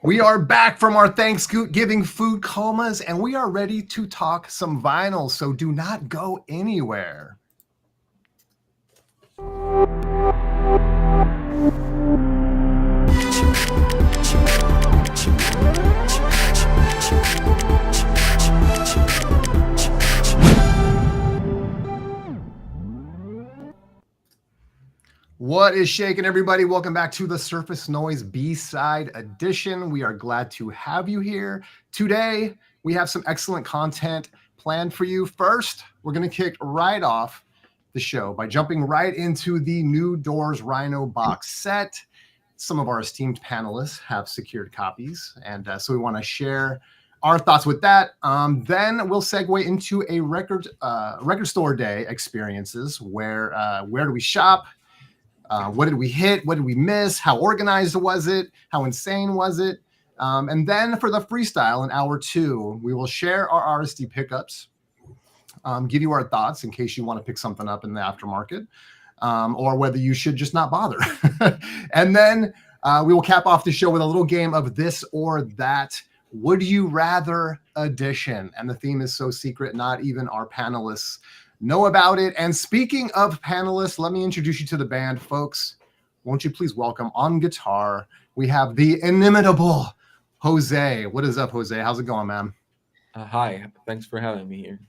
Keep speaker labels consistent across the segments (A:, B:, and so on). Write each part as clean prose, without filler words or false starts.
A: We are back from our Thanksgiving food comas, and we are ready to talk some vinyl, so do not go anywhere. What is shaking, everybody? Welcome back to the Surface Noise B-Side edition. We are glad to have you here. Today, we have some excellent content planned for you. First, we're going to kick right off the show by jumping right into the new Doors Rhino Box Set. Some of our esteemed panelists have secured copies, and so we want to share our thoughts with that. Then we'll segue into a record store day experiences. Where do we shop? What did we hit? What did we miss? How organized was it? How insane was it? And then for the freestyle in hour 2, we will share our RSD pickups, give you our thoughts in case you want to pick something up in the aftermarket, or whether you should just not bother. And then we will cap off the show with a little game of this or that. Would you rather edition? And the theme is so secret, not even our panelists know about it. And speaking of panelists, let me introduce you to the band, folks. Won't you please welcome on guitar, we have the inimitable Jose. What is up, Jose? How's it going, man?
B: Hi, thanks for having me here.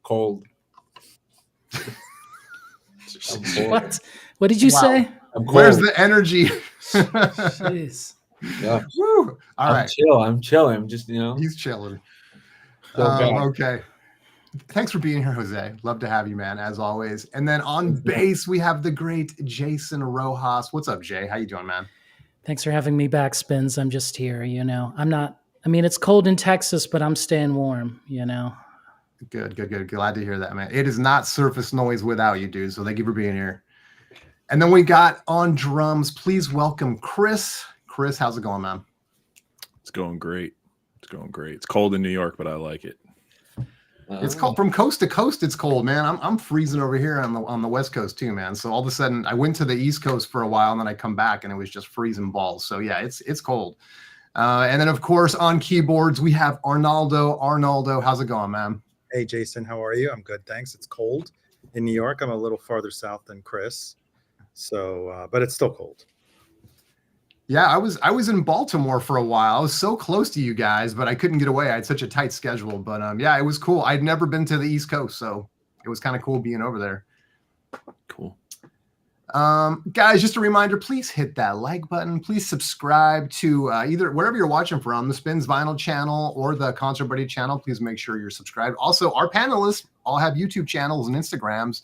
B: Cold.
C: What? What did you say?
A: Where's the energy?
C: Jeez.
B: Yeah.
A: Woo. All right.
B: I'm chill. I'm just,
A: He's chilling.
B: So
A: okay. Thanks for being here, Jose. Love to have you, man, as always. And then on bass, we have the great Jason Rojas. What's up, Jay? How you doing, man?
C: Thanks for having me back, Spins. I'm just here, it's cold in Texas, but I'm staying warm,
A: Good. Glad to hear that, man. It is not Surface Noise without you, dude. So thank you for being here. And then we got on drums. Please welcome Chris. Chris, how's it going, man?
D: It's going great. It's cold in New York, but I like it.
A: It's cold from coast to coast. It's cold, man. I'm freezing over here on the West Coast too, man. So all of a sudden, I went to the East Coast for a while, and then I come back, and it was just freezing balls. So yeah, it's cold. And then of course on keyboards we have Arnaldo. Arnaldo, how's it going, man?
E: Hey, Jason, how are you? I'm good, thanks. It's cold in New York. I'm a little farther south than Chris, so but it's still cold.
A: Yeah, I was in Baltimore for a while. I was so close to you guys, but I couldn't get away. I had such a tight schedule. But yeah, it was cool. I'd never been to the East Coast, so it was kind of cool being over there.
D: Cool.
A: Guys, just a reminder, please hit that like button. Please subscribe to either wherever you're watching from, the Spins Vinyl channel or the Concert Buddy channel. Please make sure you're subscribed. Also, our panelists all have YouTube channels and Instagrams.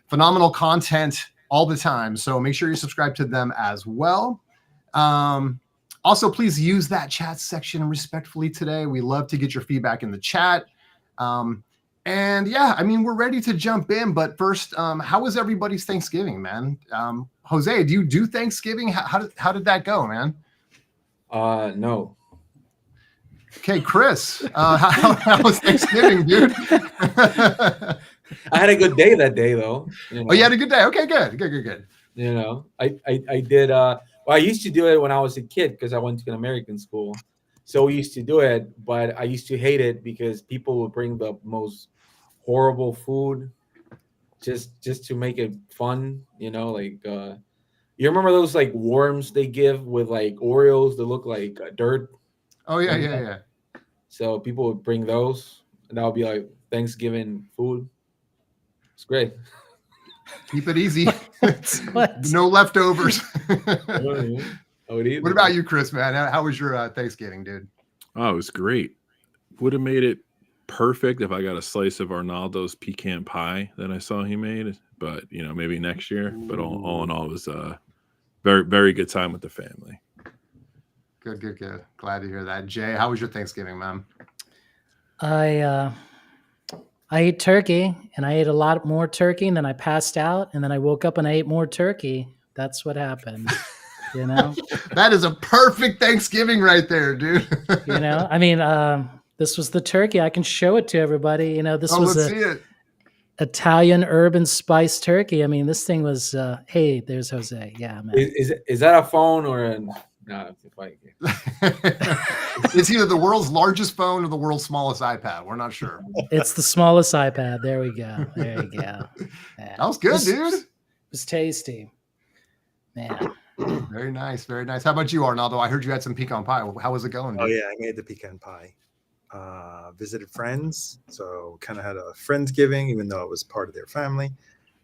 A: Phenomenal content all the time. So make sure you subscribe to them as well. Also, please use that chat section respectfully today. We love to get your feedback in the chat. And yeah, we're ready to jump in, but first, how was everybody's Thanksgiving, man? Jose, do you do Thanksgiving? How did that go, man?
B: No.
A: Okay, Chris, how was Thanksgiving, dude?
B: I had a good day that day, though.
A: Oh, you had a good day. Okay, good.
B: I did. Well, I used to do it when I was a kid because I went to an American school. So we used to do it, but I used to hate it because people would bring the most horrible food just to make it fun, you remember those like worms they give with like Oreos that look like dirt?
A: Oh, yeah.
B: So people would bring those, and that would be like Thanksgiving food. It's great.
A: Keep it easy.
C: What?
A: No leftovers.
B: What
A: about you, Chris, man? How was your Thanksgiving, dude?
D: Oh, it was great. Would have made it perfect if I got a slice of Arnaldo's pecan pie that I saw he made, but maybe next year. But all in all, it was a very, very good time with the family.
A: Good. Glad to hear that. Jay, how was your Thanksgiving, man?
C: I ate turkey, and I ate a lot more turkey, and then I passed out, and then I woke up and I ate more turkey. That's what happened.
A: That is a perfect Thanksgiving right there, dude.
C: This was the turkey. I can show it to everybody. This was
A: let's see it.
C: Italian herb and spice turkey. This thing was. Hey, there's Jose. Yeah, man.
B: Is that a phone or an No, it's a fight game.
A: It's either the world's largest phone or the world's smallest iPad. We're not sure.
C: It's the smallest iPad. There we go. There you go. Yeah.
A: That was good, dude.
C: It was tasty. Man.
A: Very nice. Very nice. How about you, Arnaldo? I heard you had some pecan pie. How was it going?
E: Oh
A: Dude?
E: yeah, I made the pecan pie. Visited friends, so kind of had a friendsgiving, even though it was part of their family.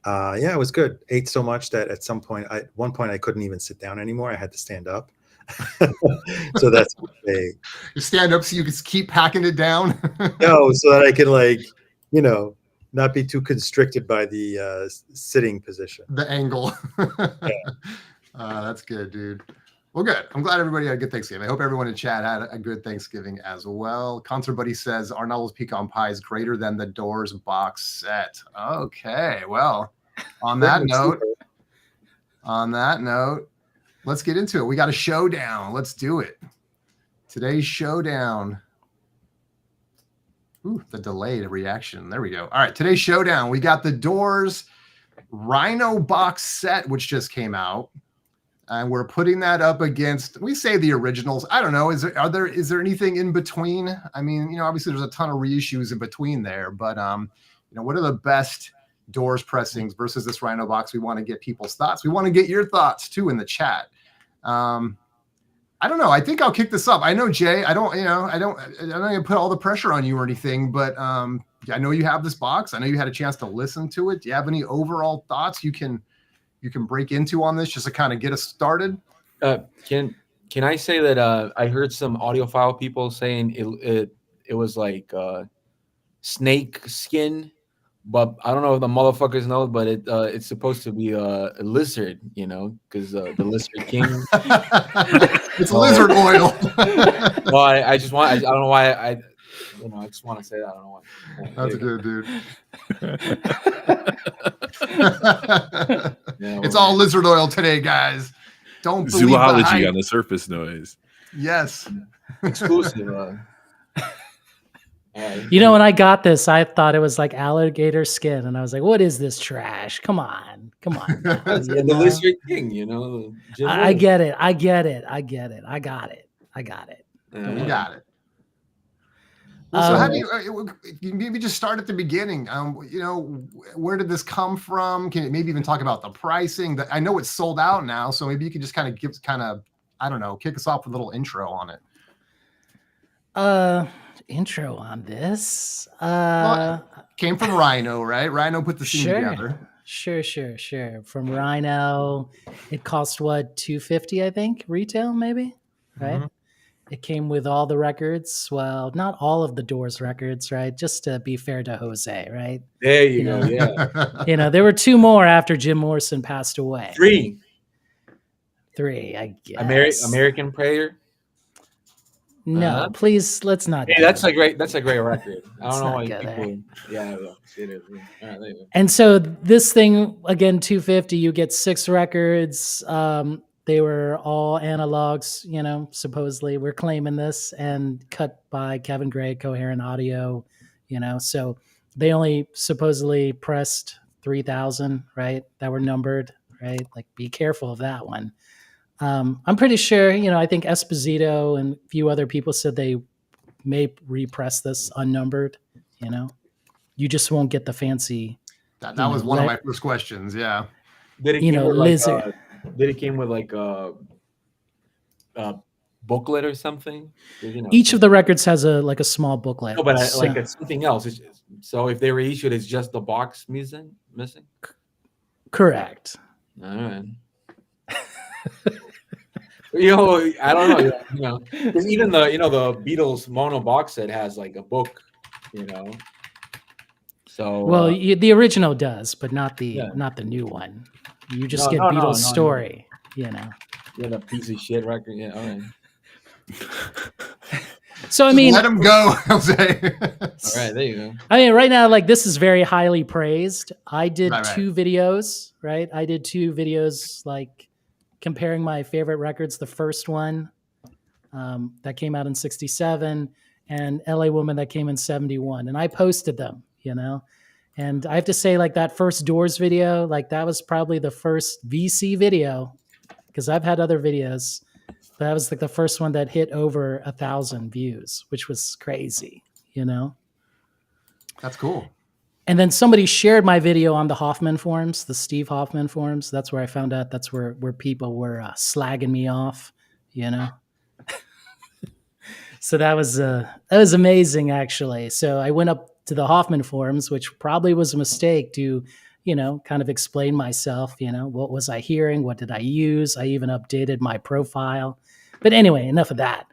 E: Yeah, it was good. Ate so much that at one point I couldn't even sit down anymore. I had to stand up. So that's okay.
A: You stand up so you can keep packing it down.
E: No, so that I can not be too constricted by the sitting position.
A: The angle. That's good, dude. Well, good. I'm glad everybody had a good Thanksgiving. I hope everyone in chat had a good Thanksgiving as well. Concert Buddy says Arnaldo's pecan pie is greater than the Doors box set. Okay, well, on that note, let's get into it. We got a showdown. Let's do it. Today's showdown. Ooh, the delayed reaction. There we go. All right, today's showdown. We got the Doors Rhino Box Set, which just came out. And we're putting that up against, we say the originals. I don't know. Is there anything in between? I mean, obviously there's a ton of reissues in between there, but what are the best Doors pressings versus this Rhino box? We want to get people's thoughts. We want to get your thoughts too in the chat. I don't know. I think I'll kick this up. I know, Jay, I don't gonna put all the pressure on you or anything, but I know you have this box. I know you had a chance to listen to it. Do you have any overall thoughts you can break into on this just to kind of get us started?
B: Can I say that I heard some audiophile people saying it was like snake skin, but I don't know if the motherfuckers know, but it's supposed to be a lizard, because the lizard king.
A: It's lizard oil.
B: Well, I don't know why I just want to say that. I don't know why.
A: That's good, dude.
B: Yeah,
A: it's all lizard oil today, guys. Don't believe the
D: zoology
A: hype.
D: on the surface noise.
A: Yes.
B: exclusive.
C: When I got this, I thought it was like alligator skin, and I was like, "What is this trash? Come on."
B: The lizard king, Jim
C: I
B: Williams.
C: get it. I got it. I got it.
A: You got it. Well, so how do you maybe just start at the beginning? Where did this come from? Can you maybe even talk about the pricing? I know it's sold out now, so maybe you can just kick us off with a little intro on it.
C: Intro on this.
A: Came from Rhino, right? Rhino put the scene together.
C: Sure. From Rhino, it cost what, $250, I think, retail, maybe, right?
A: Mm-hmm.
C: It came with all the records. Well, not all of the Doors records, right? Just to be fair to Jose, right?
B: There you go. Yeah.
C: There were 2 more after Jim Morrison passed away.
B: 3,
C: I guess.
B: American Prayer.
C: No, please, let's not.
B: Hey, that's a great record. I don't know
C: not
B: why
C: go there.
B: people. Yeah, it is. All right, there you go.
C: And so this thing, again, $250, you get 6 records. They were all analogs, supposedly. We're claiming this, and cut by Kevin Gray, Coherent Audio, So they only supposedly pressed 3,000, right? That were numbered, right? Like, be careful of that one. I'm pretty sure, I think Esposito and a few other people said they may repress this unnumbered, You just won't get the fancy.
A: That was one of my first questions, yeah.
B: Did it
C: lizard.
B: Did it came with like a booklet or something?
C: Each of the records has a small booklet.
B: No, but it's something else. So if they reissued, it's just the box missing.
C: Correct.
B: All right. I don't know. Because even the the Beatles mono box set has like a book. So
C: well, the original does, but not the new one. You just get Beatles story.
B: Yeah, the piece of shit record. Yeah, all right.
C: So I mean,
A: let him go, Jose.
B: All right, there you go.
C: I mean, right now, this is very highly praised. I did 2 videos, right? I did 2 videos, comparing my favorite records. The first one that came out in '67, and LA Woman that came in '71, and I posted them. And I have to say, that first Doors video, that was probably the first VC video, because I've had other videos, That was like the first one that hit over 1,000 views, which was crazy, you know?
A: That's cool.
C: And then somebody shared my video on the Hoffman forums, the Steve Hoffman forums. That's where I found out that's where people were slagging me off, you know? So that was amazing, actually. So I went up to the Hoffman forums, which probably was a mistake to, you know, kind of explain myself. You know, what was I hearing? What did I use? I even updated my profile. But anyway, enough of that.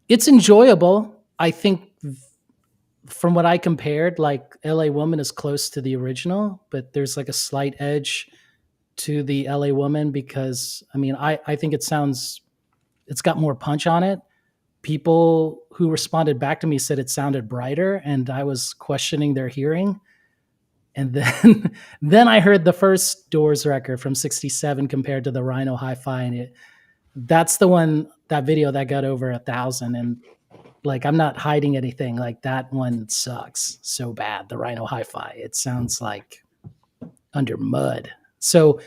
C: It's enjoyable. I think from what I compared, like LA Woman is close to the original, but there's like a slight edge to the LA Woman because I mean, I think it's got more punch on it. People who responded back to me said it sounded brighter, and I was questioning their hearing. And then then I heard the first Doors record from '67 compared to the Rhino Hi-Fi, and that's the one, that video that got over 1,000. And like, I'm not hiding anything. Like, that one sucks so bad. The Rhino Hi-Fi, it sounds like under mud. So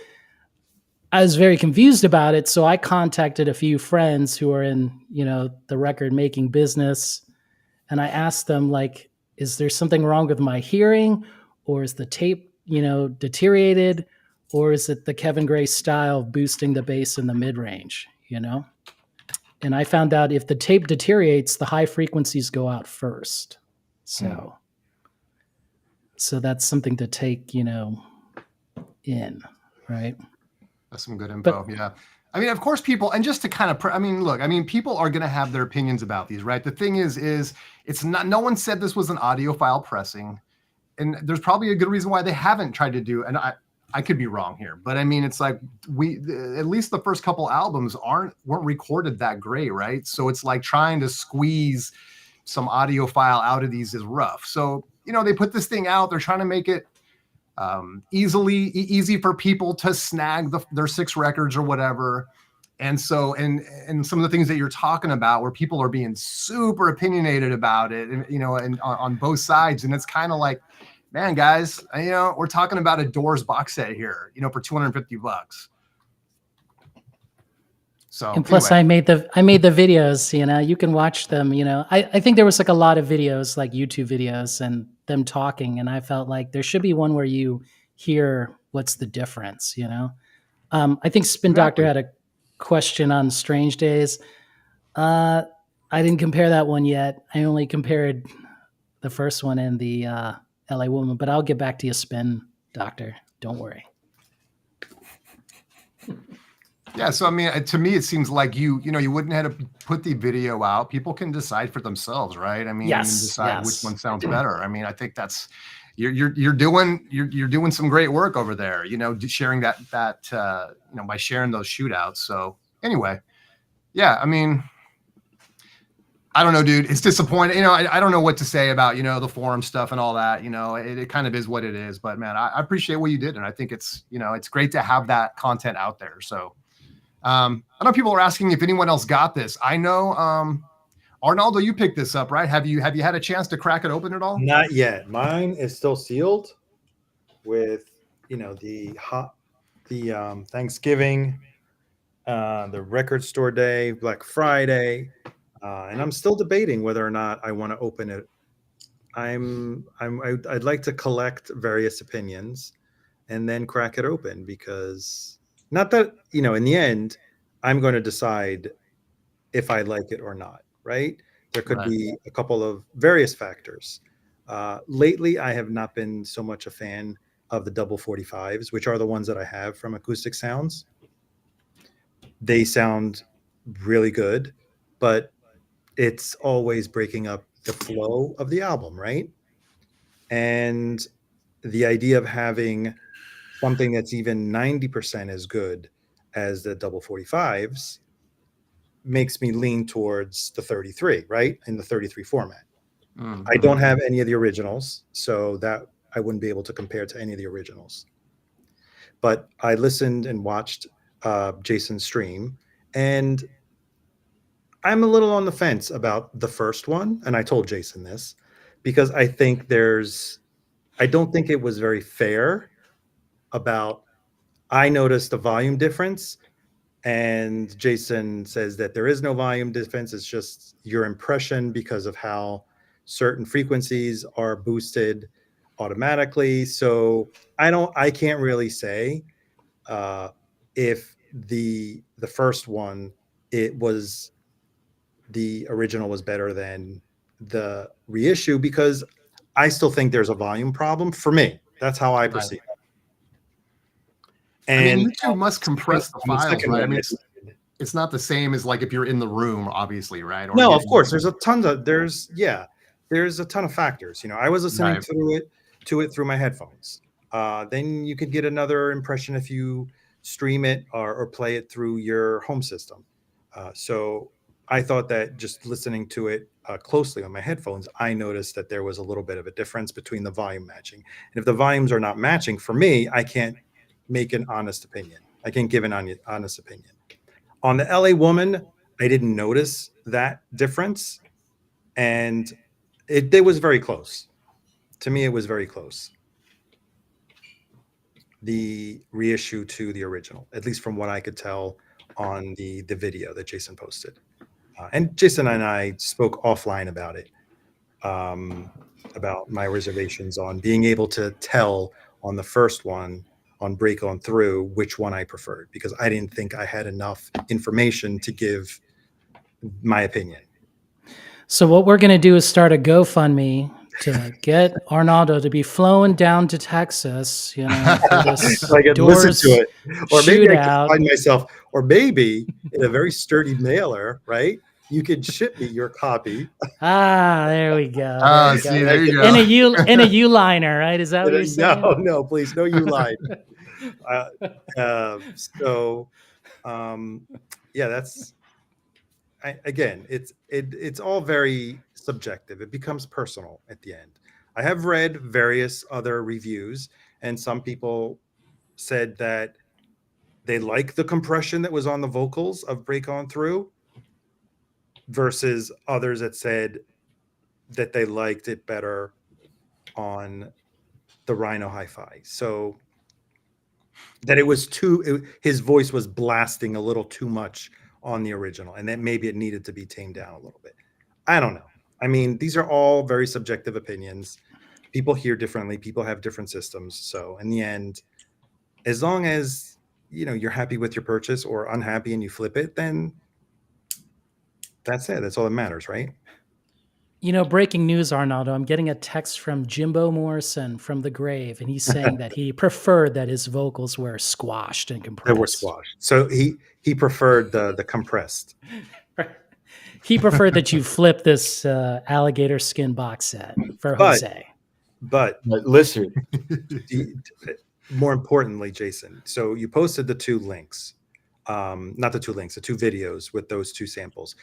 C: I was very confused about it. So I contacted a few friends who are in, you know, the record making business. And I asked them, like, is there something wrong with my hearing, or is the tape, you know, deteriorated, or is it the Kevin Gray style of boosting the bass in the mid range, you know? And I found out if the tape deteriorates, the high frequencies go out first. So that's something to take, you know, in, right?
A: That's some good info. Yeah. I mean, of course, people, and just to kind of, I mean, look, I mean, people are going to have their opinions about these, right? The thing is it's not, no one said this was an audiophile pressing. And there's probably a good reason why they haven't tried to do, and I could be wrong here, but I mean, it's like at least the first couple albums weren't recorded that great, right? So it's like trying to squeeze some audiophile out of these is rough. So, you know, they put this thing out, they're trying to make it easy for people to snag their 6 records or whatever. And so, and some of the things that you're talking about where people are being super opinionated about it, and, you know, and on both sides. And it's kind of like, man, guys, you know, we're talking about a Doors box set here, you know, for $250. So,
C: and plus
A: anyway.
C: I made the videos, you know, you can watch them, you know. I think there was like a lot of videos, like YouTube videos and them talking. And I felt like there should be one where you hear what's the difference, you know? I think Spin Doctor had a question on Strange Days. I didn't compare that one yet. I only compared the first one and the LA Woman, but I'll get back to you, Spin Doctor. Don't worry.
A: Yeah, so I mean, to me, it seems like you know, you wouldn't have to put the video out. People can decide for themselves, right? I mean,
C: Yes,
A: you can decide
C: yes.
A: which one sounds better. I mean, I think that's you're doing some great work over there. You know, sharing that you know, by sharing those shootouts. So anyway, yeah, I mean, I don't know, dude. It's disappointing. You know, I don't know what to say about, you know, the forum stuff and all that. You know, it kind of is what it is. But man, I appreciate what you did, and I think it's, you know, it's great to have that content out there. So. I know people are asking if anyone else got this. I know, Arnaldo, you picked this up, right? Have you had a chance to crack it open at all?
E: Not yet. Mine is still sealed with, you know, the Thanksgiving, the record store day, Black Friday, and I'm still debating whether or not I want to open it. I'd like to collect various opinions and then crack it open, because not that, you know, in the end, I'm going to decide if I like it or not, right? There could be a couple of various factors. Lately, I have not been so much a fan of the double 45s, which are the ones that I have from Acoustic Sounds. They sound really good, but it's always breaking up the flow of the album, right? And the idea of having something that's even 90% as good as the double 45s makes me lean towards the 33, right? In the 33 format.
A: Mm-hmm.
E: I don't have any of the originals, so that I wouldn't be able to compare to any of the originals. But I listened and watched Jason's stream, and I'm a little on the fence about the first one. And I told Jason this because I think I don't think it was very fair about, I noticed the volume difference And Jason says that there is no volume difference. It's just your impression because of how certain frequencies are boosted automatically. So I can't really say if the first one, the original was better than the reissue, because I still think there's a volume problem for me. That's how I perceive it.
A: I mean,
E: And
A: YouTube must compress the
E: on
A: files,
E: second
A: right? I
E: one,
A: mean, it's not the same as like if you're in the room, obviously, right? Or
E: no, of
A: getting-
E: course, there's a ton of factors. I was listening
A: Right.
E: to it through my headphones. Then you could get another impression if you stream it or play it through your home system. So I thought that just listening to it closely on my headphones, I noticed that there was a little bit of a difference between the volume matching. And if the volumes are not matching, for me, I can't make an honest opinion. I can't give an honest opinion. On the LA Woman, I didn't notice that difference, and it was very close. To me, it was very close. The reissue to the original, at least from what I could tell on the video that Jason posted. And Jason and I spoke offline about it, about my reservations on being able to tell on the first one, on Break On Through, which one I preferred, because I didn't think I had enough information to give my opinion.
C: So what we're going to do is start a GoFundMe to get Arnaldo to be flown down to Texas, for this
E: So I could
C: Doors
E: listen to it, or maybe I could
C: shootout.
E: find myself, or maybe in a very sturdy mailer, right? You could ship me your copy.
C: There we go.
A: Ah,
C: There we
A: see,
C: go.
A: there you
C: In
A: go.
C: a U-liner, right? Is that what you're saying?
E: No, please, no, you lied. Yeah, that's. Again, it's all very subjective. It becomes personal at the end. I have read various other reviews, and some people said that they like the compression that was on the vocals of Break On Through, versus others that said that they liked it better on the Rhino Hi-Fi. So that it was his voice was blasting a little too much on the original, and that maybe it needed to be tamed down a little bit. I don't know. I mean, these are all very subjective opinions. People hear differently. People have different systems. So in the end, as long as you're happy with your purchase, or unhappy and you flip it, then that's it. That's all that matters, right?
C: Breaking news, Arnaldo. I'm getting a text from Jimbo Morrison from the grave, and he's saying that he preferred that his vocals were squashed and compressed.
E: They were squashed. So he preferred the compressed.
C: He preferred that you flip this alligator skin box set for Jose.
E: But
B: listen,
E: more importantly, Jason, so you posted the two links, not the two links, the two videos with those two samples.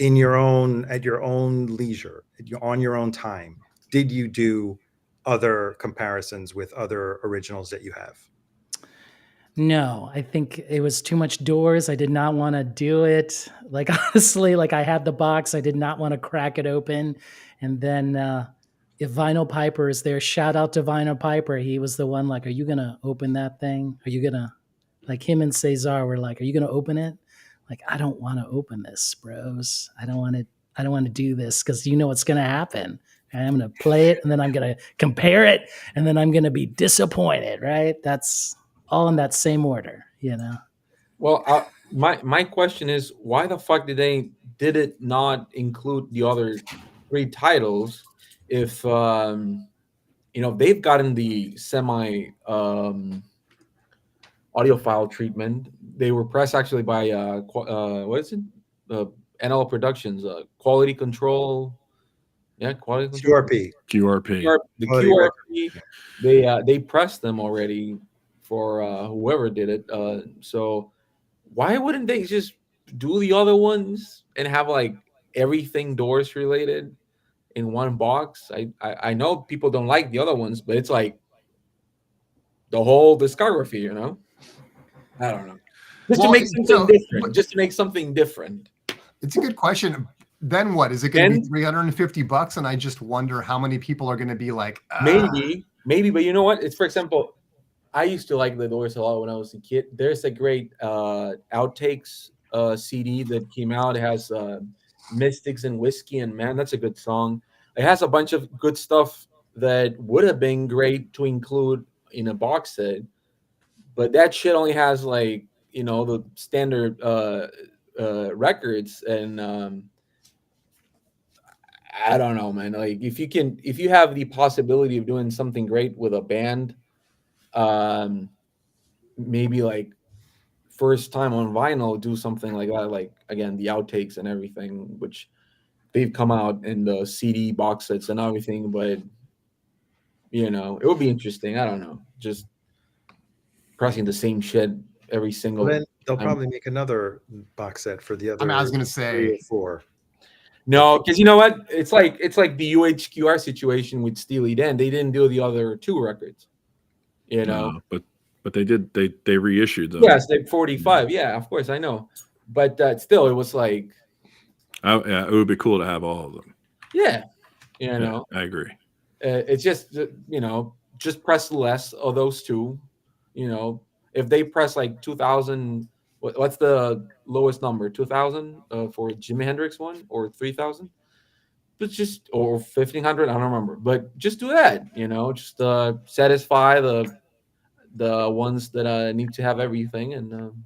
E: At your own leisure, on your own time, did you do other comparisons with other originals that you have?
C: No, I think it was too much Doors. I did not want to do it. Like, honestly, I had the box. I did not want to crack it open. And then if Vinyl Piper is there, shout out to Vinyl Piper. He was the one are you going to open that thing? Are you going to, him and Cesar were are you going to open it? I don't want to open this, bros. I don't want to do this because what's going to happen. And I'm going to play it, and then I'm going to compare it, and then I'm going to be disappointed, right? That's all in that same order,
B: Well, my question is, why the fuck did it not include the other 3 titles if they've gotten the semi audiophile treatment? They were pressed actually by what is it? NL Productions, Quality Control. Yeah, Quality Control.
E: QRP.
B: The QRP. They pressed them already for whoever did it. So why wouldn't they just do the other ones and have everything Doors related in one box? I know people don't like the other ones, but it's the whole discography, I don't know. Just to make something different. Just to make something different.
A: It's a good question. Then what? Is it going to be $350? And I just wonder how many people are going to be
B: maybe, but you know what? It's, for example, I used to like the Doors a lot when I was a kid. There's a great outtakes CD that came out. It has Mystics and Whiskey, and man, that's a good song. It has a bunch of good stuff that would have been great to include in a box set, but that shit only has like the standard records, and I don't know, man. Like if you have the possibility of doing something great with a band, um, maybe like first time on vinyl, do something like that. Like again, the outtakes and everything, which they've come out in the CD box sets and everything. But it would be interesting. I don't know, just pressing the same shit every single.
E: Well, then they'll
B: time.
E: probably make another box set for the other.
A: I mean, I was gonna
E: 3
A: say,
E: or 4.
B: No, because you know what? It's like the UHQR situation with Steely Dan. They didn't do the other 2 records.
D: No, but they did. They reissued them.
B: Yes, they 45. Yeah, of course I know, but still, it was like,
D: Yeah, it would be cool to have all of them.
B: yeah,
D: Yeah, I agree.
B: it's just just press less of those 2. If they press like 2,000, what's the lowest number? 2,000 for Jimi Hendrix one, or 3,000? But just, or 1,500, I don't remember. But just do that. Just satisfy the ones that need to have everything, and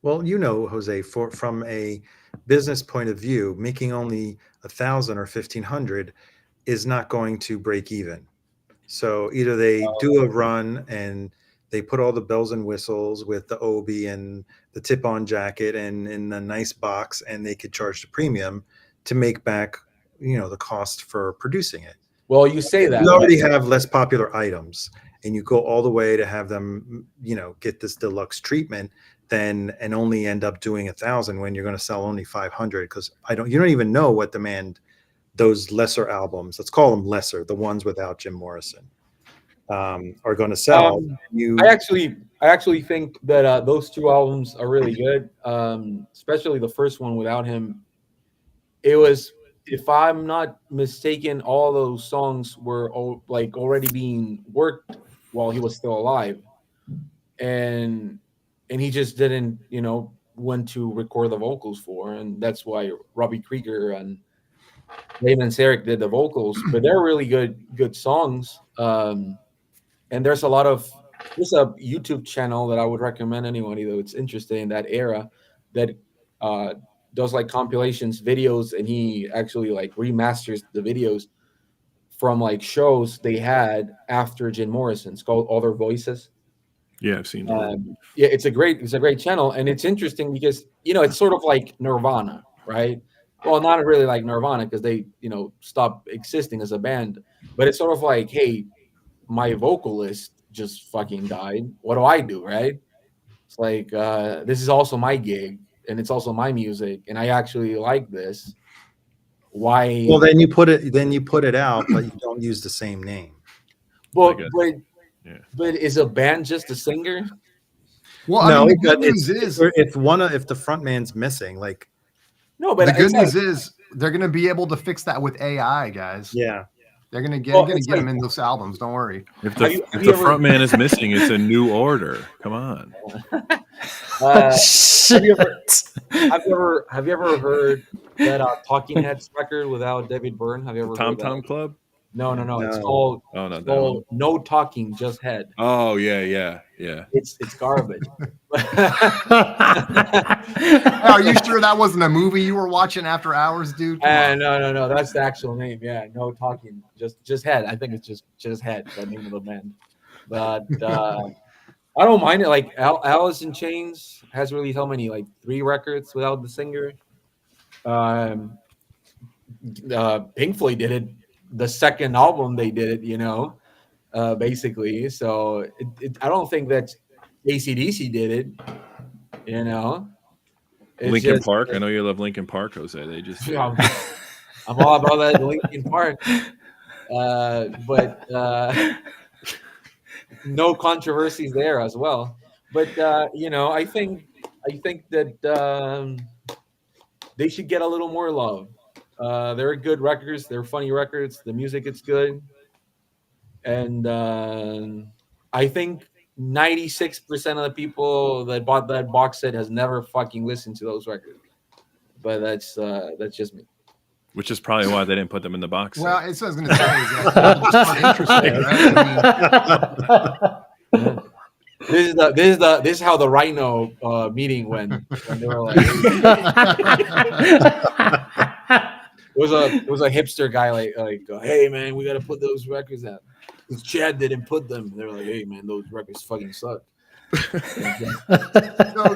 E: Well, Jose, from a business point of view, making only 1,000 or 1,500 is not going to break even. So either they do a run and they put all the bells and whistles with the Obi and the tip-on jacket and in a nice box, and they could charge the premium to make back, the cost for producing it.
B: Well, you say that.
E: You already have less popular items, and you go all the way to have them, get this deluxe treatment, and only end up doing 1,000 when you're going to sell only 500, because you don't even know what demand those lesser albums, let's call them lesser, the ones without Jim Morrison, are going to sell.
B: I actually think that those 2 albums are really good, especially the first one without him. It was, if I'm not mistaken, all those songs were already being worked while he was still alive, and he just didn't when to record the vocals for, and that's why Robbie Krieger and Raymond Sarek did the vocals. But they're really good songs. And there's a YouTube channel that I would recommend anybody that's interested in that era, that does like compilations videos, and he actually like remasters the videos from like shows they had after Jim Morrison. It's called Other Voices.
D: Yeah, I've seen that.
B: Yeah, it's a great channel, and it's interesting because it's sort of like Nirvana, right? Well, not really like Nirvana, because they stopped existing as a band, but it's sort of like, hey, my vocalist just fucking died. What do I do, right? It's like, this is also my gig, and it's also my music, and I actually like this. Why?
E: Well, then you put it out, but you don't use the same name.
B: But is a band just a singer?
A: well,
E: No,
A: I mean, the good
E: but
A: news is,
E: if the front man's missing, like,
B: No, but
A: the good
B: it's
A: news
B: like,
A: is they're going to be able to fix that with AI, guys.
E: yeah,
A: They're going to get
B: it's
A: them
B: like-
A: in those albums. Don't worry.
D: If
B: Have you
D: the
B: ever-
D: front man is missing, it's a new order. Come on.
B: have you ever heard that Talking Heads record without David Byrne? Have you ever
D: Tom
B: heard that?
D: Tom Club?
B: No. It's
E: No.
B: called,
D: Oh, not that one.
B: called No Talking, Just Head.
D: Oh, yeah.
B: It's garbage.
A: Are you sure that wasn't a movie you were watching after hours, dude? Come on.
B: No. That's the actual name. Yeah, No Talking, just Head. I think it's just Head, the name of the band. But I don't mind it. Like Alice in Chains has released how many? Like 3 records without the singer. Pink Floyd did it. The second album they did it, basically. So I don't think that AC/DC did it. It's
D: Linkin
B: just-
D: Park. I know you love Linkin Park, Jose. They just
B: I'm all about that Linkin Park, but no controversies there as well. But I think that they should get a little more love. They're good records. They're funny records. The music is good, and I think 96% of the people that bought that box set has never fucking listened to those records. But that's just me.
D: Which is probably why they didn't put them in the box set.
A: Well, it's what I was going to say. Is that people just aren't interested, right? I mean,
B: This is how the Rhino meeting went when they were like it was a hipster guy like hey man, we got to put those records out because Chad didn't put them. They were like, hey man, those records fucking suck.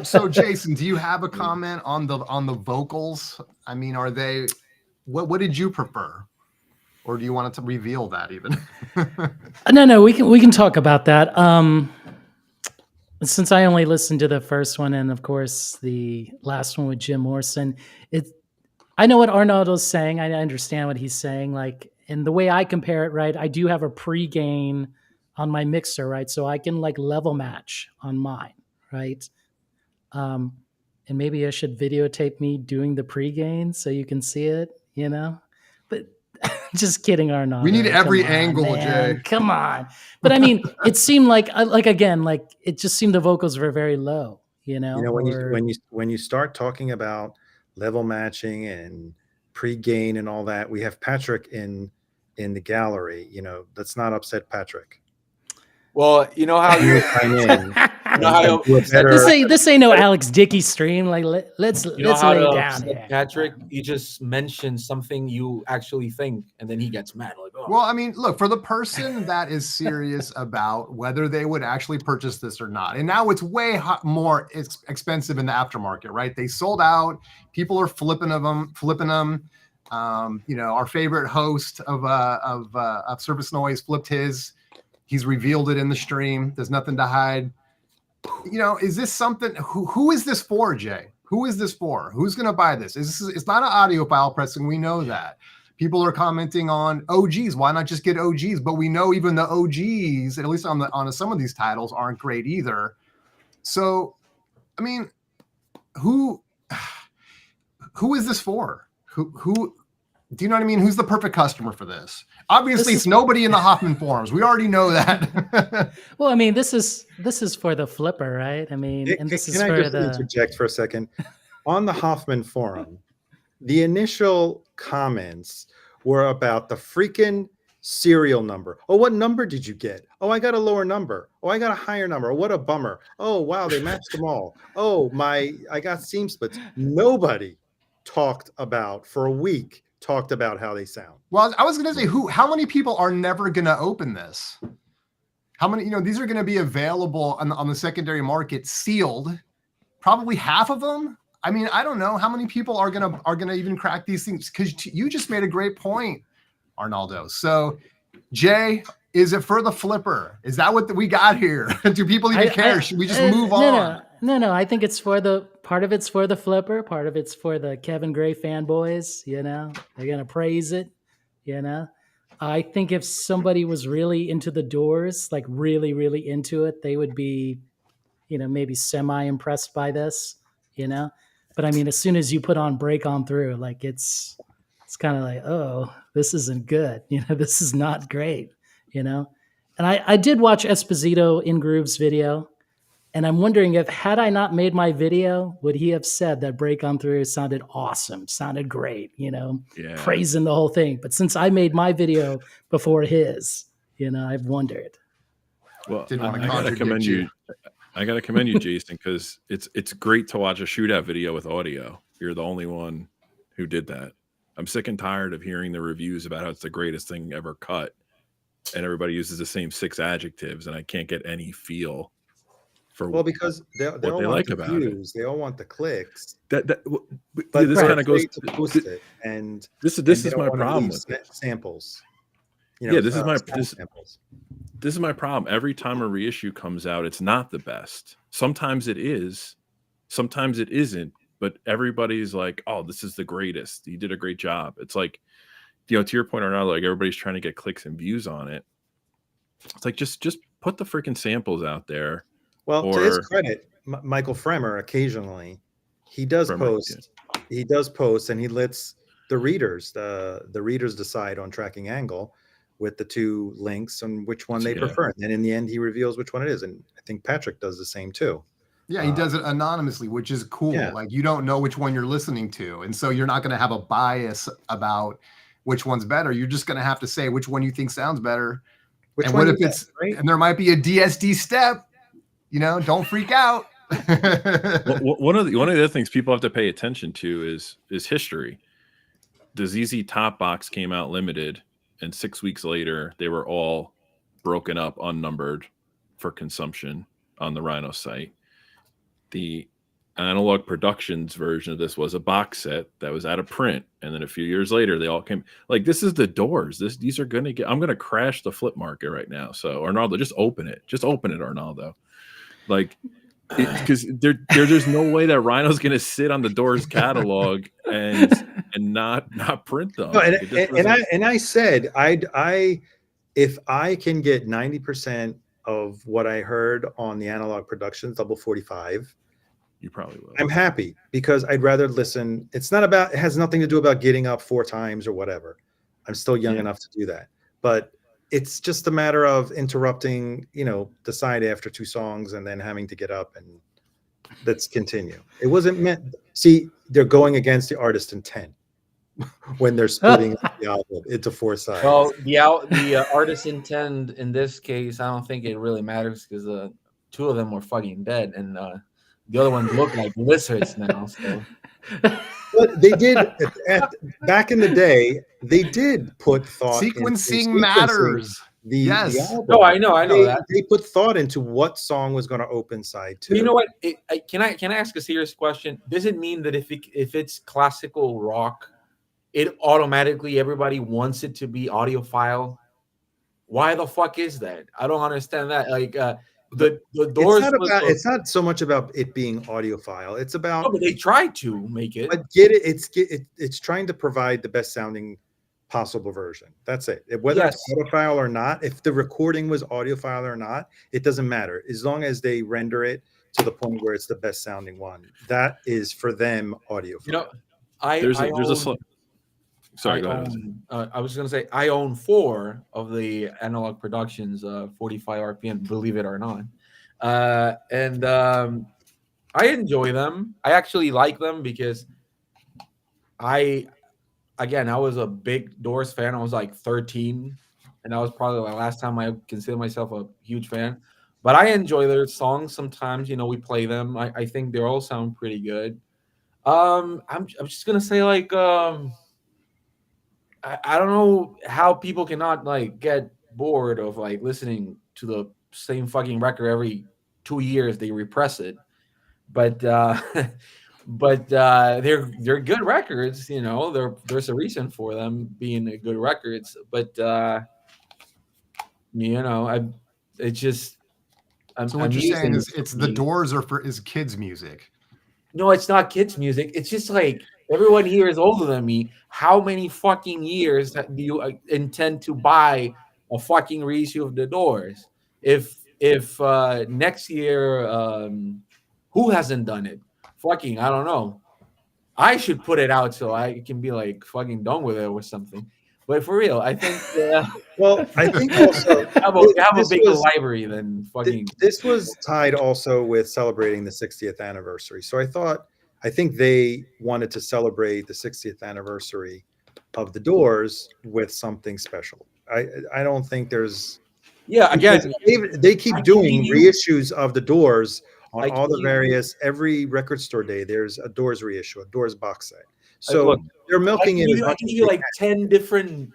A: so Jason, do you have a comment on the vocals? I mean, are they what did you prefer? Or do you want it to reveal that even?
C: No, we can talk about that. Since I only listened to the first one and of course the last one with Jim Morrison, I know what Arnaldo's saying. I understand what he's saying. Like, and the way I compare it, right? I do have a pre-gain on my mixer, right? So I can like level match on mine, right? And maybe I should videotape me doing the pre-gain so you can see it, you know? But just kidding, Arnaldo.
A: We need every
C: Come on,
A: angle,
C: man.
A: Jay.
C: Come on. But I mean, it seemed like again, like it just seemed the vocals were very low, you know?
E: You know, when you start talking about level matching and pre-gain and all that, we have Patrick in the gallery. You know, let's not upset Patrick.
B: Well, you know how you
C: this ain't no Alex Dickey stream. Like let's lay it down here.
B: Patrick, you just mentioned something you actually think, and then he gets mad. Like, oh.
A: Well, I mean, look, for the person that is serious about whether they would actually purchase this or not, and now it's way more expensive in the aftermarket, right? They sold out. People are flipping them. You know, our favorite host of Surface Noise flipped his. He's revealed it in the stream. There's nothing to hide. You know, is this something? Who is this for, Jay? Who is this for? Who's going to buy this? It's not an audiophile pressing. We know that. People are commenting on OGs. Why not just get OGs? But we know even the OGs, at least on some of these titles, aren't great either. So, I mean, who is this for? Who? Do you know what I mean? Who's the perfect customer for this? Obviously, it's nobody in the Hoffman forums. We already know that.
C: Well, I mean, this is for the flipper, right? I mean, and this is
E: Can I
C: for
E: just
C: the
E: interject for a second? On the Hoffman forum, the initial comments were about the freaking serial number. Oh, what number did you get? Oh, I got a lower number. Oh, I got a higher number. Oh, what a bummer. Oh, wow, they matched them all. Oh, I got seam splits. Nobody talked about for a week. Talked about how they sound.
A: Well, I was going to say, how many people are never going to open this? How many, you know, these are going to be available on the secondary market sealed, probably half of them. I mean, I don't know how many people are going to even crack these things, because you just made a great point, Arnaldo. So Jay, is it for the flipper? Is that what we got here? Do people even care? Should we just move on?
C: No. I think it's part of it's for the flipper. Part of it's for the Kevin Gray fanboys. You know, they're going to praise it. You know, I think if somebody was really into the Doors, like really, really into it, they would be, you know, maybe semi-impressed by this, you know. But I mean, as soon as you put on Break On Through, like it's kind of like, oh, this isn't good. You know, this is not great, you know. And I did watch Esposito in Groove's video. And I'm wondering if, had I not made my video, would he have said that Break On Through sounded awesome, sounded great, you know, praising the whole thing. But since I made my video before his, you know, I've wondered.
D: Well, I gotta commend you. I gotta commend you, Jason, because it's great to watch a shootout video with audio. You're the only one who did that. I'm sick and tired of hearing the reviews about how it's the greatest thing ever cut, and everybody uses the same 6 adjectives, and I can't get any feel.
E: Well, because they all
D: they
E: want
D: like
E: the
D: about
E: views, they all want the clicks.
D: But
E: this
D: kind of goes
E: to post it, and
D: this is my problem with it.
E: Samples. You know,
D: this
E: samples.
D: This is my problem. Every time a reissue comes out, it's not the best. Sometimes it is, sometimes it isn't. But everybody's like, "Oh, this is the greatest. You did a great job." It's like, you know, to your point or not, like everybody's trying to get clicks and views on it. It's like just put the freaking samples out there.
E: Well, to his credit, Michael Fremer occasionally he does post. Yeah. He does post, and he lets the readers decide on tracking angle. with the 2 links on which one they
D: Yeah.
E: prefer. And then in the end, he reveals which one it is. And I think Patrick does the same too.
A: Yeah, he does it anonymously, which is cool.
E: Yeah.
A: Like you don't know which one you're listening to, and so you're not going to have a bias about which one's better. You're just going to have to say which one you think sounds better.
E: Which
A: and
E: one
A: what if
E: you
A: it's
E: get, right?
A: and there might be a DSD step? Don't freak out.
D: One of the other things people have to pay attention to is history. The ZZ Top Box came out limited, and 6 weeks later they were all broken up, unnumbered for consumption on the Rhino site. The Analog Productions version of this was a box set that was out of print, and then a few years later they all came. Like, this is the Doors. These are gonna get. I'm gonna crash the flip market right now. So Arnaldo, just open it, Arnaldo. Like, because there's no way that Rhino's gonna sit on the Doors catalog and not print them.
E: No, and I said if I can get 90% of what I heard on the Analog Productions double 45,
D: you probably will.
E: I'm happy, because I'd rather listen. It has nothing to do about getting up 4 times or whatever. I'm still young enough to do that. But it's just a matter of interrupting, the side after 2 songs and then having to get up and let's continue. It wasn't meant. See, they're going against the artist intent when they're splitting the album into 4 sides.
B: Well, the artist intent in this case, I don't think it really matters, because 2 of them were fucking dead, and the other ones look like lizards now. So.
E: But they did back in the day. They did put thought.
A: Sequencing matters.
E: The album.
B: No, I know that.
E: They put thought into what song was going to open side 2.
B: You know what? Can I ask a serious question? Does it mean that if it's classical rock, it automatically everybody wants it to be audiophile? Why the fuck is that? I don't understand that. Like the Doors.
E: It's not so much about it being audiophile. It's about.
B: No, but they tried to make it.
E: But get it? It's trying to provide the best sounding possible version. That's it. Whether it's audiophile or not, if the recording was audiophile or not, it doesn't matter. As long as they render it to the point where it's the best sounding one, that is for them audiophile.
D: Sorry, go ahead.
B: I was going to say I own 4 of the Analog Productions 45 RPM, believe it or not, and I enjoy them. I actually like them because I was a big Doors fan. I was like 13, and that was probably the last time I considered myself a huge fan. But I enjoy their songs sometimes. We play them. I think they all sound pretty good. I'm just gonna say, like, I don't know how people cannot like get bored of like listening to the same fucking record every 2 years. They repress it, but they're good records. There's a reason for them being good records. But it's just.
A: So what you're saying is it's the Doors is kids music.
B: No, it's not kids music. It's just like everyone here is older than me. How many fucking years do you intend to buy a fucking reissue of the Doors? If next year, who hasn't done it? Fucking, I don't know. I should put it out so I can be like fucking done with it or something. But for real, I think.
E: Well, I think also
B: have a bigger library than fucking.
E: This was tied also with celebrating the 60th anniversary. So I think they wanted to celebrate the 60th anniversary of the Doors with something special. I don't think there's.
B: Yeah, again,
E: they keep doing reissues of the Doors on all the various. Every record store day, there's a Doors reissue, a Doors box set. So they're milking it.
B: I can give you like 10 different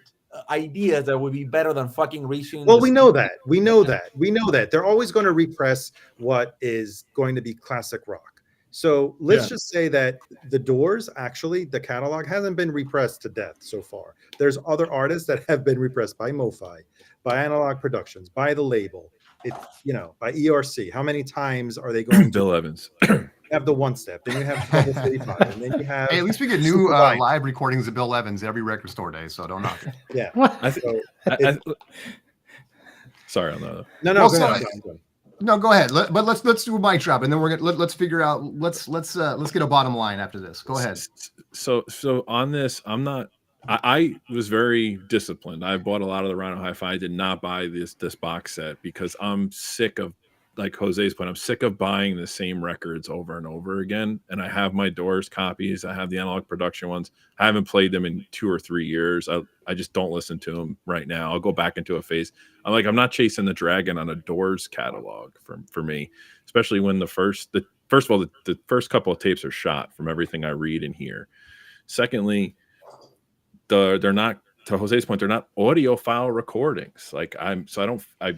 B: ideas that would be better than fucking reissuing.
E: Well, we know that. We know that. They're always going to repress what is going to be classic rock. So let's just say that the Doors, actually, the catalog hasn't been repressed to death so far. There's other artists that have been repressed by MoFi, by Analog Productions, by the label, by ERC. How many times are they going to
D: Bill Evans?
E: Have the one step, then you have double 45, and then you have.
A: Hey, at least we get new live recordings of Bill Evans every record store day, so don't knock it.
E: Yeah.
D: Sorry on that.
A: No, go ahead. But let's do a mic drop, and then let's figure out. Let's get a bottom line after this. Go ahead.
D: So on this, I'm not I was very disciplined. I bought a lot of the Rhino Hi-Fi. I did not buy this box set because I'm sick of, like Jose's point, I'm sick of buying the same records over and over again. And I have my Doors copies. I have the analog production ones. I haven't played them in 2 or 3 years. I just don't listen to them right now. I'll go back into a phase. I'm not chasing the dragon on a Doors catalog for me, especially when first of all, the first couple of tapes are shot from everything I read and hear. Secondly, they're not, to Jose's point, they're not audiophile recordings. I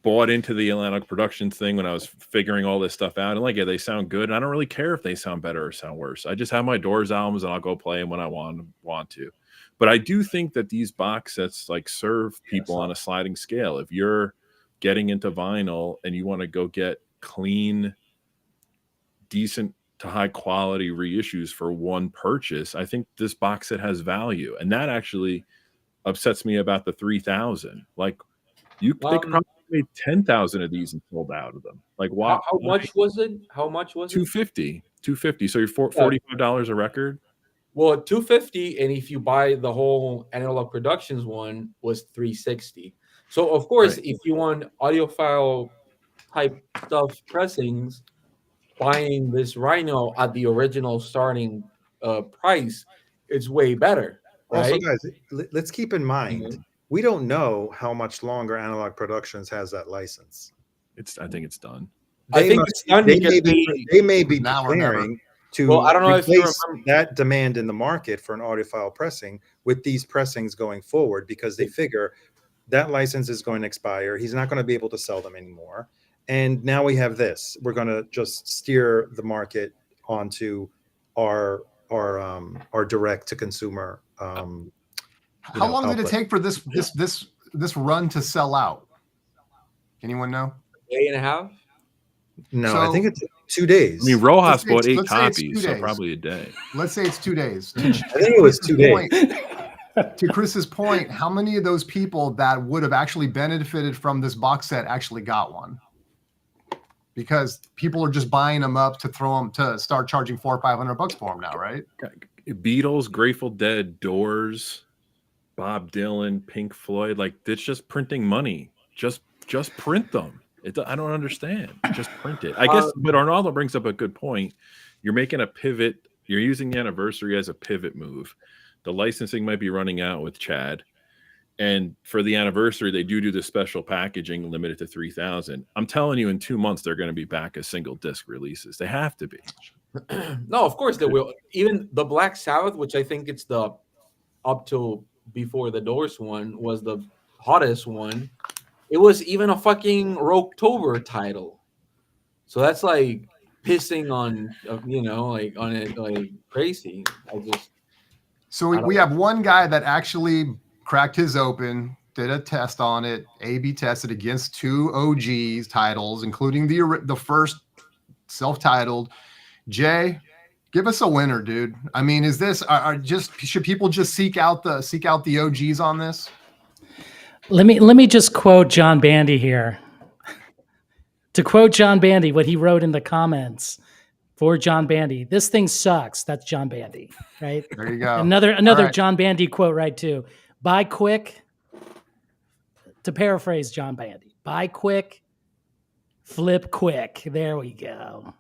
D: bought into the analog production thing when I was figuring all this stuff out, and they sound good, and I don't really care if they sound better or sound worse. I just have my Doors albums, and I'll go play them when I want to. But I do think that these box sets serve people on a sliding scale. If you're getting into vinyl and you want to go get clean, decent to high quality reissues for one purchase, I think this box set has value, and that actually upsets me about the 3,000. They could probably made 10,000 of these and sold out of them. Why?
B: How much was it? How much was it?
D: $250. So you're $45 a record.
B: Well, $250, and if you buy the whole Analog Productions one, was $360. So of course, if you want audiophile type stuff pressings, buying this Rhino at the original starting price is way better, right?
E: Also, guys, let's keep in mind, we don't know how much longer Analog Productions has that license.
D: I think it's done.
B: I think it's done because
E: they may be preparing to
B: I don't know if you remember
E: that demand in the market for an audiophile pressing with these pressings going forward, because they figure that license is going to expire. He's not going to be able to sell them anymore. And now we have this. We're going to just steer the market onto our direct to consumer.
A: How long did it take for this run to sell out? Anyone know?
B: A day and a half?
E: No, I think it's 2 days.
D: I mean, Rojas bought 8 copies, so probably a day.
A: Let's say it's 2 days.
E: I think it was 2 days.
A: To Chris's point, how many of those people that would have actually benefited from this box set actually got one? Because people are just buying them up to throw them, to start charging $400 or $500 for them now, right?
D: Beatles, Grateful Dead, Doors, Bob Dylan, Pink Floyd, it's just printing money. Just print them. I don't understand. Just print it. I guess, but Arnaldo brings up a good point. You're making a pivot. You're using the anniversary as a pivot move. The licensing might be running out with Chad. And for the anniversary, they do the special packaging limited to 3,000. I'm telling you, in 2 months, they're going to be back as single disc releases. They have to be.
B: No, of course they will. Even the Black Sabbath, which I think it's the up to before the Doors one, was the hottest one. It was even a fucking Rocktober title. So that's pissing on, on it crazy.
A: So we have one guy that actually cracked his open, did a test on it, A/B tested against 2 OGs titles, including the first self-titled. Jay, give us a winner, dude. I mean, is this should people just seek out the OGs on this?
C: Let me just quote John Bandy here. To quote John Bandy, what he wrote in the comments for John Bandy, this thing sucks. That's John Bandy, right?
A: There you go.
C: Another
A: right.
C: John Bandy quote, right, too. Buy quick, to paraphrase John Bandy, buy quick, flip quick. There we go.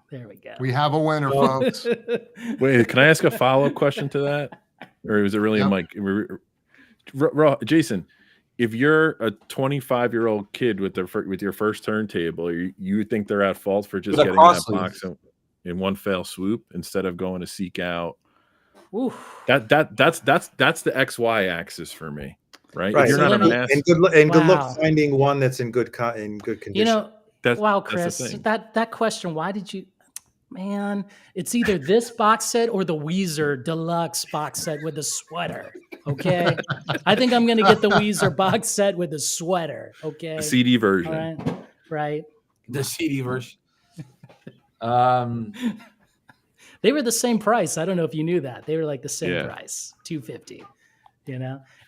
A: We have a winner, folks.
D: Wait, can I ask a follow-up question to that? Or was it really a Mike? Jason, if you're a 25-year-old kid with your first turntable, you think they're at fault for just getting that box in one fell swoop instead of going to seek out?
C: Oof.
D: That's the XY axis for me, right?
E: Right.
D: If you're not a mess,
E: and good luck finding one that's in good condition.
C: Wow, Chris, that question. Why did you? Man, it's either this box set or the Weezer Deluxe box set with the sweater. Okay, I think I'm gonna get the Weezer box set with the sweater. Okay,
D: the CD version.
C: All right.
B: The CD version.
C: They were the same price. I don't know if you knew that. They were the same price, $250.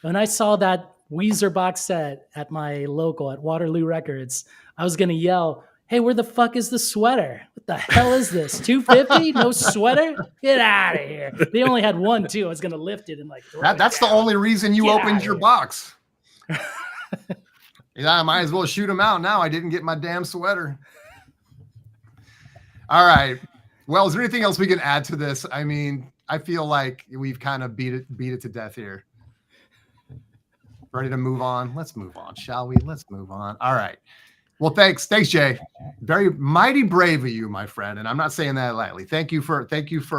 C: When I saw that Weezer box set at my local at Waterloo Records, I was gonna yell, hey, where the fuck is the sweater? What the hell is this? 250? No sweater? Get out of here. They only had one too. I was gonna lift it and like throw it
A: That's the
C: down.
A: only reason you
C: Get
A: opened
C: outta
A: your
C: here.
A: box. Yeah, I might as well shoot him out now. I didn't get my damn sweater. All right. Well, is there anything else we can add to this? I mean, I feel like we've kind of beat it to death here. Ready to move on? Let's move on, shall we? Let's move on. All right. Well, thanks, Jay. Very mighty brave of you, my friend. And I'm not saying that lightly. Thank you for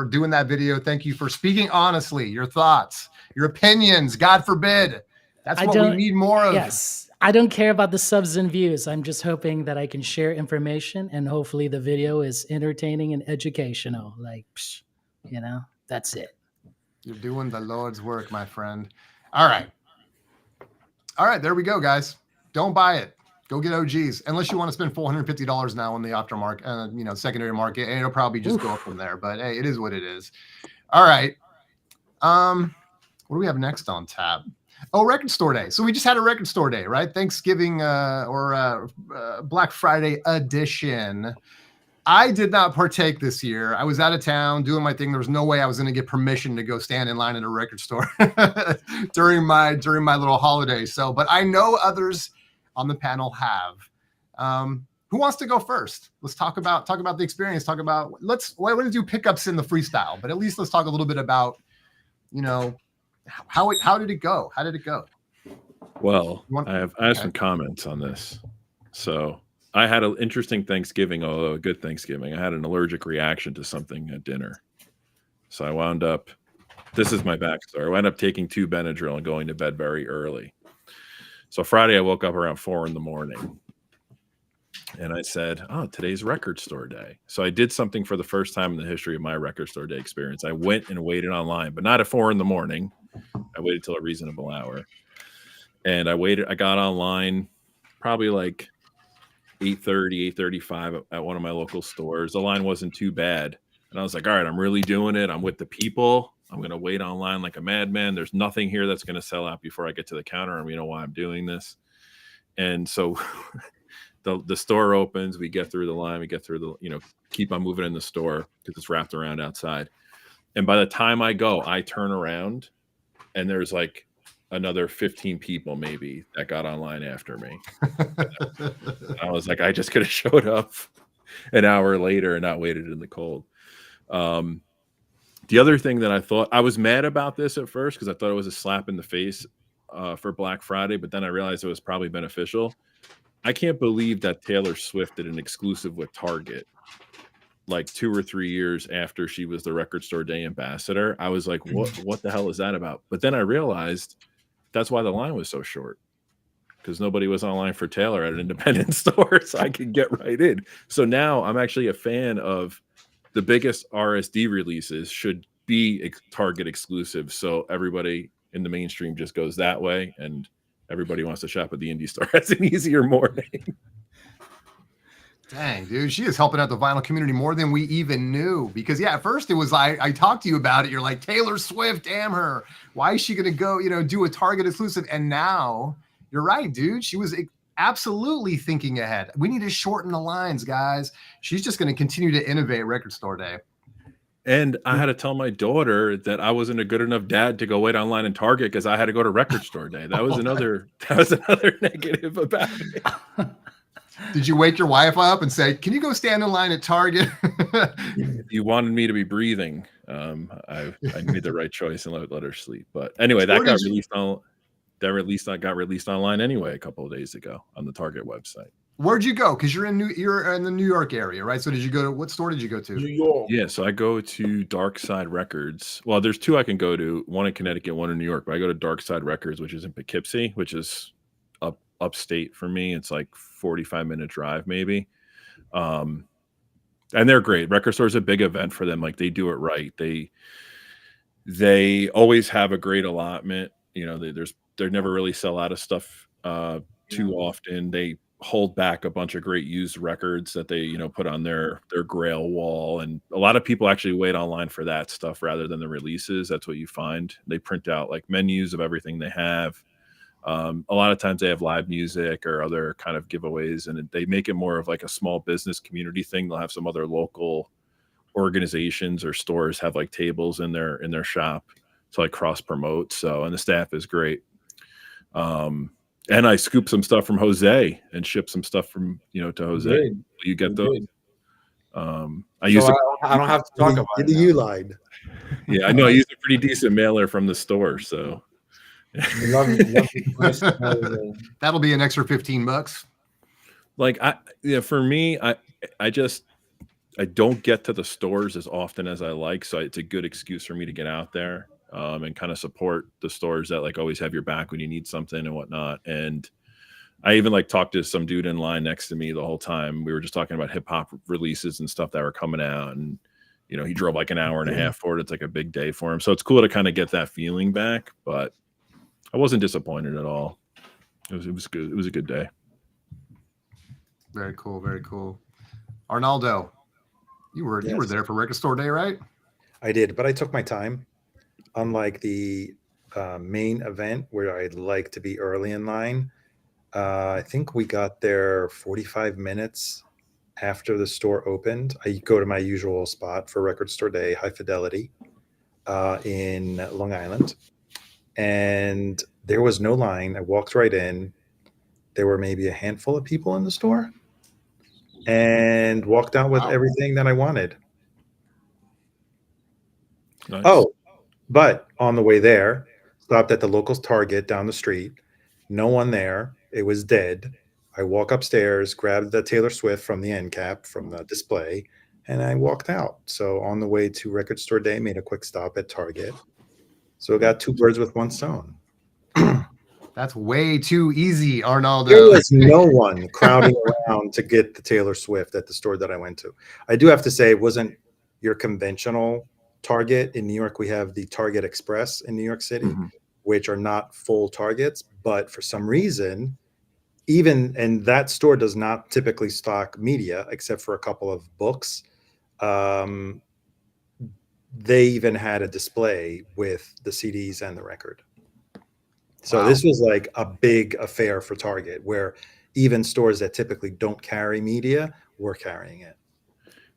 A: doing that video. Thank you for speaking honestly, your thoughts, your opinions. God forbid. That's what we need more of.
C: Yes. I don't care about the subs and views. I'm just hoping that I can share information and hopefully the video is entertaining and educational. Like, that's it.
A: You're doing the Lord's work, my friend. All right. There we go, guys. Don't buy it. Go get OGs unless you want to spend $450 now on the aftermarket, secondary market, and it'll probably just go up from there. But hey, it is what it is. All right. What do we have next on tap? Oh, Record Store Day. So we just had a Record Store Day, right? Thanksgiving or Black Friday edition. I did not partake this year. I was out of town doing my thing. There was no way I was going to get permission to go stand in line at a record store during my little holiday. So, but I know others on the panel have. Who wants to go first? Let's talk about the experience. We're going to do pickups in the freestyle, but at least let's talk a little bit about, how did it go? How did it go?
D: Well, I have some comments on this. So I had an interesting Thanksgiving, although a good Thanksgiving. I had an allergic reaction to something at dinner. So I wound up, this is my backstory. I wound up taking 2 Benadryl and going to bed very early. So Friday I woke up around 4 a.m. and I said, oh, today's Record Store Day. So I did something for the first time in the history of my Record Store Day experience. I went and waited online, but not at 4 a.m. I waited till a reasonable hour. And I got online probably like 8:30, 8:35 at one of my local stores. The line wasn't too bad. And I was like, all right, I'm really doing it. I'm with the people. I'm going to wait online like a madman. There's nothing here that's going to sell out before I get to the counter. And you know why I'm doing this. And so the store opens, we get through the line, we get through keep on moving in the store because it's wrapped around outside. And by the time I go, I turn around and there's like another 15 people maybe that got online after me. I was like, I just could have showed up an hour later and not waited in the cold. The other thing that I thought, I was mad about this at first because I thought it was a slap in the face for Black Friday, but then I realized it was probably beneficial. I can't believe that Taylor Swift did an exclusive with Target like 2 or 3 years after she was the Record Store Day ambassador. I was like, what the hell is that about? But then I realized that's why the line was so short, because nobody was online for Taylor at an independent store, so I could get right in. So now I'm actually a fan of the biggest RSD releases should be Target exclusive. So everybody in the mainstream just goes that way, and everybody wants to shop at the indie store. That's an easier morning.
A: Dang, dude, she is helping out the vinyl community more than we even knew. Because at first it was like, I talked to you about it. You're like, Taylor Swift, damn her. Why is she going to go, do a Target exclusive? And now you're right, dude. She was absolutely thinking ahead. We need to shorten the lines, guys. She's just going to continue to innovate Record Store Day.
D: And I had to tell my daughter that I wasn't a good enough dad to go wait online in Target because I had to go to Record Store Day. That was another negative about it.
A: Did you wake your wife up and say, can you go stand in line at Target?
D: You wanted me to be breathing. I made the right choice and let her sleep. But anyway, that got released online anyway a couple of days ago on the Target website.
A: Where'd you go? Because you're in the New York area, right? So did you go to, what store did you go to?
B: New York.
D: Yeah, so I go to Dark Side Records. Well, there's 2 I can go to, one in Connecticut, one in New York. But I go to Dark Side Records, which is in Poughkeepsie, which is upstate for me. It's like 45-minute drive maybe. And they're great. Record Store is a big event for them. Like, they do it right. They always have a great allotment. They never really sell out of stuff too often. They hold back a bunch of great used records that they put on their grail wall, and a lot of people actually wait online for that stuff rather than the releases. That's what you find. They print out like menus of everything they have. A lot of times they have live music or other kind of giveaways, and they make it more of like a small business community thing. They'll have some other local organizations or stores have like tables in their shop to like cross promote. So, and the staff is great. And I scoop some stuff from Jose and ship some stuff from, to Jose.
B: Good.
D: You get those?
B: Good.
D: I used to.
B: I don't have to talk about it.
E: You lied.
D: Yeah, I know. I used a pretty decent mailer from the store, so.
B: Love it.
A: That'll be an extra $15.
D: Like for me, I just don't get to the stores as often as I like, so it's a good excuse for me to get out there and kind of support the stores that like always have your back when you need something and whatnot. And I even like talked to some dude in line next to me the whole time. We were just talking about hip hop releases and stuff that were coming out, and he drove like an hour and a half for it. It's like a big day for him, so it's cool to kind of get that feeling back. But I wasn't disappointed at all. It was good. It was a good day.
A: Very cool. Very cool. Arnaldo, you were there for Record Store Day, right?
E: I did, but I took my time. Unlike the main event where I'd like to be early in line, I think we got there 45 minutes after the store opened. I go to my usual spot for Record Store Day, High Fidelity, in Long Island. And there was no line. I walked right in. There were maybe a handful of people in the store and walked out with everything that I wanted.
D: Nice.
E: Oh, but on the way there, stopped at the local Target down the street. No one there. It was dead. I walk upstairs, grabbed the Taylor Swift from the end cap from the display, and I walked out. So on the way to Record Store Day, made a quick stop at Target. So I got two birds with one stone.
A: That's way too easy, Arnaldo.
E: There was no one crowding around to get the Taylor Swift at the store that I went to. I do have to say, it wasn't your conventional Target. In New York, we have the Target Express in New York City, which are not full Targets. But for some reason, and that store does not typically stock media except for a couple of books. They even had a display with the CDs and the record. So this was like a big affair for Target, where even stores that typically don't carry media were carrying it.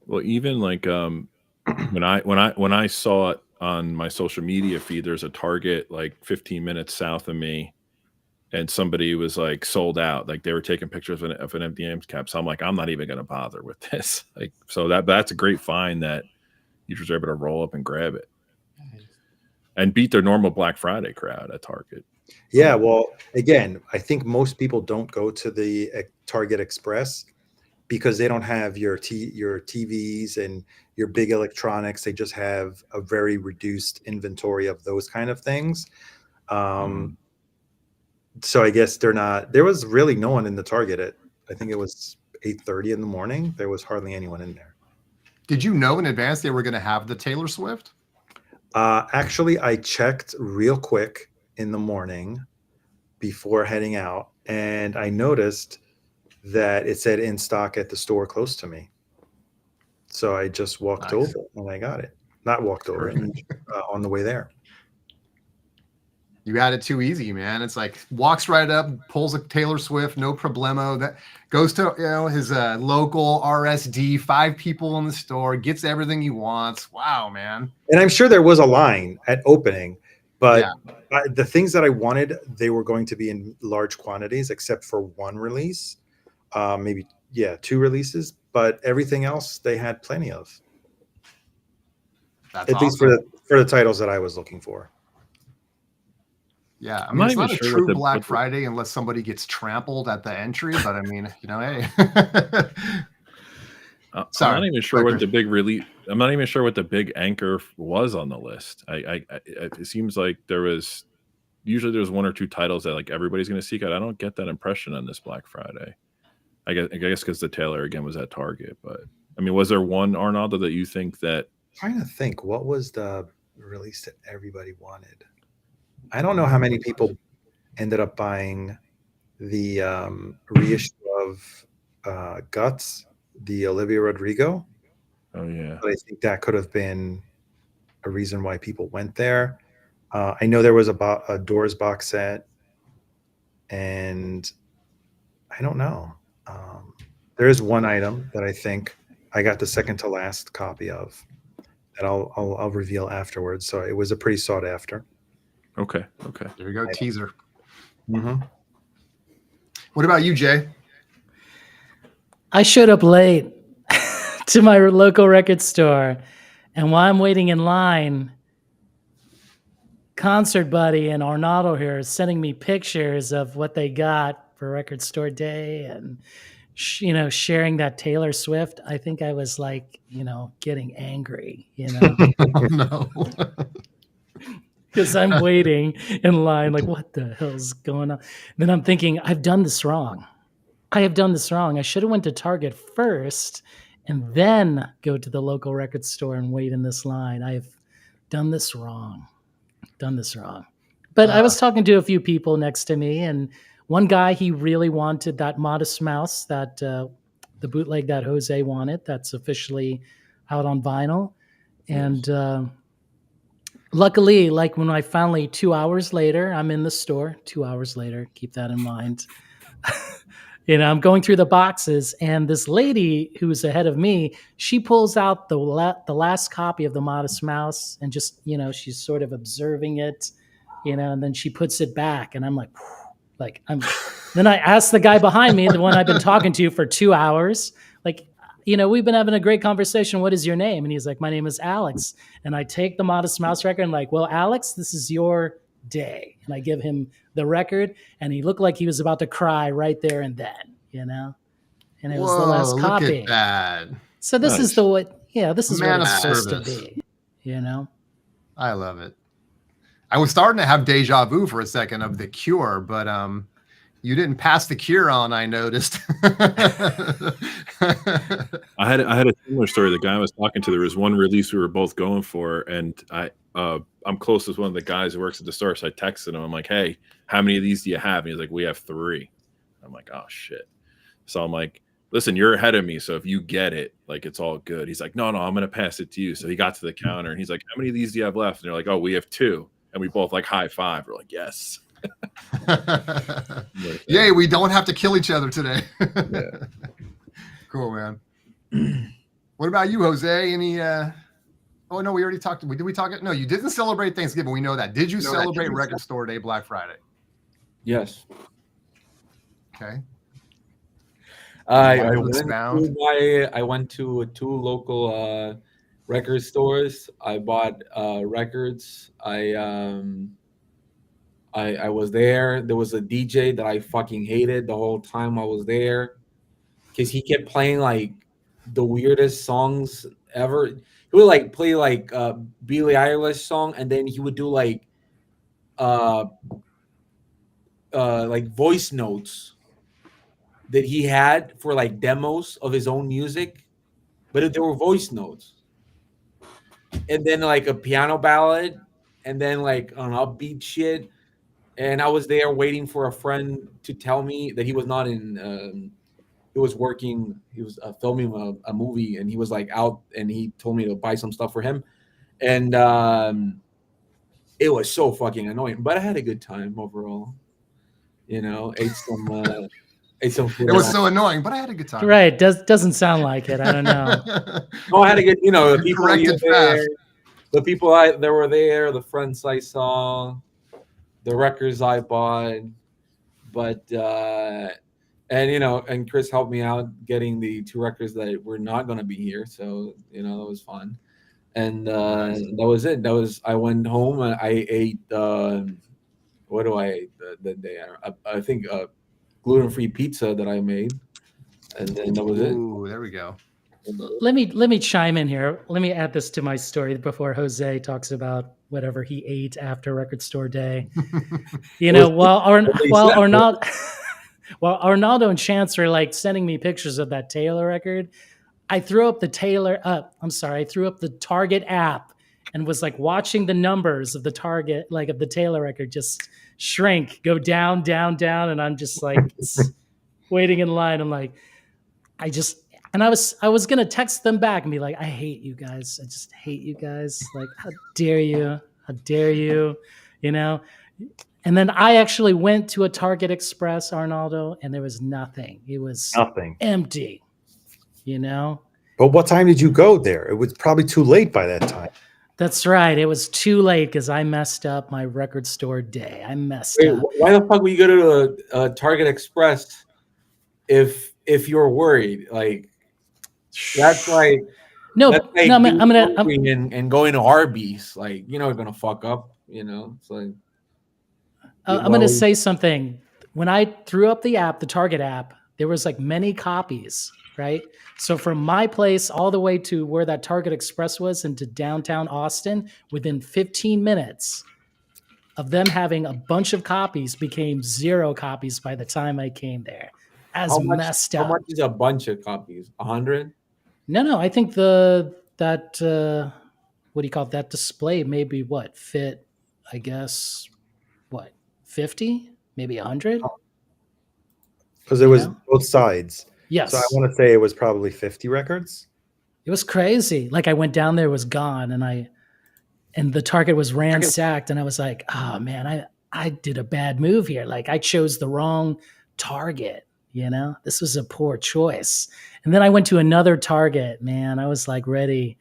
D: Well, even like when I saw it on my social media feed, there's a Target like 15 minutes south of me, and somebody was like sold out. Like they were taking pictures of an empty end cap. So I'm like, I'm not even going to bother with this. Like, so that's a great find that you just were able to roll up and grab it and beat their normal Black Friday crowd at Target.
E: Yeah, well, again, I think most people don't go to the Target Express because they don't have your TVs and your big electronics. They just have a very reduced inventory of those kind of things. So I guess there was really no one in the Target I think it was 8:30 in the morning. There was hardly anyone in there.
A: Did you know in advance they were going to have the Taylor Swift?
E: Actually, I checked real quick in the morning before heading out, and I noticed that it said in stock at the store close to me. So I just walked over and I got it. Not walked over, on the way there.
A: You had it too easy, man. It's like walks right up, pulls a Taylor Swift, no problemo. That goes to his local RSD, 5 people in the store, gets everything he wants. Wow, man.
E: And I'm sure there was a line at opening, but the things that I wanted, they were going to be in large quantities, except for one release, maybe 2 releases, but everything else they had plenty of.
A: That's
E: at least for the titles that I was looking for.
A: Yeah, I mean, it's not a true Black Friday unless somebody gets trampled at the entry, but I mean, hey.
D: Sorry, I'm not even sure what the big release. I'm not even sure what the big anchor was on the list. It seems like usually there's 1 or 2 titles that like everybody's going to seek out. I don't get that impression on this Black Friday. I guess because the Taylor again was at Target, but I mean, was there one, Arnaldo, that you think that?
E: I'm trying to think, what was the release that everybody wanted? I don't know how many people ended up buying the reissue of Guts, the Olivia Rodrigo.
D: Oh yeah,
E: but I think that could have been a reason why people went there. I know there was a Doors box set. and I don't know. There is one item that I think I got the second to last copy of that I'll reveal afterwards. So it was a pretty sought after.
D: Okay.
A: There you go, teaser.
E: Mm-hmm.
A: What about you, Jay?
C: I showed up late to my local record store, and while I'm waiting in line, Concert Buddy and Arnaldo here are sending me pictures of what they got for Record Store Day, and sharing that Taylor Swift. I think I was like, getting angry,
A: Oh, no.
C: because I'm waiting in line, like, what the hell's going on? Then I'm thinking, I've done this wrong. I have done this wrong. I should have went to Target first and then go to the local record store and wait in this line. I've done this wrong. But I was talking to a few people next to me, and one guy, he really wanted that Modest Mouse, that the bootleg that Jose wanted, that's officially out on vinyl. And luckily, like when I finally 2 hours later, I'm in the store, 2 hours later, keep that in mind. I'm going through the boxes, and this lady who's ahead of me, she pulls out the last copy of the Modest Mouse, and just, she's sort of observing it, and then she puts it back, and I'm like, then I asked the guy behind me, the one I've been talking to for 2 hours, like, we've been having a great conversation. What is your name? And he's like, my name is Alex. And I take the Modest Mouse record and like, well, Alex, this is your day. And I give him the record, and he looked like he was about to cry right there and then, and it was the last copy.
A: Look at that.
C: So this is this is
A: Man
C: what
A: of
C: it's supposed to
A: service.
C: be,
A: I love it. I was starting to have deja vu for a second of The Cure, but you didn't pass The Cure on, I noticed.
D: I had a similar story. The guy I was talking to, there was one release we were both going for, and I'm close with one of the guys who works at the store, so I texted him. I'm like, hey, how many of these do you have? And he's like, we have 3. I'm like, oh shit. So I'm like, listen, you're ahead of me, so if you get it, like, it's all good. He's like, no, I'm gonna pass it to you. So he got to the counter, and he's like, how many of these do you have left? And they're like, oh, we have 2. And we both like high five. We're like, yes.
A: Yay, we don't have to kill each other today.
D: Yeah.
A: Cool, man. What about you, Jose? Any oh no, we already talked. Did we talk? No, you didn't celebrate Thanksgiving. We know that. Did you celebrate Record Store Day, Black Friday?
B: Yes.
A: Okay.
B: I went to 2 local record stores. I bought records. I was there. There was a DJ that I fucking hated the whole time I was there, because he kept playing like the weirdest songs ever. He would like play like Billie Eilish song, and then he would do like voice notes that he had for like demos of his own music, but they were voice notes. And then like a piano ballad, and then like an upbeat shit. And I was there waiting for a friend to tell me that he was not in. He was working. He was filming a movie, and he was like out. And he told me to buy some stuff for him, and it was so fucking annoying. But I had a good time overall. Ate some food.
A: It was so annoying, but I had a good time.
C: Right. Doesn't sound like it. I don't know.
B: No, I had a good. The people
A: Corrected
B: there,
A: fast.
B: the people that were there, the friends I saw, the records I bought, but and Chris helped me out getting the 2 records that were not going to be here, so that was fun, and that was it. I went home and I ate what do I eat the day? I think gluten-free pizza that I made, and then that was it.
A: Ooh, there we go.
C: Let me chime in here. Let me add this to my story before Jose talks about whatever he ate after Record Store Day. While Arnaldo and Chance were like sending me pictures of that Taylor record, I threw up the Target app and was like watching the numbers of the Target, like of the Taylor record, just shrink, go down, down, down, and I'm just like waiting in line. I'm like, I was gonna text them back and be like, I hate you guys. I just hate you guys. Like, how dare you? How dare you? And And then I actually went to a Target Express, Arnaldo, and there was nothing. It was
E: Nothing.
C: empty, you know?
E: But what time did you go there? It was probably too late by that time.
C: That's right. It was too late because I messed up my record store day. I messed
B: Wait,
C: up.
B: why the fuck would you go to a Target Express if you're worried? Like that's like
C: No,
B: that's like
C: no, I'm
B: being
C: gonna.
B: hungry and going to Arby's. Like you're not gonna fuck up. You know, it's like
C: I'm going to say something. When I threw up the app, the Target app, there was like many copies, right? So from my place all the way to where that Target Express was into downtown Austin, within 15 minutes of them having a bunch of copies became 0 copies by the time I came there. As messed up.
B: How much is a bunch of copies? 100?
C: No. I think what do you call it? That display maybe fit, I guess, 50, maybe 100.
E: Because it was both sides.
C: Yes.
E: So I want to say it was probably 50 records.
C: It was crazy. Like I went down there, it was gone, and the Target was ransacked, and I was like, oh man, I did a bad move here. Like I chose the wrong Target, you know? This was a poor choice. And then I went to another Target, man. I was like ready.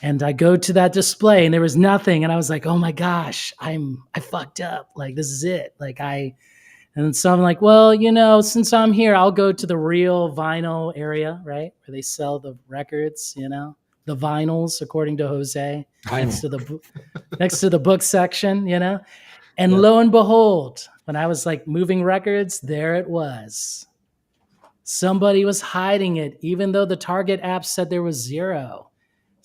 C: And I go to that display and there was nothing. And I was like, oh my gosh, I fucked up. Like, this is it. And so I'm like, well, you know, since I'm here, I'll go to the real vinyl area, right? Where they sell the records, you know, the vinyls, according to Jose, next to the book section, you know? And lo and behold, when I was like moving records, there it was. Somebody was hiding it, even though the Target app said there was 0.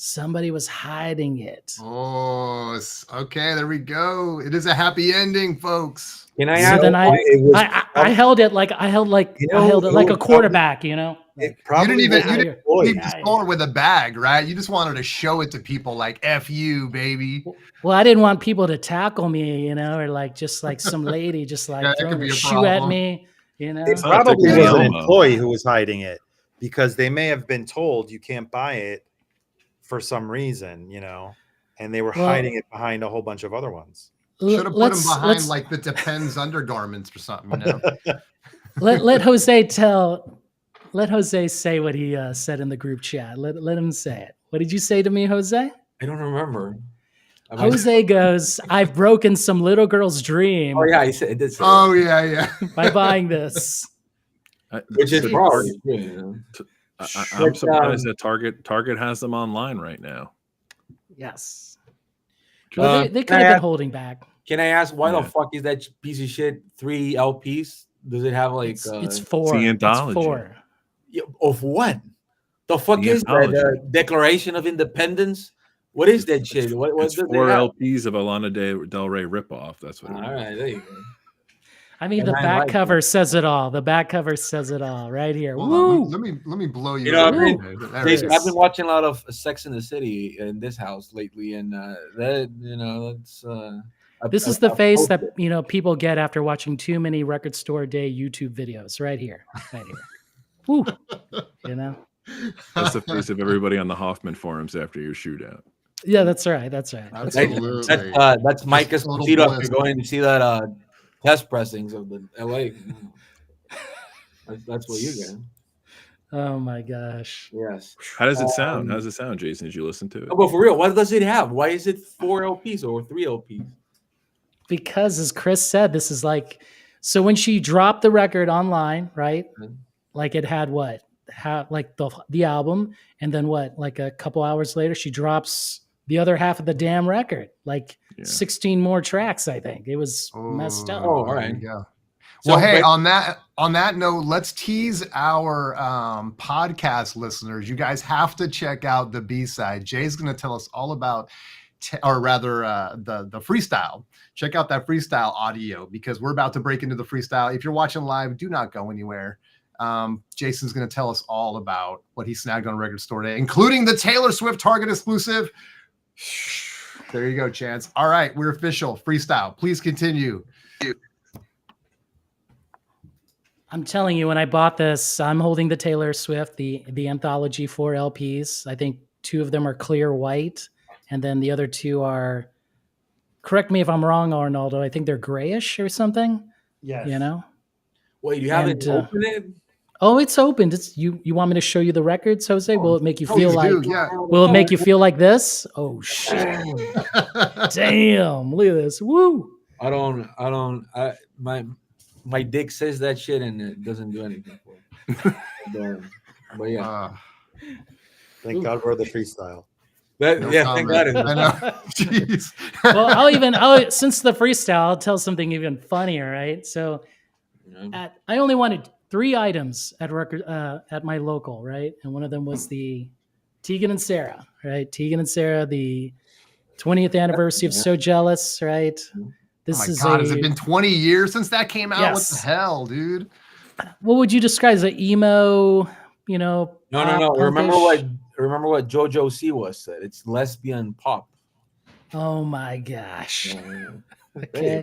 C: Somebody was hiding it.
A: Oh, okay. There we go. It is a happy ending, folks.
B: Can I
C: So
B: ask?
C: then I held it like a quarterback, you know.
A: You didn't leave the store with a bag, right? You just wanted to show it to people, like "F you, baby."
C: Well, I didn't want people to tackle me, you know, or like just like some lady just like throwing a shoe at me, you know.
E: It probably was an employee who was hiding it because they may have been told you can't buy it for some reason, you know, and they were hiding it behind a whole bunch of other ones.
A: Should have put them behind like the Depends undergarments or something, you know.
C: let Jose say what he said in the group chat. Let him say it. What did you say to me, Jose?
B: I don't remember.
C: Jose goes, I've broken some little girl's dream.
B: Oh yeah, he said it did say
A: Oh yeah.
C: By buying this.
B: Which is wrong.
D: I'm surprised that Target has them online right now.
C: Yes. Well, they could have been holding back.
B: Can I ask why the fuck is that piece of shit 3 LPs? Does it have like
C: it's 4?
D: It's the anthology.
C: It's 4.
B: Of what? The fuck is that? Declaration of Independence? What is that shit?
D: It's 4 LPs of a Lana Del Rey ripoff. That's what it is.
B: All right, there you go.
C: I mean, the back cover says it all. The back cover says it all right here. Woo!
A: Let me blow you.
B: You know, I've been watching a lot of Sex in the City in this house lately, and that's.
C: This is the face that people get after watching too many Record Store Day YouTube videos. Right here. Woo! You know.
D: That's the face of everybody on the Hoffman forums after your shootout.
C: Yeah, that's right. That's
B: Mike Esposito after going to see that test pressings of the LA. That's what you get.
C: Oh my gosh.
B: Yes.
D: How does it sound? How does it sound, Jason? Did you listen to it?
B: Oh, but for real, what does it have? Why is it 4 LPs or 3 LPs?
C: Because as Chris said, this is like, so when she dropped the record online, right? Like it had like the album, and then like a couple hours later, she drops the other half of the damn record, like 16 more tracks. I think it was messed up.
B: Oh, all right.
A: Yeah. Well, hey, on that note, let's tease our podcast listeners. You guys have to check out the B-side. Jay's going to tell us all about, the freestyle. Check out that freestyle audio because we're about to break into the freestyle. If you're watching live, do not go anywhere. Jason's going to tell us all about what he snagged on Record Store Day, including the Taylor Swift Target exclusive. There you go, Chance. All right, we're official. Freestyle. Please continue.
C: I'm telling you, when I bought this, I'm holding the Taylor Swift, the anthology 4 LPs. I think 2 of them are clear white, and then the other 2 are correct me if I'm wrong, Arnaldo. I think they're grayish or something.
E: Yes.
C: You know.
B: Wait, you haven't
C: And,
B: opened it?
C: Oh, it's opened. It's you. You want me to show you the records, Jose? Will it make you feel
A: Please
C: like?
A: do, yeah.
C: Will it make you feel like this? Oh shit! Damn! Look at this. Woo!
B: My dick says that shit and it doesn't do anything for it. But yeah.
E: Thank God we're the freestyle.
B: Thank
A: comment.
B: God.
A: I know. Jeez.
C: Well, since the freestyle, I'll tell something even funnier, right? So, I only wanted 3 items at my local, right? And one of them was the Tegan and Sarah, right? Tegan and Sarah, the 20th anniversary of So Jealous, right? This
A: Oh my
C: is
A: God, has it been 20 years since that came out?
C: Yes.
A: What the hell, dude?
C: What would you describe as an emo,
B: No.
C: pop
B: Remember
C: punkish?
B: what JoJo Siwa said. It's lesbian pop.
C: Oh my gosh.
B: Okay.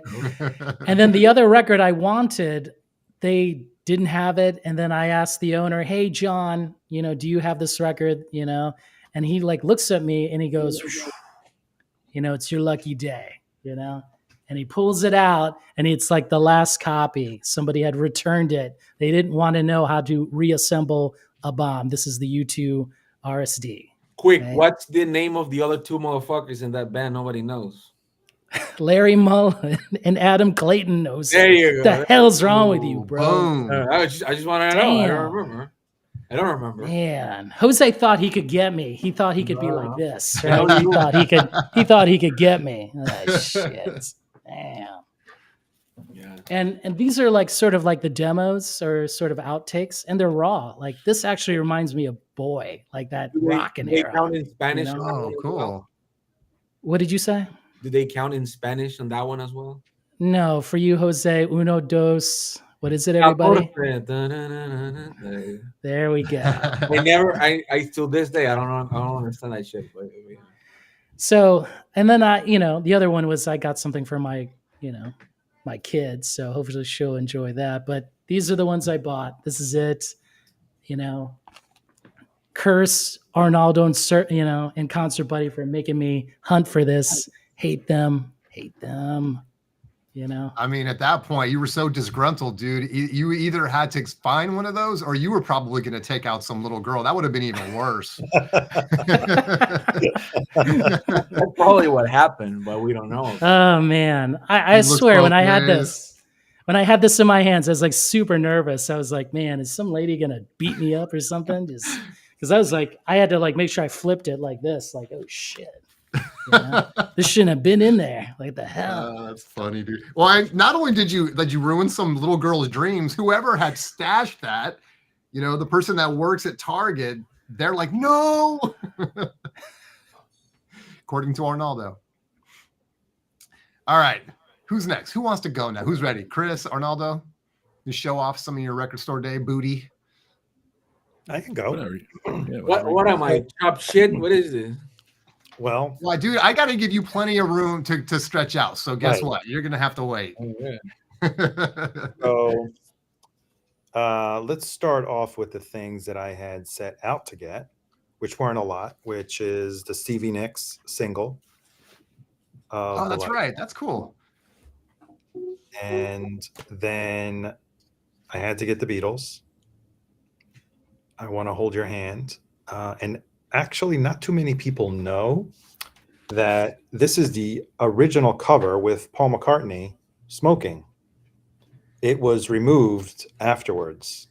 C: And then the other record I wanted, they didn't have it. And then I asked the owner, "Hey, John, do you have this record?" And he like looks at me and he goes, "It's your lucky day," and he pulls it out and it's like the last copy. Somebody had returned it. They didn't want to know how to reassemble a bomb. This is the U2 RSD.
B: Quick,
C: right?
B: what's the name of the other 2 motherfuckers in that band? Nobody knows.
C: Larry Mullen and Adam Clayton knows.
B: There you go.
C: The hell's wrong with you, bro?
A: Boom.
B: I just want to know.
C: Damn.
B: I don't remember.
C: Man, Jose thought he could get me. He thought he could be like this.
B: No.
C: Right? He thought he could get me. Oh, shit. Damn.
B: Yeah.
C: And these are like sort of like the demos or sort of outtakes, and they're raw. Like this actually reminds me of Boy, like that rockin'
B: Do they
C: era.
B: count in Spanish?
C: you know?
B: on that
A: Oh,
B: one as
A: cool.
B: well?
C: What did you say?
B: Do they count in Spanish on that one as well?
C: No, for you, Jose. Uno, dos. What is it, everybody? There we go.
B: I till this day I don't understand that shit. But yeah.
C: So, and then the other one was I got something for my kids. So hopefully she'll enjoy that. But these are the ones I bought. This is it. Curse Arnaldo and Concert Buddy for making me hunt for this. Hate them.
A: I mean, at that point, you were so disgruntled, dude. You either had to find one of those or you were probably going to take out some little girl. That would have been even worse.
B: That's probably what happened, but we don't know.
C: Oh, man. I
A: You looked
C: swear,
A: both
C: when I had
A: ways.
C: this in my hands, I was like super nervous. I was like, man, is some lady going to beat me up or something? Just because I was like, I had to like make sure I flipped it like this, like, oh shit. This shouldn't have been in there. Like the hell.
A: That's funny, dude. Well, not only did you ruin some little girl's dreams, whoever had stashed that, the person that works at Target, they're like, no. According to Arnaldo. All right. Who's next? Who wants to go now? Who's ready? Chris, Arnaldo? You show off some of your record store day booty.
E: I can go.
D: Whatever. Yeah,
B: What am I? Chop shit? What is this?
E: Well,
A: Dude, I got to give you plenty of room to stretch out. So guess
E: Right.
A: what? You're going to have to wait.
B: Oh, yeah.
E: so let's start off with the things that I had set out to get, which weren't a lot, which is the Stevie Nicks single.
A: Oh, that's right. That's cool.
E: And then I had to get the Beatles. I Want to Hold Your Hand. And actually, not too many people know that this is the original cover with Paul McCartney smoking. It was removed afterwards.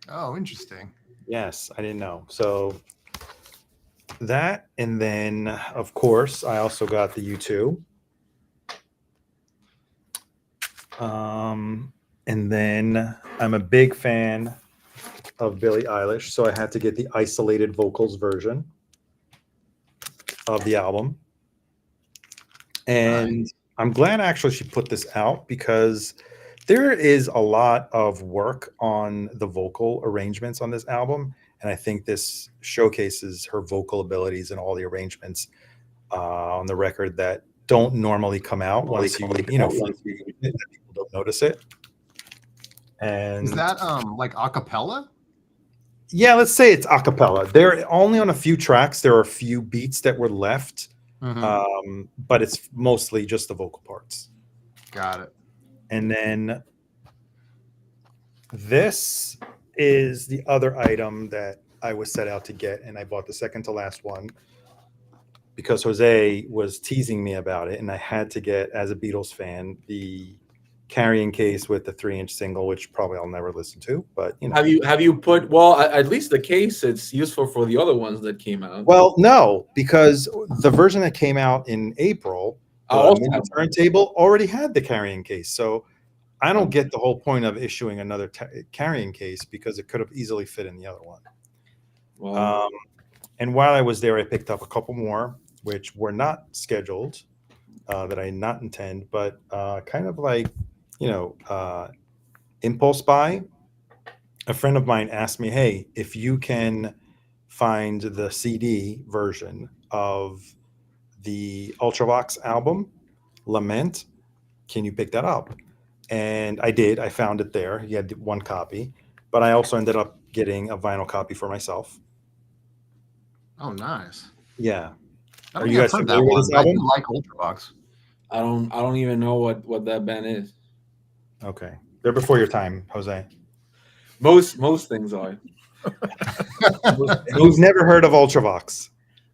A: Oh, interesting.
E: Yes, I didn't know. So that, and then, of course, I also got the U2. And then I'm a big fan of Billie Eilish, so I had to get the isolated vocals version of the album. And I'm glad actually she put this out because there is a lot of work on the vocal arrangements on this album. And I think this showcases her vocal abilities and all the arrangements on the record that don't normally come out once you people don't notice it. And
A: Is that like a cappella?
E: yeah, let's say it's a cappella. There only on a few tracks, there are a few beats that were left but it's mostly just the vocal parts.
A: Got it.
E: And then this is the other item that I was set out to get, and I bought the second to last one because Jose was teasing me about it, and I had to get, as a Beatles fan, the carrying case with the 3-inch single, which probably I'll never listen to. But you know,
B: Have you put, well, at least the case, it's useful for the other ones that came out.
E: well, no, because the version that came out in April, the turntable already had the carrying case, so I don't get the whole point of issuing another carrying case because it could have easily fit in the other one.
B: Wow.
E: And while I was there, I picked up a couple more, which were not scheduled, that I did not intend, but kind of like, you know, impulse buy. A friend of mine asked me, hey, if you can find the CD version of the Ultravox album, Lament, can you pick that up? And I did. I found it there. He had one copy, but I also ended up getting a vinyl copy for myself.
A: Oh, nice.
E: Yeah.
A: I
E: Are
A: don't
E: you
A: think
E: guys
A: I've heard that
E: familiar with
A: one.
E: this
A: I do
E: album?
A: like Ultravox.
B: I don't even know what that band is.
E: Okay. They're before your time, Jose.
B: Most things are.
E: You've never heard of Ultravox?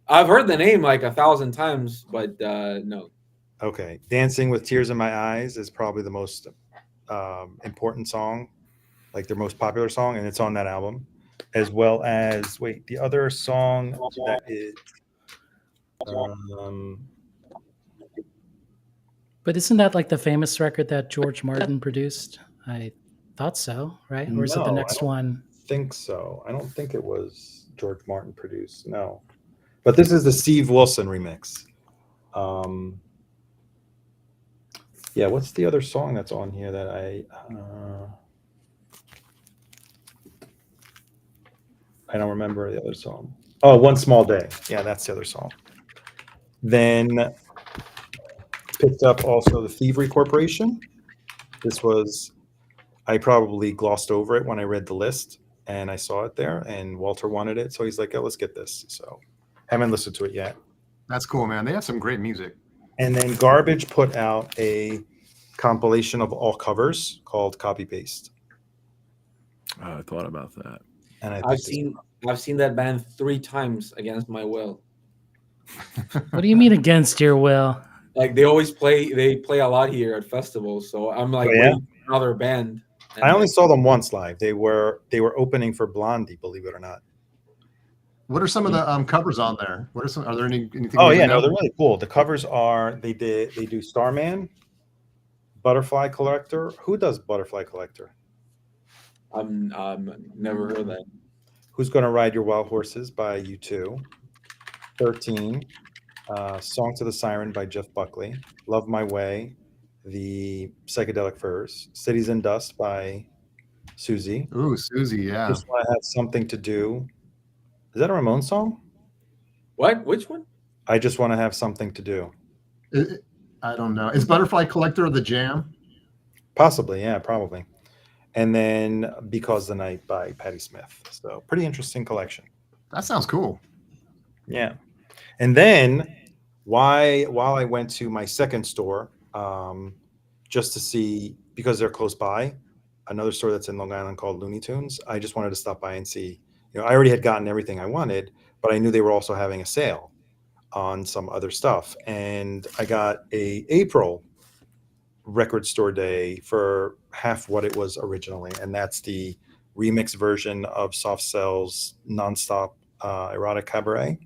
B: I've heard the name like 1,000 times, but no.
E: Okay. Dancing with Tears in My Eyes is probably the most important song, like their most popular song, and it's on that album. As well as, the other song that is...
C: But isn't that like the famous record that George Martin produced? I thought so, right? Or is it the
E: No,
C: next one?
E: think so. I don't think it was George Martin produced. No. But this is the Steve Wilson remix. Yeah, what's the other song that's on here that I don't remember the other song. Oh, One Small Day. Yeah, that's the other song. Then picked up also the Thievery Corporation. This was, I probably glossed over it when I read the list and I saw it there, and Walter wanted it. So he's like, oh, let's get this. So haven't listened to it yet.
A: That's cool, man. They have some great music.
E: And then Garbage put out a compilation of all covers called Copy Paste.
D: I thought about that.
E: And
B: I've seen that band 3 times against my will.
C: What do you mean against your will?
B: Like they play a lot here at festivals, so I'm like, waiting for another band.
E: I only saw them once live. They were opening for Blondie, believe it or not.
A: What are some of the covers on there? What are some? Are there anything?
E: Oh yeah, no, they're really cool. The covers are they do Starman, Butterfly Collector. Who does Butterfly Collector?
B: I'm never heard that.
E: Who's Gonna Ride Your Wild Horses by U2. 13. Song to the Siren by Jeff Buckley. Love My Way, the Psychedelic Furs. Cities in Dust by Susie.
A: Ooh, Susie, yeah.
E: Just Want to Have Something to Do. Is that a Ramones song?
B: What? Which one?
E: I Just Want to Have Something to Do.
A: I don't know. Is Butterfly Collector the jam?
E: Possibly, yeah, probably. And then Because the Night by Patti Smith. So pretty interesting collection.
A: That sounds cool.
E: Yeah. And then while I went to my second store, just to see, because they're close by, another store that's in Long Island called Looney Tunes, I just wanted to stop by and see. You know, I already had gotten everything I wanted, but I knew they were also having a sale on some other stuff. And I got a April record store day for half what it was originally. And that's the remix version of Soft Cell's Nonstop Erotic Cabaret.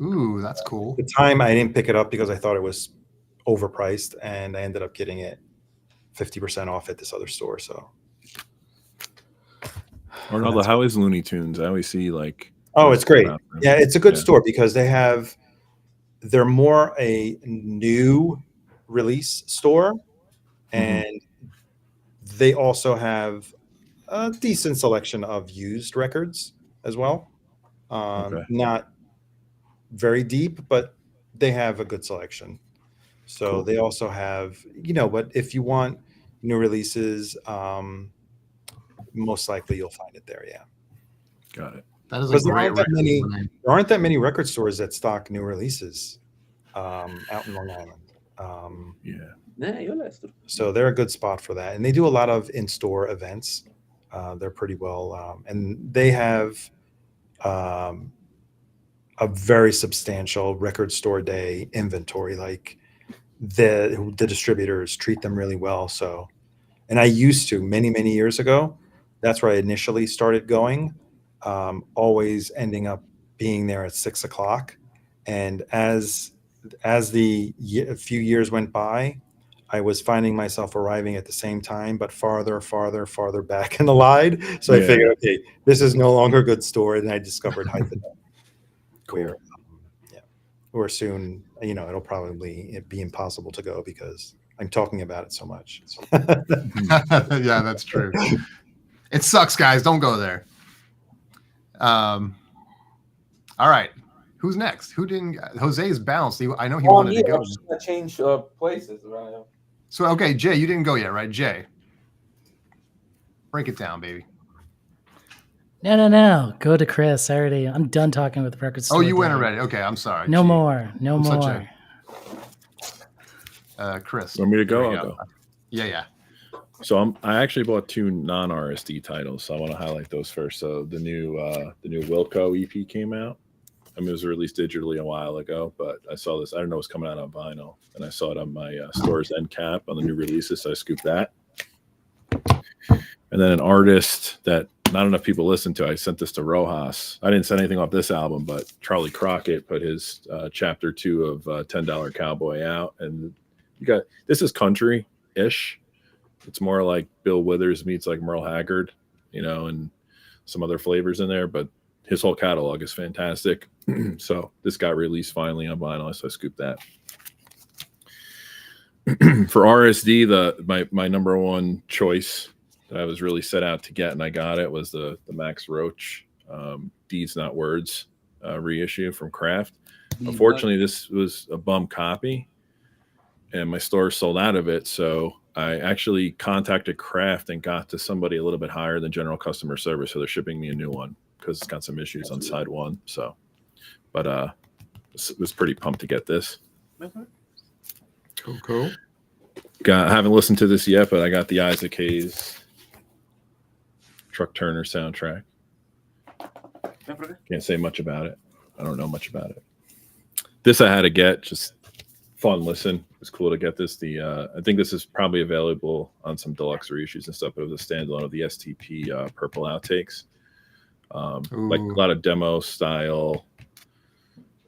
A: Ooh, that's cool.
E: At the time, I didn't pick it up because I thought it was overpriced, and I ended up getting it 50% off at this other store. So,
D: Arnaldo, how is Looney Tunes? I always see like.
E: Oh, it's great. Yeah, it's a good store because they're more a new release store, and they also have a decent selection of used records as well. Not very deep, but they have a good selection. So
D: Cool.
E: they also have, but if you want new releases, most likely you'll find it there. Yeah.
D: Got it.
A: That is a
E: Because
A: great record.
E: there aren't that many record stores that stock new releases. out in Long Island.
D: Yeah.
B: Yeah, io all'estero.
E: So they're a good spot for that, and they do a lot of in-store events. They're pretty well, and they have a very substantial record store day inventory. Like the distributors treat them really well. So, and I used to many years ago. That's where I initially started going. Always ending up being there at 6 o'clock, and as a few years went by, I was finding myself arriving at the same time, but farther back in the line. So I
D: Yeah.
E: figured, okay, this is no longer a good store, and I discovered Hyphen, where where soon, it'll probably be impossible to go because I'm talking about it so much.
A: Yeah, that's true. It sucks, guys. Don't go there. All right. Who's next? Who didn't? Jose's bounced. I know he wanted to go.
B: I'm just gonna change places around.
A: So, okay, Jay, you didn't go yet, right? Jay, break it down, baby.
C: No. Go to Chris. I'm done talking with record store.
A: Oh, you went
C: Day.
A: already. Okay, I'm sorry.
C: No
A: Gee.
C: more.
A: I'm such Chris.
D: Want me to go?
A: There we
D: I'll go.
A: Yeah.
D: So I actually bought 2 non-RSD titles. So I want to highlight those first. So the new Wilco EP came out. I mean, it was released digitally a while ago, but I saw this. I don't know, it was coming out on vinyl, and I saw it on my store's end cap on the new releases. So I scooped that. And then an artist that not enough people listen to. I sent this to Rojas. I didn't send anything off this album, but Charlie Crockett put his chapter 2 of $10 Cowboy out, and this is country-ish. It's more like Bill Withers meets like Merle Haggard, and some other flavors in there, but his whole catalog is fantastic. So this got released finally on vinyl, so I scooped that. For RSD, my number one choice that I was really set out to get, and I got it, was the Max Roach Deeds Not Words reissue from Kraft. Unfortunately, this was a bum copy, and my store sold out of it, so I actually contacted Kraft and got to somebody a little bit higher than general customer service, so they're shipping me a new one because it's got some issues on side 1. So, but was pretty pumped to get this.
E: Cool.
D: Haven't listened to this yet, but I got the Isaac Hayes Truck Turner soundtrack. Can't say much about it. I don't know much about it. This I had to get, just fun listen. It was cool to get this. I think this is probably available on some deluxe reissues and stuff, but it was a standalone of the STP Purple outtakes. Like a lot of demo style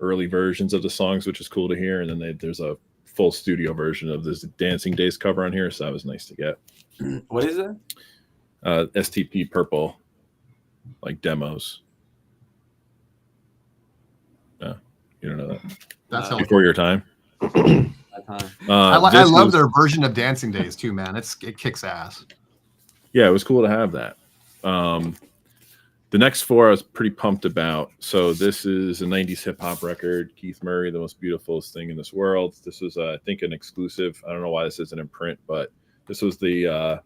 D: early versions of the songs, which is cool to hear. And then there's a full studio version of this Dancing Days cover on here, so that was nice to get.
B: What is it?
D: STP Purple, like demos. No, you don't know that.
A: That's helpful.
D: Before your time.
A: I love their version of Dancing Days too, man. It kicks ass.
D: Yeah, it was cool to have that. The next 4 I was pretty pumped about. So this is a 90s hip hop record. Keith Murray, The Most Beautiful Thing in This World. This was, I think, an exclusive. I don't know why this isn't in print, but this was the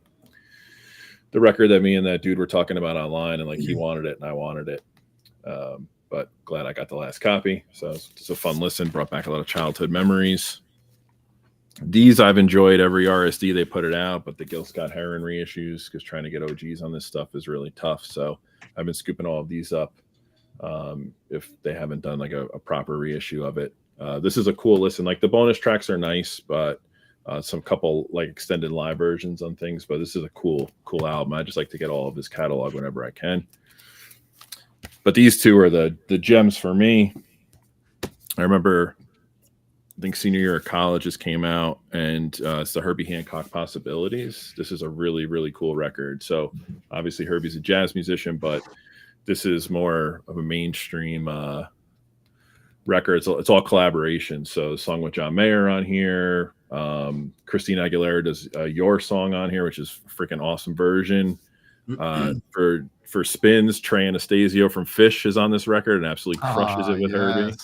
D: record that me and that dude were talking about online, and like he wanted it and I wanted it. But glad I got the last copy. So it's a fun listen. Brought back a lot of childhood memories. These I've enjoyed every RSD they put it out, but the Gil Scott Heron reissues, because trying to get OGs on this stuff is really tough. So I've been scooping all of these up if they haven't done like a proper reissue of it. This is a cool listen. Like the bonus tracks are nice, but some couple like extended live versions on things. But this is a cool album. I just like to get all of his catalog whenever I can. But these 2 are the gems for me. I remember, I think senior year of college just came out, and it's the Herbie Hancock Possibilities. This is a really, really cool record. So obviously Herbie's a jazz musician, but this is more of a mainstream record. It's all collaboration. So the song with John Mayer on here. Christina Aguilera does Your Song on here, which is a freaking awesome version. For spins, Trey Anastasio from Fish is on this record and absolutely crushes it with Herbie.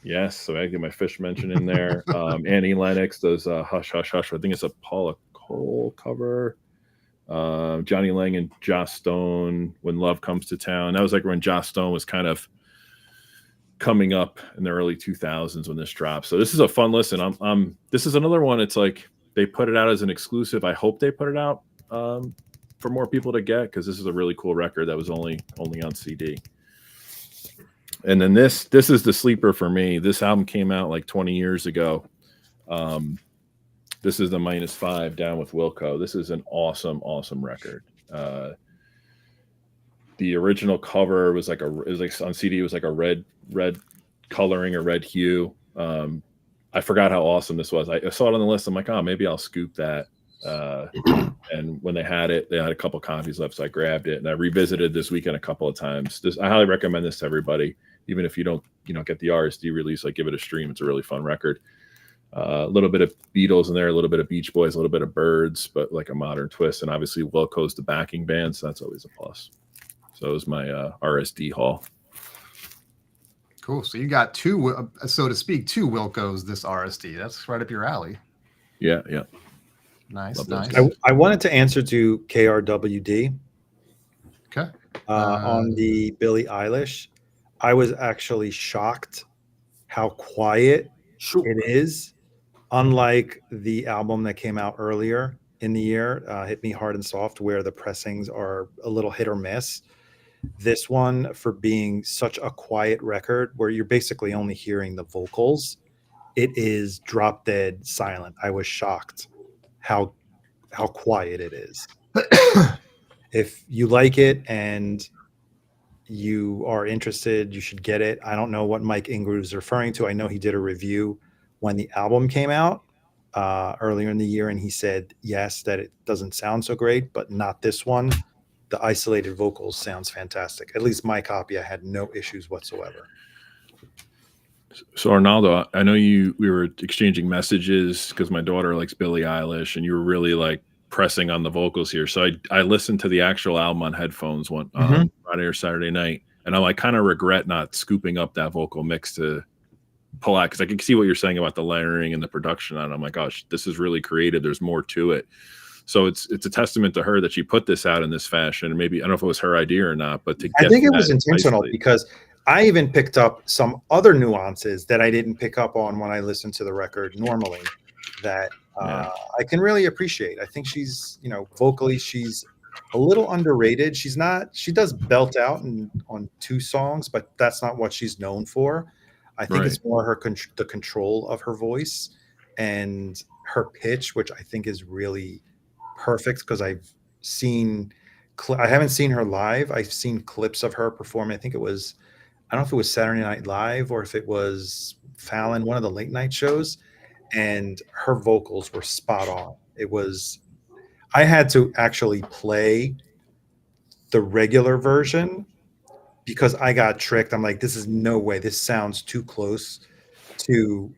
D: Yes, so I get my Fish mention in there. Annie Lennox does Hush Hush Hush. I think it's a Paula Cole cover. Johnny Lang and Joss Stone, When Love Comes to Town. That was like when Joss Stone was kind of coming up in the early 2000s when this dropped. So this is a fun listen. This is another one. It's like they put it out as an exclusive. I hope they put it out for more people to get, because this is a really cool record that was only on CD. And then this is the sleeper for me. This album came out like 20 years ago. This is the -5 Down with Wilco. This is an awesome record. The original cover was like on CD, it was like a red coloring, a red hue. I forgot how awesome this was. I saw it on the list. I'm like, oh, maybe I'll scoop that. And when they had a couple copies left, so I grabbed it and I revisited this weekend a couple of times. I highly recommend this to everybody, even if you don't get the RSD release. Like, give it a stream. It's a really fun record. A little bit of Beatles in there, a little bit of Beach Boys, a little bit of Birds, but like a modern twist. And obviously Wilco's the backing band, so that's always a plus. So it was my RSD haul.
A: Cool. So you got two, so to speak, two Wilcos this RSD. That's right up your alley.
D: Yeah.
A: Nice.
E: I wanted to answer to KRWD.
A: Okay.
E: On the Billie Eilish, I was actually shocked how quiet it is. Unlike the album that came out earlier in the year, Hit Me Hard and Soft, where the pressings are a little hit or miss. This one, for being such a quiet record where you're basically only hearing the vocals, it is drop dead silent. I was shocked how quiet it is. If you like it and you are interested, you should get it. I don't know what Mike Ingrid is referring to. I know he did a review when the album came out earlier in the year, and he said, yes, that it doesn't sound so great, but not this one. The isolated vocals sounds fantastic. At least my copy, I had no issues whatsoever.
D: So Arnaldo, I know we were exchanging messages because my daughter likes Billie Eilish, and you were really like pressing on the vocals here. So I listened to the actual album on headphones one Friday or Saturday night, and I kind of regret not scooping up that vocal mix to pull out, because I can see what you're saying about the layering and the production on it. I'm like, gosh, this is really creative. There's more to it. So it's a testament to her that she put this out in this fashion. Maybe I don't know if it was her idea or not, but I think
E: it was intentional, because I even picked up some other nuances that I didn't pick up on when I listened to the record normally that I can really appreciate. I think she's, vocally, she's a little underrated. She does belt out on 2 songs, but that's not what she's known for. I think it's more the control of her voice and her pitch, which I think is really perfect, because I haven't seen her live. I've seen clips of her performing. I don't know if it was Saturday Night Live or if it was Fallon, one of the late night shows, and her vocals were spot on. I had to actually play the regular version because I got tricked. I'm like, this is no way. This sounds too close to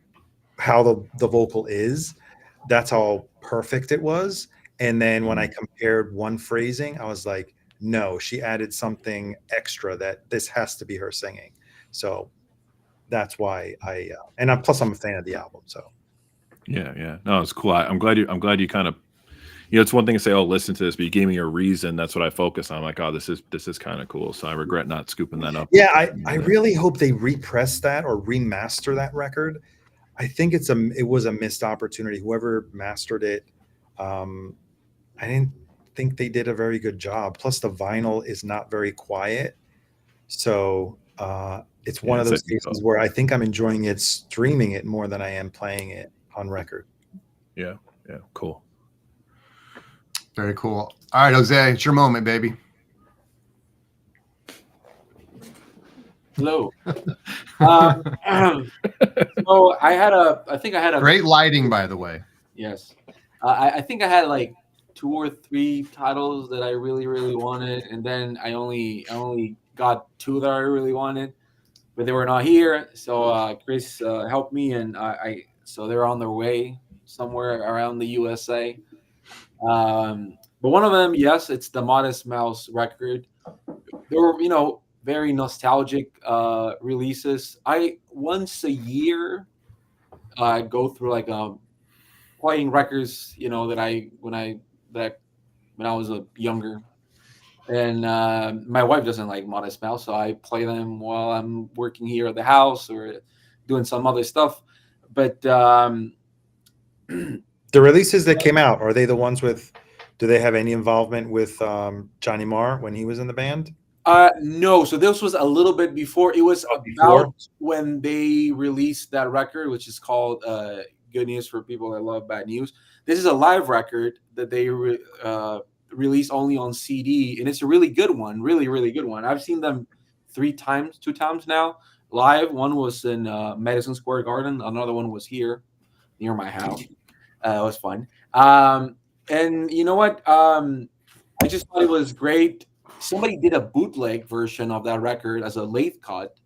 E: how the vocal is. That's how perfect it was. And then when I compared one phrasing, I was like, no, she added something extra that this has to be her singing. So that's why plus I'm a fan of the album. So
D: yeah. No, it's cool. I'm glad you kind of, it's one thing to say, oh, listen to this, but you gave me a reason. That's what I focus on. I'm like, oh, this is kind of cool. So I regret not scooping that up.
E: Yeah, I really hope they repress that or remaster that record. I think it was a missed opportunity. Whoever mastered it, I didn't think they did a very good job. Plus, the vinyl is not very quiet, so it's one of those cases where I think I'm enjoying it streaming it more than I am playing it on record.
D: Yeah, cool.
A: Very cool. All right, Jose, it's your moment, baby.
B: Hello. So I think I had a
A: great lighting, by the way.
B: Yes. I think I had like 2 or 3 titles that I really, really wanted, and then I only got 2 that I really wanted, but they were not here. So Chris helped me, and so they're on their way somewhere around the USA. But one of them, yes, it's the Modest Mouse record. They were, very nostalgic releases. I once a year go through like playing records, that when I was younger. And my wife doesn't like Modest Mouse, so I play them while I'm working here at the house or doing some other stuff. But
E: The releases that came out, are they the ones with? Do they have any involvement with Johnny Marr when he was in the band?
B: no, so this was a little bit before. It was
E: Oh,
B: about
E: before?
B: when they released that record, which is called "Good News for People That Love Bad News." This is a live record that they released only on CD, and it's a really good one, really, really good one. I've seen them 2 times now live. One was in Madison Square Garden. Another one was here near my house. It was fun. And you know what? I just thought it was great. Somebody did a bootleg version of that record as a lathe cut,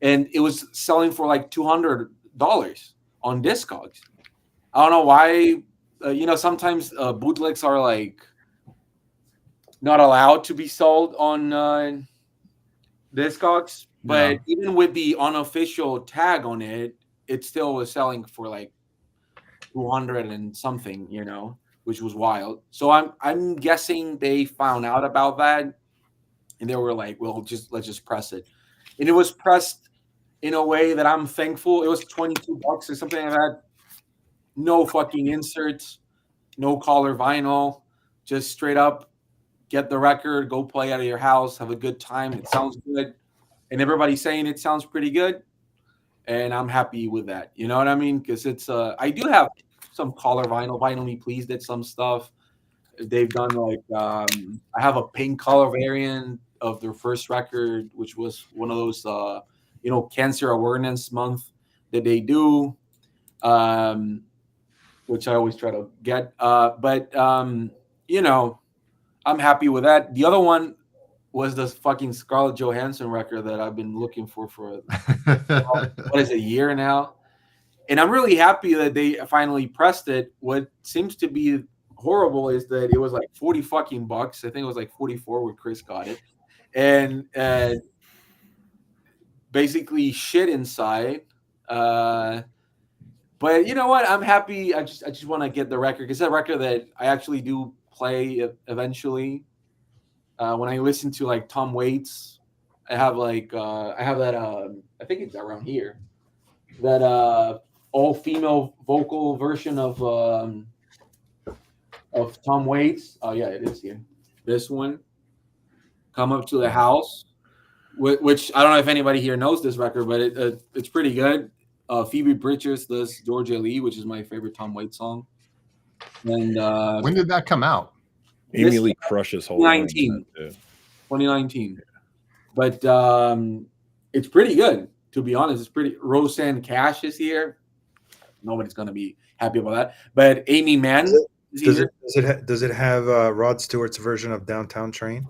B: and it was selling for like $200 on Discogs. I don't know why. Sometimes bootlegs are like not allowed to be sold on Discogs, but
A: Yeah.
B: even with the unofficial tag on it, it still was selling for like 200 and something, which was wild. So I'm guessing they found out about that and they were like, "Well, let's just press it." And it was pressed in a way that I'm thankful. It was $22 or something like that. No fucking inserts, no color vinyl, just straight up get the record, go play out of your house, have a good time. It sounds good, and everybody's saying it sounds pretty good, and I'm happy with that. You know what I mean? Because it's I do have some color vinyl. Vinyl Me Please did some stuff. They've done like I have a pink color variant of their first record, which was one of those Cancer Awareness Month that they do, which I always try to get. But I'm happy with that. The other one was this fucking Scarlett Johansson record that I've been looking for what is it, a year now, and I'm really happy that they finally pressed it. What seems to be horrible is that it was like 40 fucking bucks. I think it was like 44 when Chris got it, and basically shit inside. But you know what? I'm happy. I just want to get the record because it's a record that I actually do play eventually. When I listen to like Tom Waits, I have that. I think it's around here. That all female vocal version of Tom Waits. Oh yeah, it is here. This one, "Come Up to the House," which I don't know if anybody here knows this record, but it's pretty good. Phoebe Bridgers does Georgia Lee, which is my favorite Tom Waits song. And
A: When did that come out?
D: Amy Lee crushes whole
B: 2019. 2019. But it's pretty good, to be honest. It's pretty. Roseanne Cash is here. Nobody's gonna be happy about that. But Amy Mann is here.
E: Does it have Rod Stewart's version of Downtown Train?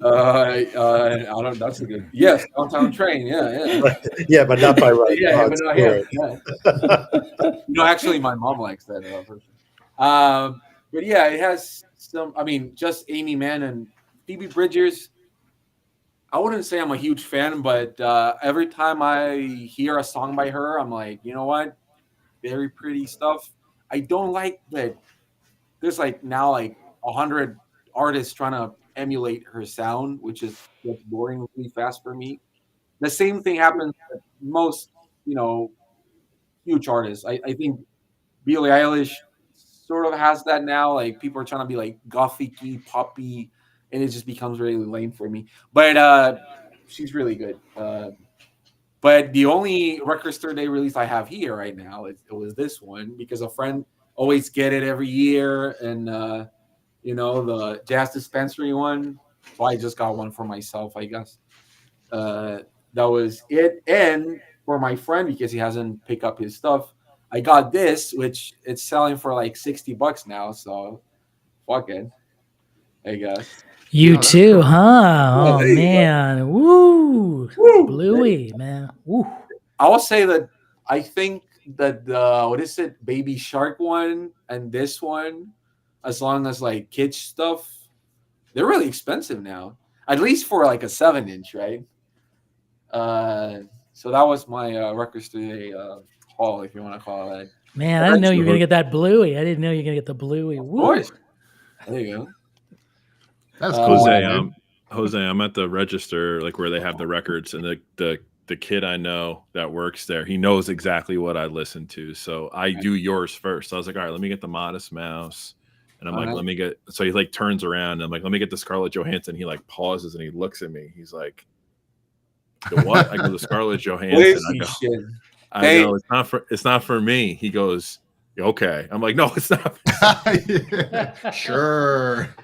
B: I don't. That's a good. Yes, Downtown Train. Yeah.
E: Yeah, but not by Rod.
B: Yeah,
E: Rod
B: but not him.
E: Stewart.
B: Yeah. Actually, my mom likes that version. But yeah, it has some. I mean, just Amy Mann and Phoebe Bridgers. I wouldn't say I'm a huge fan, but every time I hear a song by her, I'm like, you know what? Very pretty stuff. I don't like that there's like now like 100 artists trying to emulate her sound, which gets boring really fast for me. The same thing happens with most, huge artists. I think Billie Eilish sort of has that now. Like people are trying to be like gothic-y, poppy, and it just becomes really lame for me. But she's really good. But the only record store day release I have here right now it was this one because a friend always get it every year, and the Jazz Dispensary one. So I just got one for myself, I guess. That was it, and for my friend because he hasn't picked up his stuff, I got this, which it's selling for like $60 now. So fuck it, I guess.
C: You
A: that's
C: too,
A: cool.
C: huh? Oh
B: there you go.
C: man, woo,
B: Woo!
C: Bluey, man, woo.
B: I will say that I think that the what is it, Baby Shark one and this one, as long as like kids stuff, they're really expensive now. At least for like a 7-inch, right? So that was my records today haul, if you want to call it that.
C: Man, I didn't know you were gonna get that Bluey. I didn't know you were gonna get the Bluey.
B: Of
C: Woo.
B: course. There you go.
A: That's
B: Uh,
A: cool.
D: Jose,
A: dude.
D: Jose, I'm at the register, like where they have the records, and the kid I know that works there, he knows exactly what I listen to. So I do yours first. I was like, all right, let me get the Modest Mouse. And I'm like, let me get, so he like turns around and I'm like, let me get the Scarlett Johansson. He like pauses and he looks at me. He's like, the what? I go, the Scarlett Johansson. I go, it's not for me. He goes, okay. I'm like, no, it's not.
A: Yeah, sure.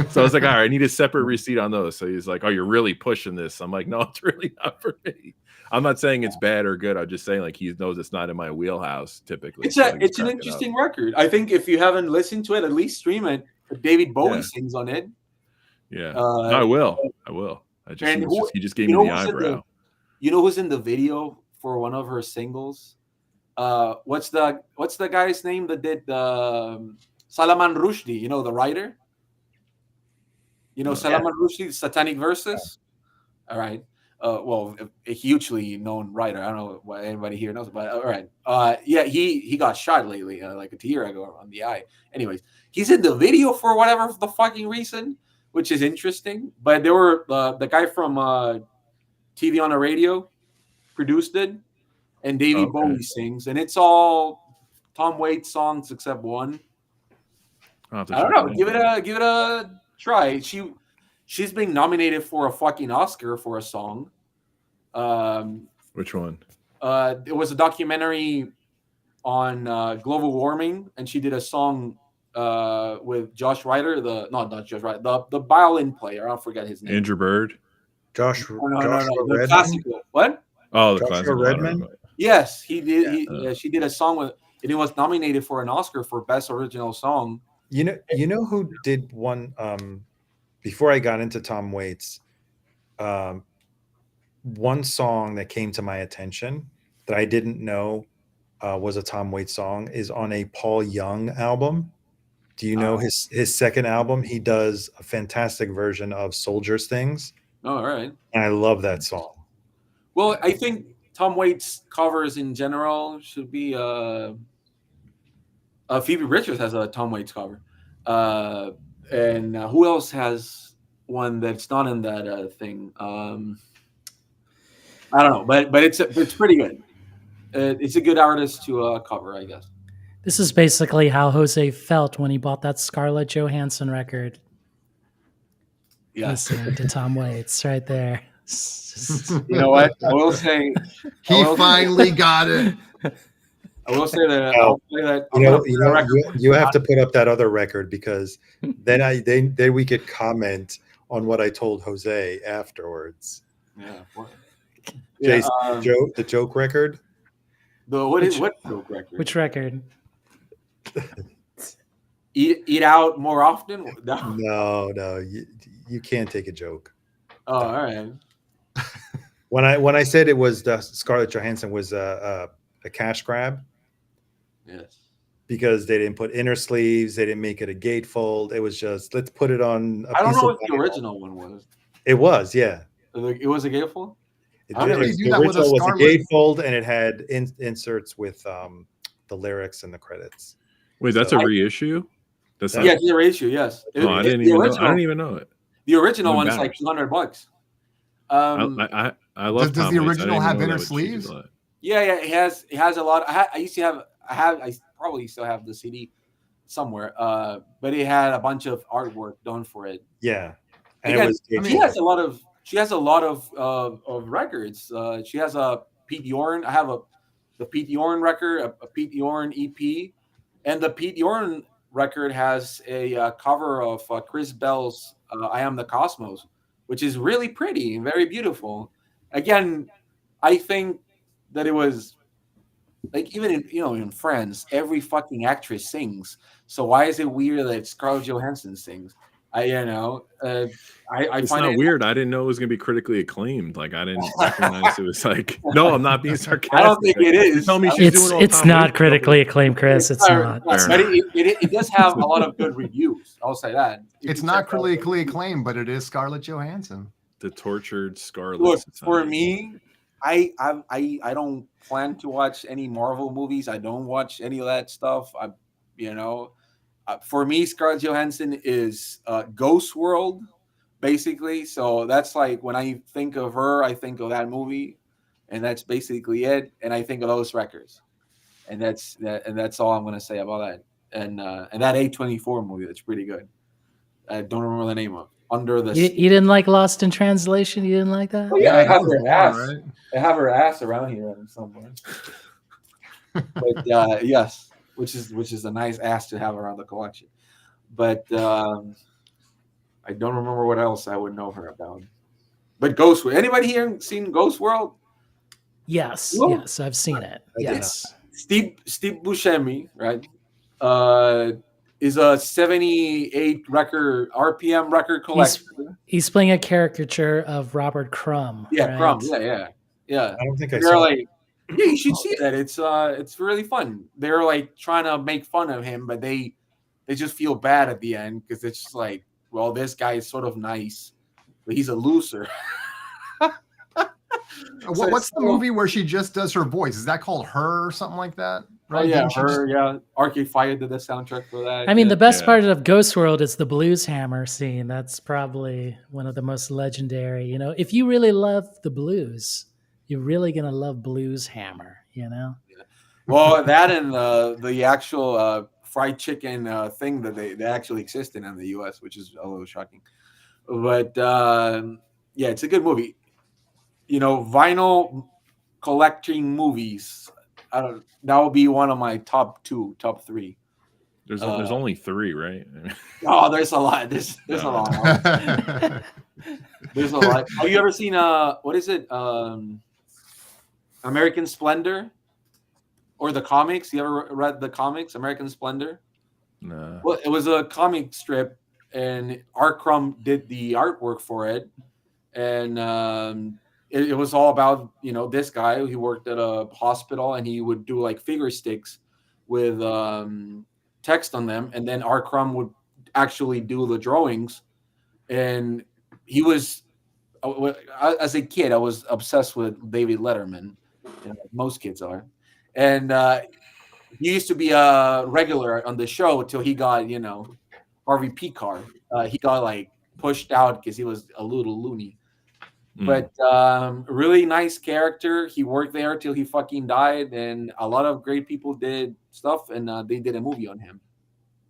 D: So I was like, all right, I need a separate receipt on those. So he's like, oh, you're really pushing this. I'm like, no, it's really not for me. I'm not saying it's bad or good. I'm just saying like he knows it's not in my wheelhouse typically.
B: It's
D: So
B: it's an interesting record. I think if you haven't listened to it, at least stream it. David Bowie sings on it.
D: Yeah, no, I will. I just, he just gave me the eyebrow.
B: You know who's in the video for one of her singles? What's the guy's name that did Salman Rushdie? You know, the writer. You know, Salman Rushdie, Satanic Verses. All right. Well, a hugely known writer. I don't know what anybody here knows, but all right. Yeah, he got shot lately, like a year ago on the eye. Anyways, he's in the video for whatever the fucking reason, which is interesting. But there were the guy from TV on the Radio produced it, and David Bowie sings, and it's all Tom Waits songs except one. I don't know. Give it a try. She's being nominated for a fucking Oscar for a song.
D: Which one?
B: It was a documentary on global warming, and she did a song with Josh Ryder, not Josh Ryder, the violin player. I forget his name.
D: Andrew Bird.
E: Joshua
B: The classical. What?
D: Oh, the
E: Joshua
D: classical
E: Redman.
B: Yes, he did. She did a song with, and it was nominated for an Oscar for Best Original Song.
E: You know who did one before I got into Tom Waits? One song that came to my attention that I didn't know was a Tom Waits song is on a Paul Young album. Do you know his second album? He does a fantastic version of Soldier's Things.
B: Oh, all right.
E: And I love that song.
B: Well, I think Tom Waits covers in general should be Phoebe Bridgers has a Tom Waits cover. And who else has one that's not in that thing? I don't know, but it's pretty good. It's a good artist to cover, I guess.
C: This is basically how Jose felt when he bought that Scarlett Johansson record.
B: Yeah,
C: listening to Tom Waits right there.
B: You know what? I will say
A: he finally got it.
B: I will say that I'll play that.
E: You have to put up that other record because then we could comment on what I told Jose afterwards.
B: Yeah.
E: Jason, the joke record.
B: What joke record?
C: Which record?
B: Eat out more often?
E: No, you can't take a joke.
B: Oh, all right.
E: When I said it was the Scarlett Johansson was a cash grab.
B: Yes.
E: Because they didn't put inner sleeves, they didn't make it a gatefold. It was just let's put it on.
B: I don't know what the original one was.
E: It was, yeah.
B: It was a gatefold.
E: The original was a gatefold, and it had inserts with the lyrics and the credits.
D: Wait, that's a reissue?
B: It's a reissue. Yes.
D: I didn't even know it.
B: The original one is like $200.
D: I love.
A: Does the original have inner sleeves?
B: Yeah. It has a lot. I probably still have the CD somewhere. But it had a bunch of artwork done for it.
E: Yeah.
B: And she has a lot of records. She has a Pete Yorn. I have the Pete Yorn record, a Pete Yorn EP, and the Pete Yorn record has a cover of Chris Bell's "I Am the Cosmos," which is really pretty and very beautiful. Again, I think that it was like even in Friends, every fucking actress sings. So why is it weird that Scarlett Johansson sings?
D: It's not weird. I didn't know it was going to be critically acclaimed. Like I didn't recognize it was like. No, I'm not being sarcastic.
B: I don't think it is.
D: Tell me
C: it's not critically acclaimed, Chris. It's not.
B: But it does have a lot of good reviews. I'll say that.
A: It's not critically acclaimed, but it is Scarlett Johansson.
D: The tortured Scarlett.
B: Look, for me, I don't plan to watch any Marvel movies. I don't watch any of that stuff. For me, Scarlett Johansson is Ghost World basically. So that's like when I think of her, I think of that movie, and that's basically it. And I think of those records, and that's all I'm gonna say about that. And that A24 movie, that's pretty good. I don't remember the name of Under the Sea.
C: You didn't like Lost in Translation? You didn't like that?
B: Oh yeah, I
A: that
B: have
A: was
B: her
A: one,
B: ass.
A: right?
B: I have her ass around here somewhere. But yes, which is a nice ass to have around the collection. But I don't remember what else I would know her about. But Ghost World. Anybody here seen Ghost World?
C: Yes,
B: Whoa.
C: yes, I've seen it.
E: I did
C: Yes.
B: Steve Buscemi, right? Uh, is a 78 record RPM record collector.
C: He's playing a caricature of Robert Crumb.
B: Yeah,
C: right?
B: Crumb. Yeah.
E: I don't think I
B: They're
E: saw.
B: like, yeah, you should see that. It's really fun. They're like trying to make fun of him, but they just feel bad at the end because it's just like, well, this guy is sort of nice, but he's a loser.
A: What's the movie where she just does her voice? Is that called Her or something like that?
B: Oh yeah,
A: Didn't she
B: her. Yeah, Arcade Fire did the soundtrack for that.
C: I mean,
B: yeah.
C: the best
D: Yeah.
C: part of Ghost World is the blues hammer scene. That's probably one of the most legendary. You know, if you really love the blues, you're really gonna love Blues Hammer. You know.
B: Well, that and the actual fried chicken thing that they actually exist in the U.S., which is a little shocking. But yeah, it's a good movie. You know, vinyl collecting movies. That will be one of my top 3.
D: There's only 3, right? I mean,
B: Oh, there's a lot. There's a
D: No.
B: lot. There's a lot. Have you ever seen what is it? American Splendor, or the comics? You ever read the comics, American Splendor?
D: nah.
B: Well, it was a comic strip, and Art Crumb did the artwork for it, and it was all about this guy. He worked at a hospital, and he would do like figure sticks with text on them, and then Art Crumb would actually do the drawings. And he was, as a kid, I was obsessed with David Letterman, most kids are, and he used to be a regular on the show until he got Harvey Pekar. He got like pushed out because he was a little loony. But really nice character. He worked there till he fucking died, and a lot of great people did stuff, and they did a movie on him.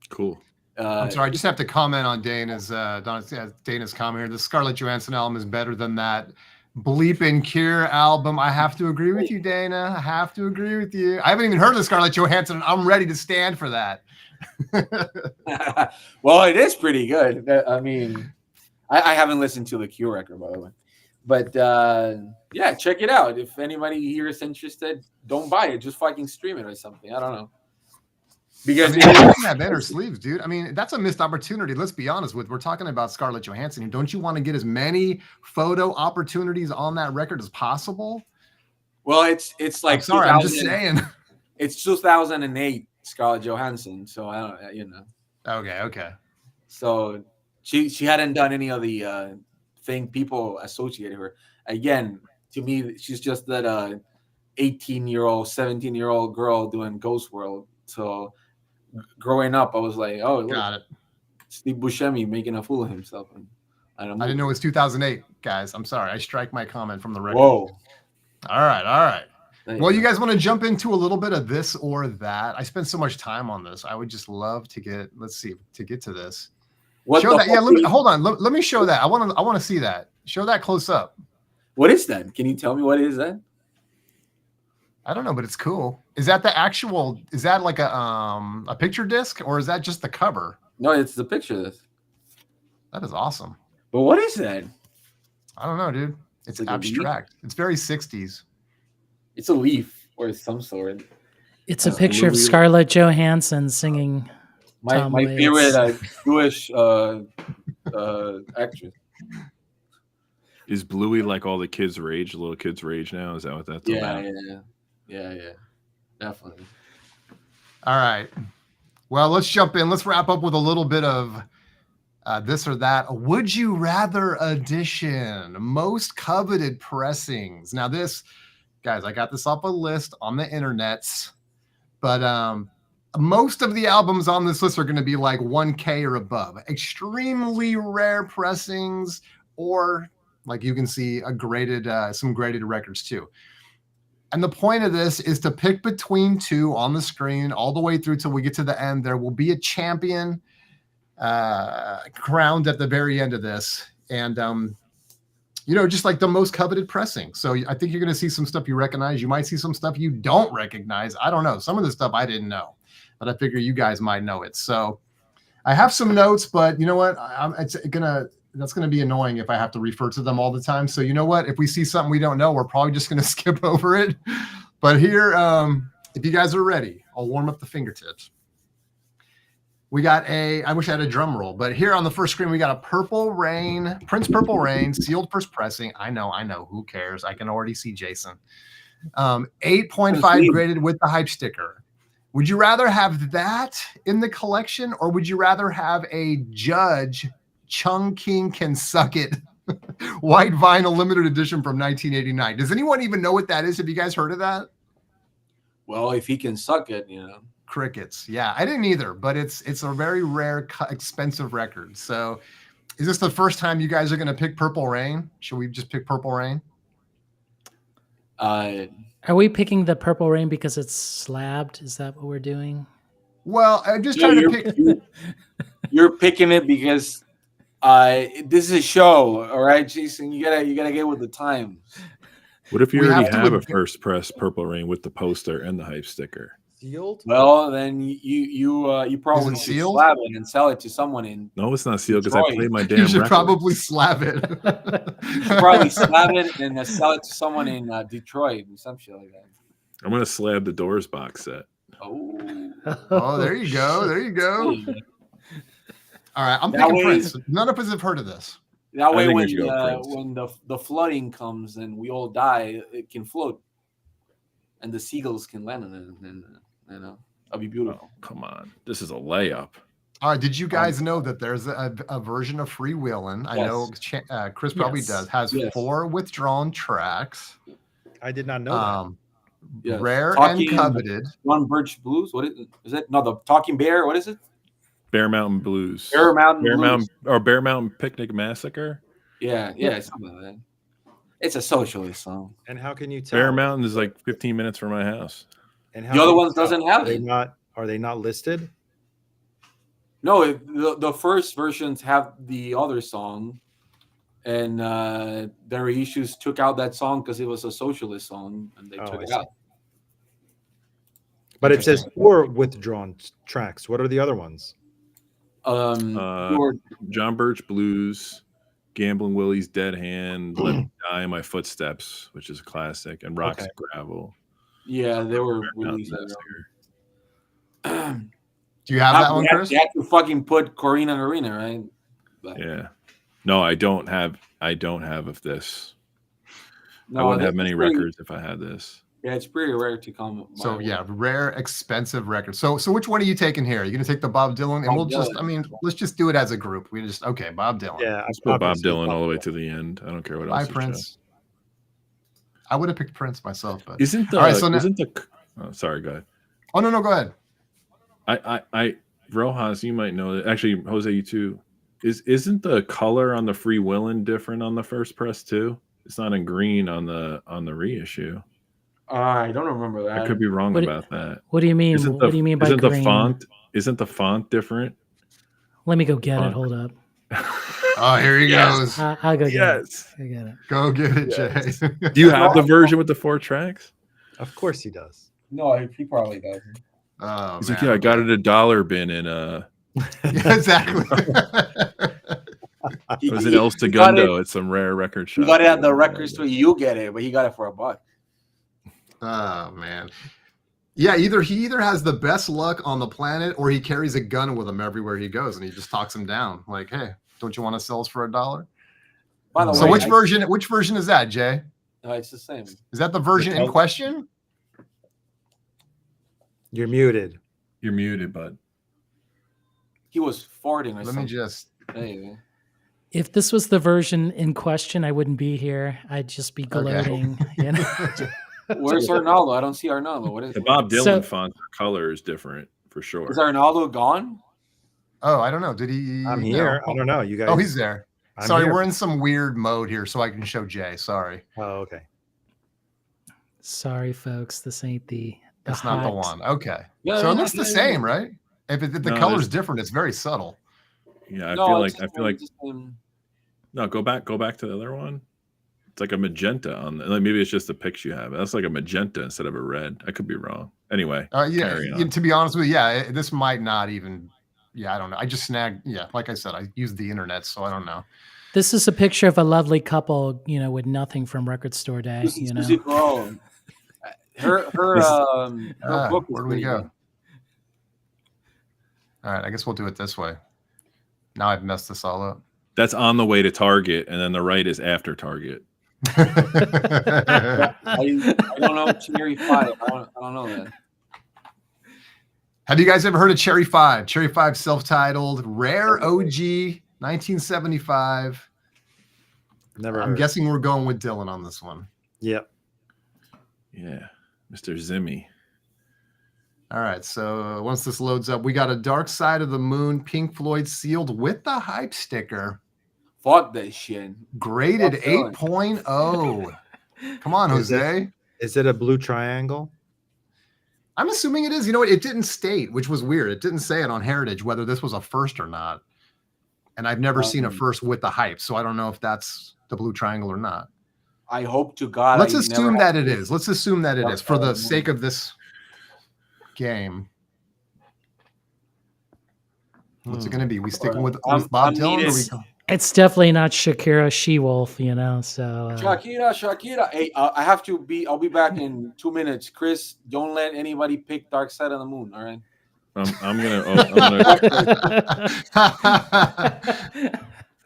D: Cool.
A: I'm sorry, I just have to comment on Dana's comment here. The Scarlett Johansson album is better than that bleeping Cure album. I have to agree with you, Dana. I have to agree with you. I haven't even heard of Scarlett Johansson, and I'm ready to stand for that.
B: Well, it is pretty good. I mean, I haven't listened to the Cure record, by the way. But yeah, check it out. If anybody here is interested, don't buy it. Just fucking stream it or something. I don't know. Because
A: she doesn't have inner sleeves, dude. I mean, that's a missed opportunity. Let's be honest with. We're talking about Scarlett Johansson here. Don't you want to get as many photo opportunities on that record as possible?
B: Well, it's like,
A: I'm sorry, I'm just saying.
B: It's 2008 Scarlett Johansson, so I don't,
A: Okay.
B: So she hadn't done any of the thing people associated her. Again, to me, she's just that 18-year-old, 17-year-old girl doing Ghost World. So growing up, I was like, oh, look,
A: got it.
B: Steve Buscemi making a fool of himself. And I
A: didn't know it was 2008, guys. I'm sorry. I strike my comment from the record.
B: Whoa.
A: All right. Well, you guys want to jump into a little bit of this or that? I spent so much time on this. I would just love to get to this. Show that. Yeah, hold on. Let me show that. I want to see that. Show that close up.
B: What is that? Can you tell me what is that?
A: I don't know, but it's cool. Is that the actual? Is that like a picture disc, or is that just the cover?
B: No, it's the picture disc.
A: That is awesome.
B: But what is that?
A: I don't know, dude. It's like abstract. It's very 60s.
B: It's a leaf or some sort.
C: It's a picture of Scarlett Johansson singing.
B: My favorite Jewish actress.
D: Is Bluey like all the kids' rage, little kids' rage now? Is that what that's about?
B: Yeah, definitely.
A: All right. Well, let's jump in. Let's wrap up with a little bit of this or that. Would you rather edition, most coveted pressings. Now this, guys, I got this off a list on the internets, but Most of the albums on this list are going to be like 1K or above. Extremely rare pressings, or like you can see some graded records too. And the point of this is to pick between two on the screen all the way through till we get to the end. There will be a champion crowned at the very end of this. And, just like the most coveted pressing. So I think you're going to see some stuff you recognize. You might see some stuff you don't recognize. I don't know. Some of the stuff I didn't know, but I figure you guys might know it. So I have some notes, but you know what? That's going to be annoying if I have to refer to them all the time. So you know what? If we see something we don't know, we're probably just going to skip over it. But here, if you guys are ready, I'll warm up the fingertips. We got I wish I had a drum roll, but here on the first screen, we got a Prince Purple Rain, sealed first pressing. I know. Who cares? I can already see Jason. 8.5 graded with the hype sticker. Would you rather have that in the collection, or would you rather have a Judge Chung King Can Suck It white vinyl limited edition from 1989? Does anyone even know what that is? Have you guys heard of that?
B: Well, if he can suck it,
A: Crickets. Yeah, I didn't either, but it's a very rare, expensive record. So is this the first time you guys are going to pick Purple Rain? Should we just pick Purple Rain?
C: Are we picking the Purple Rain because it's slabbed? Is that what we're doing?
A: Well, I'm just trying to pick.
B: You're picking it because this is a show, all right, Jason. You gotta get with the times.
D: What if you already have a first press Purple Rain with the poster and the hype sticker?
E: Sealed?
B: Well, then you probably should slab it and sell it to someone in.
D: No, it's not sealed because I played my damn.
A: You should
D: records.
A: probably slab it.
B: You should probably slab it and sell it to someone in Detroit or some shit like that.
D: I'm gonna slab the Doors box set.
A: Oh, there you go. All right, I'm picking Prince. None of us have heard of this.
B: That way, when the flooding comes and we all die, it can float, and the seagulls can land on it, and that'll be beautiful.
D: Oh, come on, this is a layup.
A: All right, did you guys know that there's a version of Freewheelin'? I know Chris probably does. Has 4 withdrawn tracks.
E: I did not know that.
A: Rare and coveted.
B: One Birch Blues. What is it? No, the Talking Bear. What is it?
D: Bear Mountain Blues.
B: Bear
D: Mountain Picnic Massacre.
B: Yeah, something like that. It's a socialist song.
E: And how can you tell?
D: Bear Mountain is like 15 minutes from my house.
E: And how
B: the other ones doesn't have it.
E: Are they not listed?
B: No, the first versions have the other song, and their issues took out that song because it was a socialist song, and they took it out.
E: But it says 4 withdrawn tracks. What are the other ones?
D: John Birch Blues, Gambling Willie's Dead Hand, Let Me Die in My Footsteps, which is a classic, and Rocks and Gravel.
B: Yeah, they were released.
A: Do you have that one, Chris?
B: You have to fucking put Corina Arena, right? But,
D: yeah. No, I don't have of this.
B: No,
D: I wouldn't have many records if I had this.
B: Yeah, it's pretty rare to come.
A: So rare, expensive records. So which one are you taking here? Are you going to take the Bob Dylan? And let's just do it as a group. Bob Dylan.
E: Yeah,
D: let's put Bob Dylan all the way to the end. I don't care what else.
A: Bye, Prince. I would have picked Prince myself, but
D: sorry, go ahead.
A: Oh no, go ahead.
D: I Rojas, you might know that. Actually, Jose, you too. Isn't the color on the Freewheelin' different on the first press too? It's not in green on the reissue.
B: I don't remember that.
D: I could be wrong about that.
C: What do you mean? What do you mean by green?
D: Isn't the font different?
C: Let me go get it. Hold up.
A: Oh, here he goes.
C: I'll go get it. I'll get it.
A: Go get it, Jay.
D: Do you have the version with the 4 tracks?
E: Of course he does.
B: No, he probably does.
A: Oh,
D: he's like, I got it at $1 bin in
A: Yeah, exactly.
D: It was in El Segundo at some rare record shop.
B: You got it at the record store. You get it, but he got it for $1.
A: Oh man. Yeah, he either has the best luck on the planet or he carries a gun with him everywhere he goes and he just talks him down. Like, hey, don't you want to sell us for $1?
B: By the way,
A: so which version is that, Jay?
B: It's the same.
A: Is that the version in question?
E: You're muted.
D: You're muted, bud.
B: He was farting or something.
A: Let me just.
B: Hey.
C: If this was the version in question, I wouldn't be here. I'd just be gloating. Okay. You know?
B: Where's Arnaldo? I don't see Arnaldo. What is
D: the Bob Dylan font color is different for sure.
B: Is Arnaldo gone?
A: Oh, I don't know. Did he?
E: I'm
A: no.
E: here. I don't know. You guys.
A: Oh, he's there.
E: I'm
A: Sorry,
E: here.
A: we're in some weird mode here, so I can show Jay. Sorry,
E: Oh, okay.
C: Sorry, folks. This ain't the
A: that's not the
C: hot-
A: one. Okay,
B: Yeah,
A: so it
B: yeah,
A: looks the
B: yeah,
A: same,
B: yeah.
A: right? If the
D: No,
A: color's
D: there's-
A: different, it's very subtle.
D: Yeah, I
B: No,
D: feel
B: it's
D: like
B: just,
D: no. Go back to the other one. It's like a magenta on. Like maybe it's just the pics you have. That's like a magenta instead of a red. I could be wrong. Anyway, carry on.
A: To be honest with you, this might not even. Yeah, I don't know. I just snagged. Yeah, like I said, I used the internet, so I don't know.
C: This is a picture of a lovely couple, with nothing from Record Store Day.
B: Susie Carol. Her book is
A: Where do we
B: pretty
A: go?
B: good.
A: All right, I guess we'll do it this way. Now I've messed this all up.
D: That's on the way to Target, and then the right is after Target.
B: I don't know Cherry 5. I don't know that.
A: Have you guys ever heard of Cherry 5? Cherry 5 self-titled, rare OG, 1975.
E: Never.
A: I'm guessing we're going with Dylan on this one.
E: Yep.
D: Yeah, Mr. Zimmy.
A: All right, so once this loads up, we got a Dark Side of the Moon, Pink Floyd sealed with the hype sticker,
B: Fuck that shit.
A: graded
B: Fuck Dylan.
A: 8.0. Come on,
E: Is it-
A: Jose.
E: Is it a blue triangle?
A: I'm assuming it is. You know what? It didn't state, which was weird. It didn't say it on Heritage whether this was a first or not. And I've never seen a first with the hype, so I don't know if that's the blue triangle or not.
B: I hope to God.
A: Let's
B: I
A: assume
B: never
A: that
B: have
A: it
B: to-
A: is. Let's assume that it
B: Dark
A: is for
B: Side
A: the
B: of the
A: sake
B: Moon.
A: of this game. What's it going to be? We sticking with Bob
B: I'm
A: Dylan? Or we
B: needed.
A: go?
C: It's definitely not Shakira She-Wolf, so
B: Shakira. Hey, I have to be. I'll be back in 2 minutes. Chris, don't let anybody pick Dark Side of the Moon. All right.
D: I'm gonna.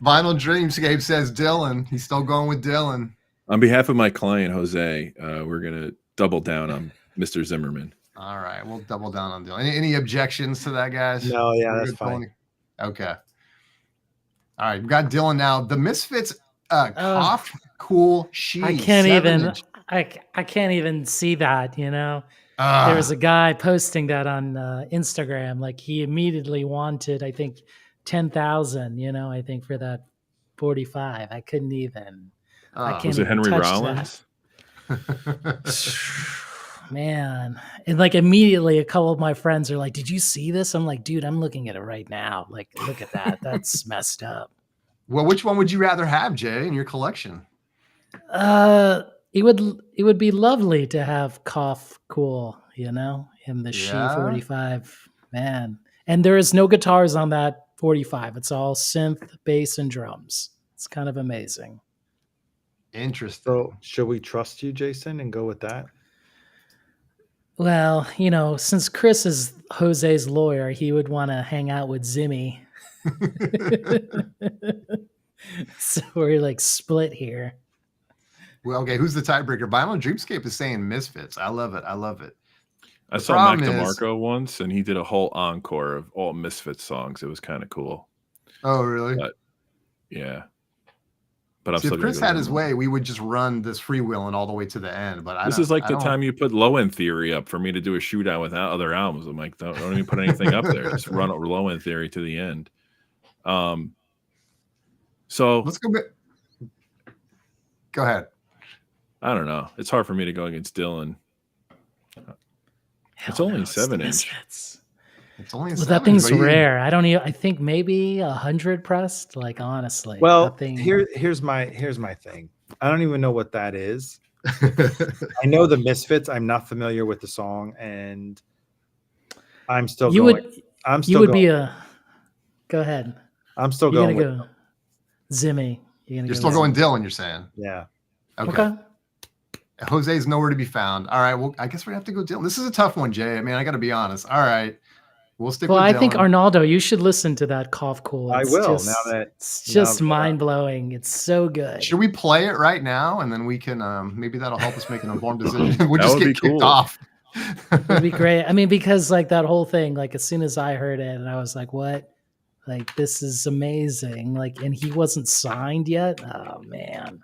A: Vinyl Dreamscape says Dylan. He's still going with Dylan.
D: On behalf of my client Jose, we're gonna double down on Mr. Zimmerman.
A: All right, we'll double down on Dylan. Any objections to that, guys?
E: No, yeah,
A: We're
E: that's
A: good,
E: fine.
A: Dylan? Okay. All right, we got Dylan now. The Misfits cough cool sheet.
C: I can't
A: 7-inch.
C: I can't even see that, There
A: Ah,
C: was a guy posting that on Instagram. Like he immediately wanted, I think, 10,000. I think for that 45. I couldn't even. I
A: ah.
C: can't
D: Was it
C: even
D: Henry
C: touch
D: Rollins?
C: Man, and like immediately, a couple of my friends are like, "Did you see this?" I'm like, "Dude, I'm looking at it right now. Like, look at that. That's messed up."
A: Well, which one would you rather have, Jay, in your collection?
C: It would be lovely to have Cough Cool, in the She
A: Yeah?
C: 45, man. And there is no guitars on that 45. It's all synth, bass, and drums. It's kind of amazing.
A: Interesting.
E: So, should we trust you, Jason, and go with that?
C: Well, since Chris is Jose's lawyer, he would want to hang out with Zimmy. So we're like split here.
A: Well, okay, who's the tiebreaker? Vinyl Dreamscape is saying Misfits. I love it. I love it.
D: I
A: The
D: saw Mac
A: problem is-
D: DeMarco once, and he did a whole encore of all Misfits songs. It was kind of cool.
A: Oh, really?
D: Yeah. But I'm
A: See,
D: still
A: if
D: gonna
A: Chris
D: go
A: had
D: with
A: his
D: Zimmerman.
A: way, we would just run this freewheeling all the way to the end. But
D: This is like
A: I
D: the
A: don't-
D: time you put Low End Theory up for me to do a shootout with other albums. I'm like, don't even put anything up there. Just run Low End Theory to the end. So
A: Let's go. Go ahead.
D: I don't know. It's hard for me to go against Dylan. It's
C: Hell
D: only
C: no, it's the
D: 7-inch.
C: Misfits.
A: It's only a
C: Well,
A: 7,
C: that thing's
A: but you-
C: rare. I don't even. I think maybe 100 pressed. Like honestly,
E: Well,
C: that thing.
E: here's my thing. I don't even know what that is. I know the Misfits. I'm not familiar with the song, and I'm still
C: you
E: going.
C: would.
E: I'm
C: You
E: still
C: would
E: going.
C: be a. Go ahead.
E: I'm still
C: You're
E: going.
C: gonna
E: With,
C: go. Zimmy.
A: You're still going Dylan, you're saying?
E: yeah.
A: Okay.
C: Okay.
A: Jose's nowhere to be found. All right. Well, I guess we have to go Dylan. This is a tough one, Jay. I mean, I got to be honest. All right. We'll stick
C: Well,
A: with
C: I think
A: Dylan.
C: Arnaldo, you should listen to that Cough Cool.
E: I
C: It's
E: will,
C: Just,
E: now that-
C: it's
E: now
C: just
E: that-
C: mind blowing. It's so good.
A: Should we play it right now? And then we can, maybe that'll help us make an informed decision. We'll
D: That
A: just
D: would
A: get
D: be
A: kicked
D: cool.
A: off.
C: It'd be great. I mean, because like that whole thing, like as soon as I heard it, and I was like, "What? Like this is amazing!" Like, and he wasn't signed yet. Oh man.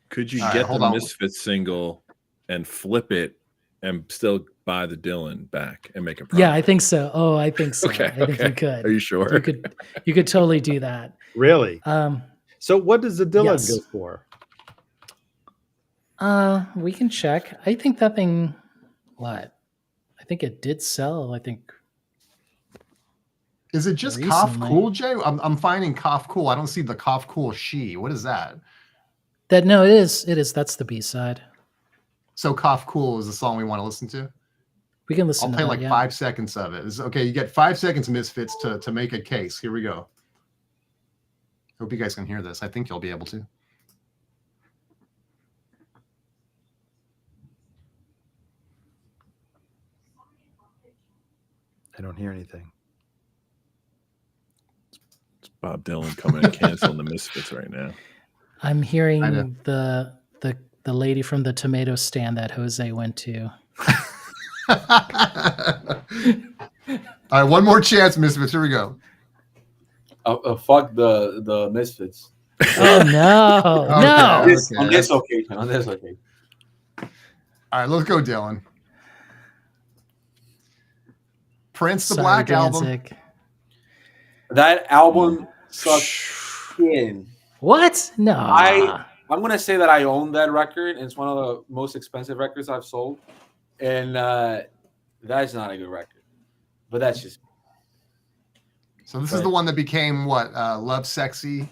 D: Could you
A: All right,
D: get
A: hold
D: the
A: on.
D: Misfits single and flip it and still buy the Dylan back and make a profit?
C: Yeah, I think so. Oh, I think so.
D: Okay,
C: I think
D: okay.
C: you could.
D: Are you sure?
C: You could totally do that.
E: Really?
C: Um,
E: So what does the Dylan
C: Yes.
E: go for?
C: we can check. I think that thing. What? I think it did sell. I think.
A: Is it just Cough
C: Recently.
A: Cool, Jay? I'm finding Cough Cool. I don't see the Cough Cool She. What is that?
C: That no, it is. It is. That's the B side.
A: So Cough Cool is the song we want to listen to.
C: We can listen
A: I'll
C: to
A: play
C: that,
A: like
C: yeah.
A: 5 seconds of it. Okay, you get 5 seconds, Misfits, to make a case. Here we go. Hope you guys can hear this. I think you'll be able to.
E: I don't hear anything.
D: It's Bob Dylan coming and canceling the Misfits right now.
C: I'm
A: I know.
C: hearing the lady from the tomato stand that Jose went to.
A: All right, one more chance, Misfits. Here we go.
B: Fuck the Misfits.
C: Oh no,
A: Okay.
C: no!
B: On this occasion.
A: All right, let's go, Dylan. Prince, the
C: Sorry,
A: Black Album.
C: Danzig.
B: That album sucks in.
C: What? No.
B: I'm gonna say that I own that record. It's one of the most expensive records I've sold, and that's not a good record. But that's just.
A: So this is the one that became what? Love Sexy.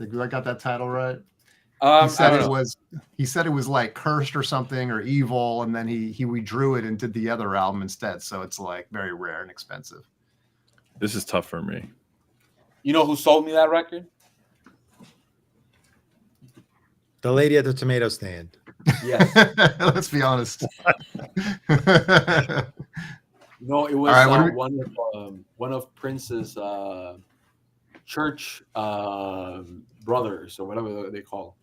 A: I got that title right. He said it was like cursed or something or evil, and then he redrew it and did the other album instead. So it's like very rare and expensive.
D: This is tough for me.
B: You know who sold me that record?
E: The lady at the tomato stand.
B: Yes.
A: Let's be honest.
B: No, it was
A: All right,
B: one of Prince's church brothers or whatever they call.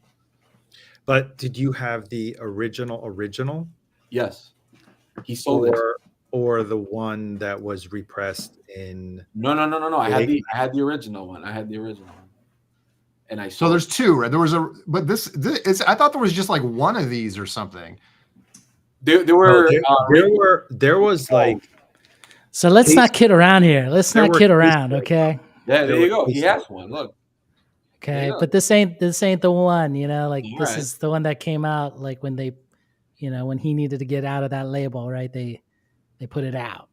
E: But did you have the original?
B: Yes, he sold it.
E: Or the one that was repressed in?
B: No. I had the original one. And I
A: So
B: sold
A: there's two, right? There was this is. I thought there was just like one of these or something.
B: there
E: was like.
C: So let's not kid around here. Let's not kid around, okay?
B: Yeah, there you go. He has one. Look.
C: Okay,
B: Yeah.
C: but this ain't the one, like
B: All
C: this
B: right.
C: is the one that came out like when they, when he needed to get out of that label, right? They put it out,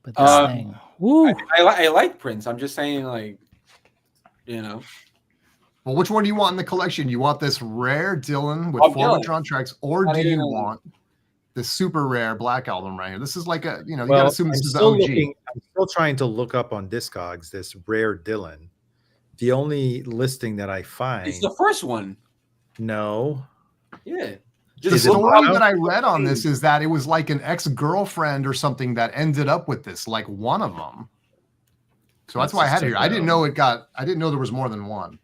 C: But this thing, woo.
B: I like Prince. I'm just saying, like,
A: Well, which one do you want in the collection? You want this rare Dylan with
B: Bob
A: 4
B: Dylan.
A: withdrawn tracks, or
B: Not
A: do you
B: even-
A: want the super rare Black Album right here? This is like a, you
E: Well,
A: gotta assume this is the OG.
E: I'm still trying to look up on Discogs this rare Dylan. The only listing that I find.
B: it's the first one.
E: No.
B: Yeah.
A: The
B: Just
A: story
E: look
A: that I read on this is that it was like an ex-girlfriend or something that ended up with this, like one of them. So that's why I had it here. I didn't know there was more than one.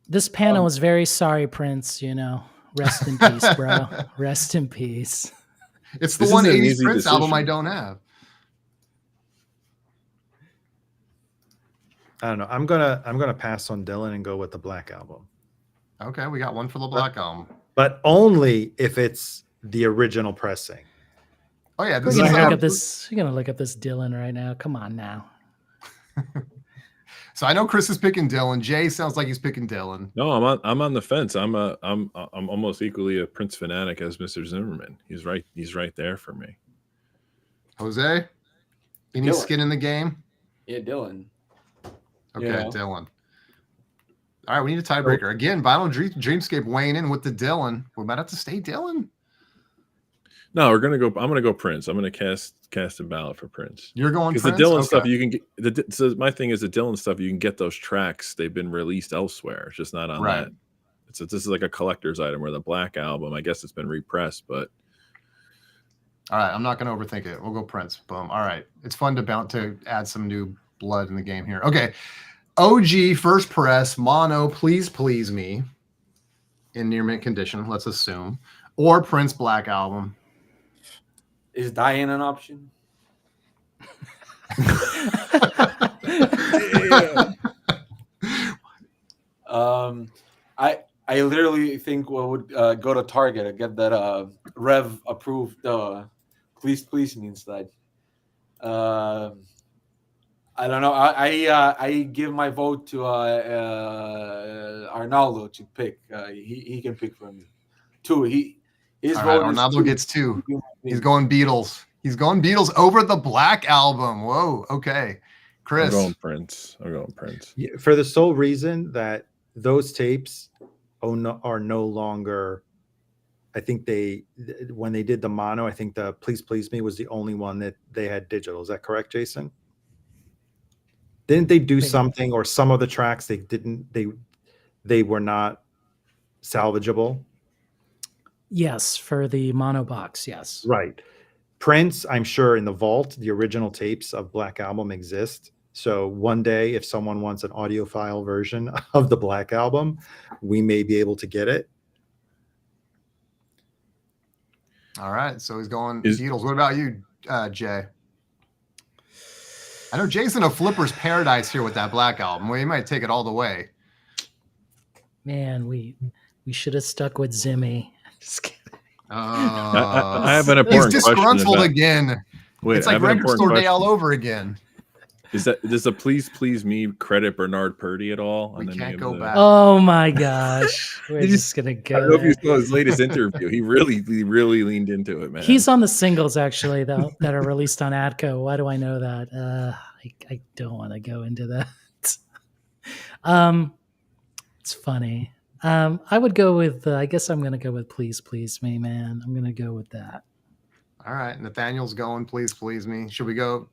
C: This panel was very sorry, Prince. Rest in peace, bro. Rest in peace.
A: It's the
D: This
A: one
D: isn't an
A: 80s
D: easy
A: Prince album I
D: decision.
A: don't have.
E: I don't know. I'm gonna pass on Dylan and go with the Black Album.
A: Okay, we got one for the Black Album.
E: But only if it's the original pressing.
A: Oh yeah,
C: We're
A: this
C: gonna
A: is
C: look up this. You're gonna look up this Dylan right now. Come on now.
A: So I know Chris is picking Dylan. Jay sounds like he's picking Dylan.
D: No, I'm on the fence. I'm almost equally a Prince fanatic as Mr. Zimmerman. He's right there for me.
A: Jose, any
B: Dylan.
A: skin in the game?
B: Yeah, Dylan.
A: Okay,
B: Yeah.
A: Dylan. All right, we need a tiebreaker again. Vinyl Dreamscape weighing in with the Dylan. We might have to stay Dylan.
D: No, I'm gonna go Prince. I'm gonna cast a ballot for Prince.
A: You're going
D: Because
A: Prince?
D: the Dylan
A: Okay.
D: stuff you can get. So my thing is the Dylan stuff you can get those tracks. They've been released elsewhere. It's just not on
A: Right.
D: that. This is like a collector's item. Where the Black Album, I guess it's been repressed, but
A: All right, I'm not going to overthink it. We'll go Prince. Boom. All right, it's fun to add some new blood in the game here. Okay, OG first press mono. Please me in near mint condition. Let's assume, or Prince Black Album.
B: Is Diane an option? I literally think we would go to Target and get that Rev approved please me instead. I don't know. I give my vote to Arnaldo to pick. He can pick for me. Two. His
A: All right,
B: vote is
A: Arnaldo
B: two.
A: gets 2. He's going Beatles. He's going Beatles over the Black Album. Whoa. Okay,
D: I'm
A: Chris.
D: going Prince.
E: Yeah, for the sole reason that those tapes are no longer. I think when they did the mono, I think the Please Please Me was the only one that they had digital. Is that correct, Jason? Didn't they do something, or some of the tracks they didn't? They were not salvageable.
C: Yes, for the mono box. Yes.
E: Right. Prince, I'm sure in the vault, the original tapes of Black Album exist. So one day, if someone wants an audiophile version of the Black Album, we may be able to get it.
A: All right, so he's going Beatles. What about you, Jay? I know Jay's in a flipper's paradise here with that Black Album. Well, he might take it all the way.
C: Man, we should have stuck with Zimmy. Just kidding.
D: I have an important
A: He's
D: question.
A: disgruntled again.
D: Wait,
A: it's like record store day all over again.
D: Does the Please Me credit Bernard Purdy at all?
A: We can't go back.
C: Oh my gosh, we're just gonna go.
D: I don't know if you saw his latest interview. He really leaned into it, man.
C: He's on the singles actually, though, that are released on Atco. Why do I know that? I don't want to go into that. It's funny. I would go with. I guess I'm gonna go with Please Please Me, man. I'm gonna go with that.
A: All right, Nathaniel's going Please Please Me. Should we go?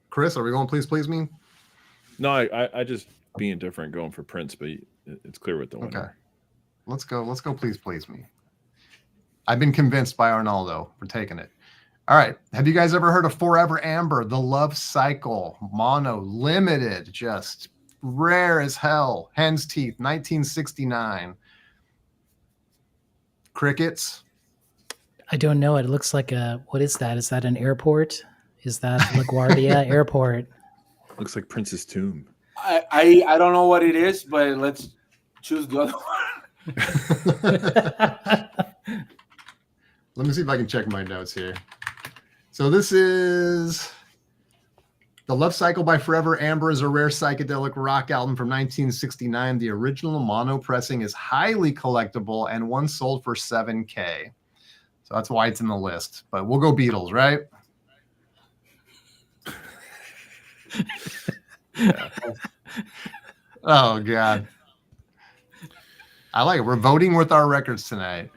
A: Chris, are we going Please Please Me?
D: No, I just being different, going for Prince, but it's clear with the winner.
A: Okay, let's go Please Please Me. I've been convinced by Arnaldo for taking it. All right, have you guys ever heard of Forever Amber, The Love Cycle, mono, limited, just rare as hell, Hen's Teeth, 1969. Crickets?
C: I don't know. It looks like what is that? Is that an airport? Is that LaGuardia Airport?
D: Looks like Prince's tomb.
B: I don't know what it is, but let's choose the other one.
A: Let me see if I can check my notes here. So this is The Love Cycle by Forever Amber is a rare psychedelic rock album from 1969. The original mono pressing is highly collectible and one sold for $7,000. So that's why it's in the list. But we'll go Beatles, right? Oh, God. I like it. We're voting with our records tonight.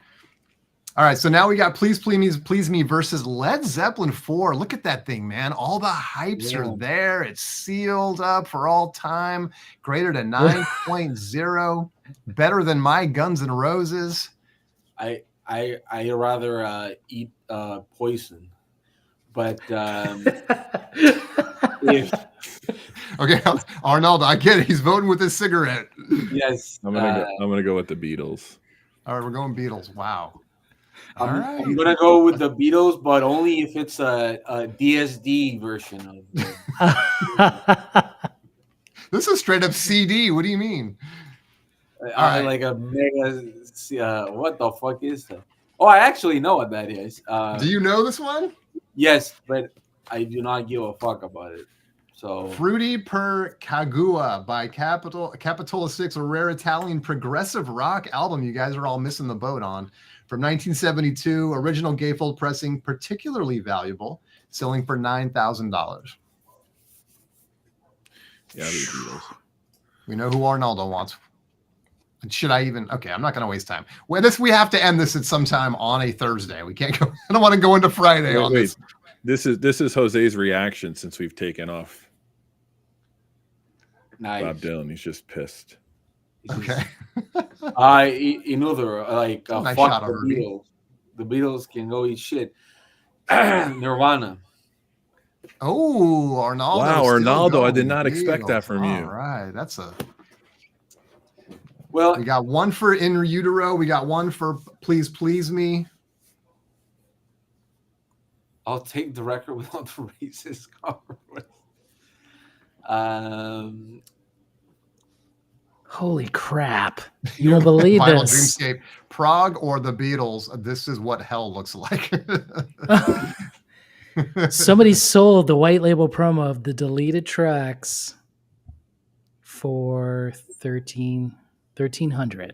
A: All right, so now we got Please Me versus Led Zeppelin 4. Look at that thing, man. All the hypes are there. It's sealed up for all time. Greater than 9.0. Better than my Guns N' Roses.
B: I rather eat poison. But if
A: okay, Arnaldo, I get it. He's voting with his cigarette.
B: Yes,
D: I'm gonna go with the Beatles.
A: All right, we're going Beatles. Wow.
B: I'm gonna go with the Beatles, but only if it's a DSD version of
A: This is straight up CD. What do you mean?
B: Like a mega. What the fuck is that? Oh, I actually know what that is.
A: Do you know this one?
B: Yes, but I do not give a fuck about it. So
A: Fruity per Cagua by Capitola 6, a rare Italian progressive rock album you guys are all missing the boat on. From 1972, original gatefold pressing, particularly valuable, selling for $9,000.
D: Yeah, the Beatles.
A: We know who Arnaldo wants. Should I even? Okay, I'm not going to waste time. We have to end this at some time on a Thursday. We can't go. I don't want to go into Friday on this.
D: This is Jose's reaction since we've taken off.
B: Nice.
D: Bob Dylan, he's just pissed.
A: Okay.
B: Another like
A: nice
B: fuck
A: shot,
B: the
A: Herbie.
B: Beatles. The Beatles can go eat shit. Nirvana.
A: Oh, Arnaldo.
D: Wow,
A: still
D: Arnaldo, I
A: going
D: did not expect
A: Beatles.
D: that from you.
A: All right, that's a.
B: Well,
A: We got one for In Utero. We got one for Please Please Me.
B: I'll take the record without the racist cover.
C: Holy crap. You won't believe
A: Vinyl
C: this.
A: Dreamscape, Prague or the Beatles. This is what hell looks like.
C: Somebody sold the white label promo of the deleted tracks for $1,300.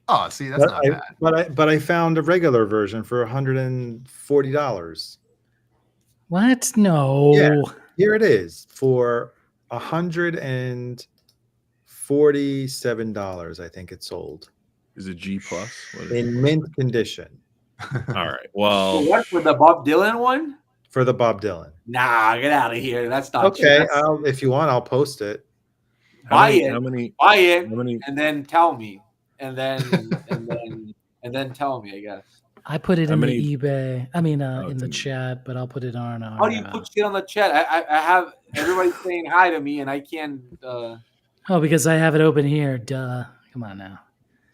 A: Oh, see, that's not bad.
E: But I found a regular version for $140.
C: What? No.
E: Yeah. Here it is for $147. I think it sold
D: Is it G plus?
E: in mint condition
D: All right. Well,
B: For what, for the Bob Dylan one?
E: for the Bob Dylan.
B: Nah, get out of here. That's not
E: Okay,
B: true.
E: if you want, I'll post it.
B: Buy it,
D: How many?
B: and then tell me, and then tell me. I guess.
C: I put it
D: How
C: in
D: many-
C: the eBay. I mean, in
D: it's
C: the
D: in-
C: chat, but I'll put it on our.
B: How do you put shit on the chat? I have everybody saying hi to me, and I can't.
C: Oh, because I have it open here. Duh. Come on now.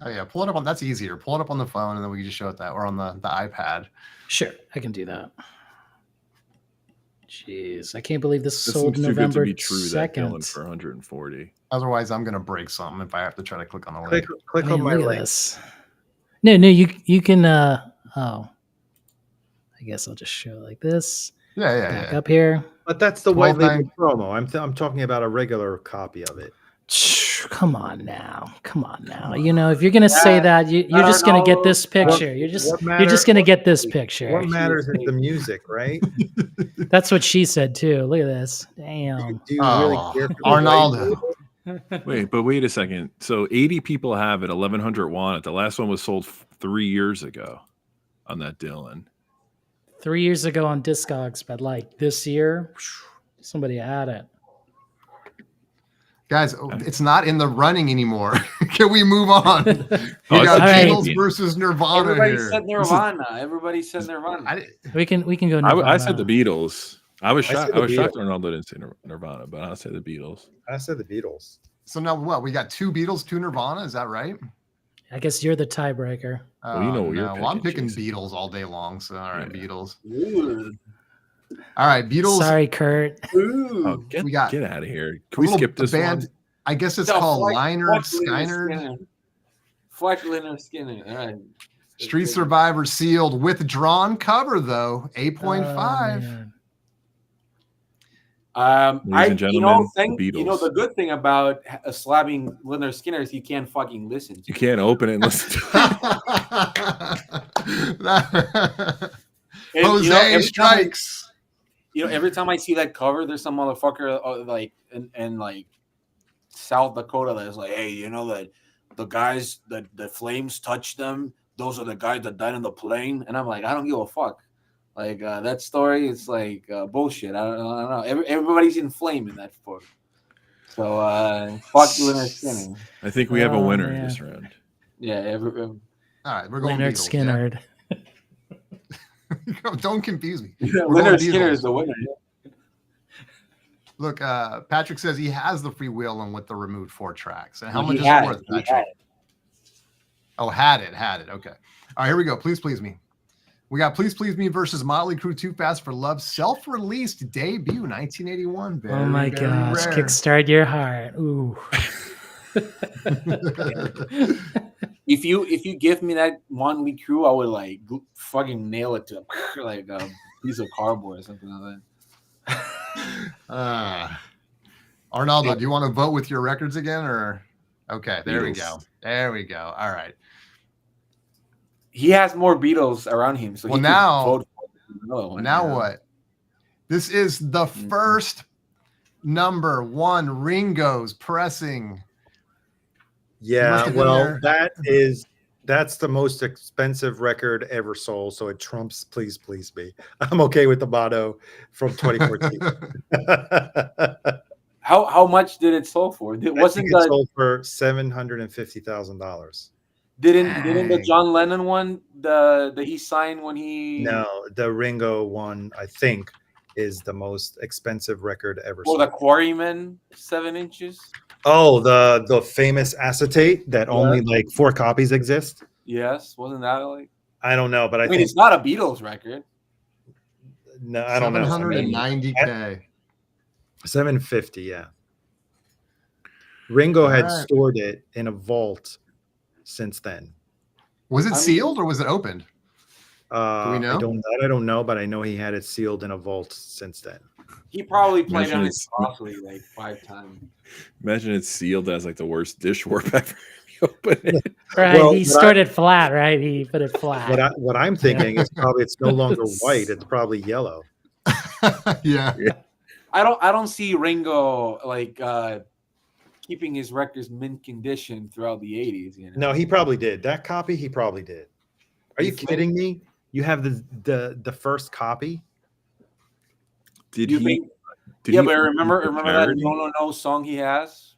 A: Oh yeah, pull it up on. That's easier. Pull it up on the phone, and then we can just show it that, or on the iPad.
C: Sure, I can do that. Jeez, I can't believe this
D: This
C: sold
D: seems too good to
C: November
D: be true. That Dylan
C: 2nd.
D: for 140.
A: Otherwise, I'm gonna break something if I have to try to click on the
E: Click,
A: link.
E: click
C: Man,
E: on my
C: look at
E: link.
C: this. No, you can. Oh, I guess I'll just show it like this.
A: Yeah,
C: Back
A: yeah.
C: up here.
E: But that's the white label
A: 12.9.
E: promo. I'm talking about a regular copy of it.
C: Come on now. You know, if you're gonna say that, you're
B: I
C: just
B: don't
C: gonna get
B: know.
C: this picture. You're just gonna get this picture.
E: What matters is the music, right?
C: That's what she said too. Look at this. Damn.
E: Do you really
A: Oh,
E: care for the
A: Arnaldo.
E: white label?
D: Wait a second. So 80 people have it. 1,100 want it. The last one was sold 3 years ago on that Dylan.
C: 3 years ago on Discogs, but like this year, somebody had it.
A: Guys, it's not in the running anymore. Can we move on? We
D: Oh, it's
A: got
C: a
A: Beatles
D: champion.
A: versus Nirvana
B: Everybody
A: here.
B: said Nirvana. Everybody said Nirvana.
C: We can go.
D: I said the Beatles. I was
E: I
D: shocked.
E: said
D: I
E: the
D: was shocked
E: Beatles.
D: Ronaldo didn't say Nirvana, but I'll say the Beatles.
E: I said the Beatles.
A: So now what? We got 2 Beatles, 2 Nirvana. Is that right?
C: I guess you're the tiebreaker.
D: Well, you know what you're
A: Well, I'm
D: picking,
A: picking
D: Jason.
A: Beatles all day long. So all right,
D: Yeah.
A: Beatles.
B: Ooh.
A: All right, Beatles.
C: Sorry, Kurt.
B: Ooh.
D: Oh,
A: We got
D: get out of here.
A: a
D: Can we
A: little
D: skip this
A: band.
D: one?
A: I guess it's
B: No,
A: called
B: Fleck-
A: Lynyrd
B: Fleck Lynyrd
A: Skynyrd.
B: Skynyrd. Fleck Lynyrd Skynyrd. All right.
A: Street Survivor sealed withdrawn cover though, 8.5.
C: man.
D: Ladies and gentlemen, the
B: you know
D: Beatles.
B: the good thing about slabbing Lynyrd Skynyrd is you can't fucking listen to
D: You
B: it.
D: can't open it and listen to
B: And,
A: Jose
B: every time
A: strikes.
B: every time I see that cover, there's some motherfucker like in like South Dakota that's like, hey, you know that the guys that the flames touched them, those are the guys that died on the plane. And I'm like, I don't give a fuck. Like that story is like bullshit. I don't know. Everybody's in flame in that photo. So fuck Lynyrd Skynyrd.
D: I think we have a
C: Oh,
D: winner
C: man.
D: this round.
B: Yeah,
A: All right, we're going
C: Leonard
A: Beatles,
C: Skinner.
A: yeah. Don't confuse me.
B: Lynyrd
A: going
B: Skynyrd
A: Beatles.
B: is the winner.
A: Look, Patrick says he has the freewheeling with the removed 4 tracks. And how
B: He
A: much is
B: had
A: it worth,
B: it. He had
A: Patrick?
B: it.
A: Oh, had it. Okay. All right, here we go. Please Please Me. We got Please Please Me versus Motley Crue Too Fast for Love, self-released debut, 1981.
C: Oh
A: Very,
C: my
A: very
C: gosh!
A: rare.
C: Kickstart your heart. Ooh.
B: If you give me that Motley Crue, I would like fucking nail it to like a piece of cardboard or something like that.
A: Arnaldo, do you want to vote with your records again, or okay? There we
D: Beatles.
A: go. There we go. All right.
B: He has more Beatles around him, so
A: Well,
B: he could
A: now-
B: vote for another one.
A: Now
B: you know?
A: what? This is the first number 1 Ringo's pressing. must
E: Yeah,
A: have been
E: well,
A: there.
E: that's the most expensive record ever sold, so it trumps Please Please Me. I'm okay with the motto from 2014.
B: How much did it sell for?
E: I think
B: Wasn't
E: it
B: the
E: sold for $750,000.
B: didn't the
A: Dang.
B: John Lennon one that he signed when he
E: No, the Ringo one, I think, is the most expensive record ever
B: or
E: sold.
B: the Quarrymen 7 inches?
E: Oh, the famous acetate that only like 4 copies exist.
B: Yes, wasn't that like?
E: I don't know, but I
B: I mean,
E: think
B: it's not a Beatles record.
E: no, I don't know. I mean,
A: 790K.
E: 750, yeah. Ringo had
A: Alright.
E: stored it in a vault since then.
A: Was it
B: I
A: sealed
B: mean-
A: or was it opened? we know?
E: I don't know, but I know he had it sealed in a vault since then.
B: He probably played
D: Imagine
B: on
D: it's-
B: his constantly like 5 times.
D: Imagine it's sealed as like the worst dishware ever. You open it.
C: Right.
E: Well,
C: He
E: what
C: stored it flat, right? He put it flat.
E: What I'm thinking is probably it's no longer white; it's probably yellow.
A: Yeah.
B: I don't see Ringo like keeping his records mint condition throughout the 80s. You know?
E: No, he probably did. That copy, he probably did. Are you
B: You think?
E: kidding me? You have the first copy?
D: Did
B: You
D: he?
B: think?
D: Did
B: Yeah,
D: he
B: but
D: open
B: remember
D: for
B: that
D: charity?
B: No No song he has?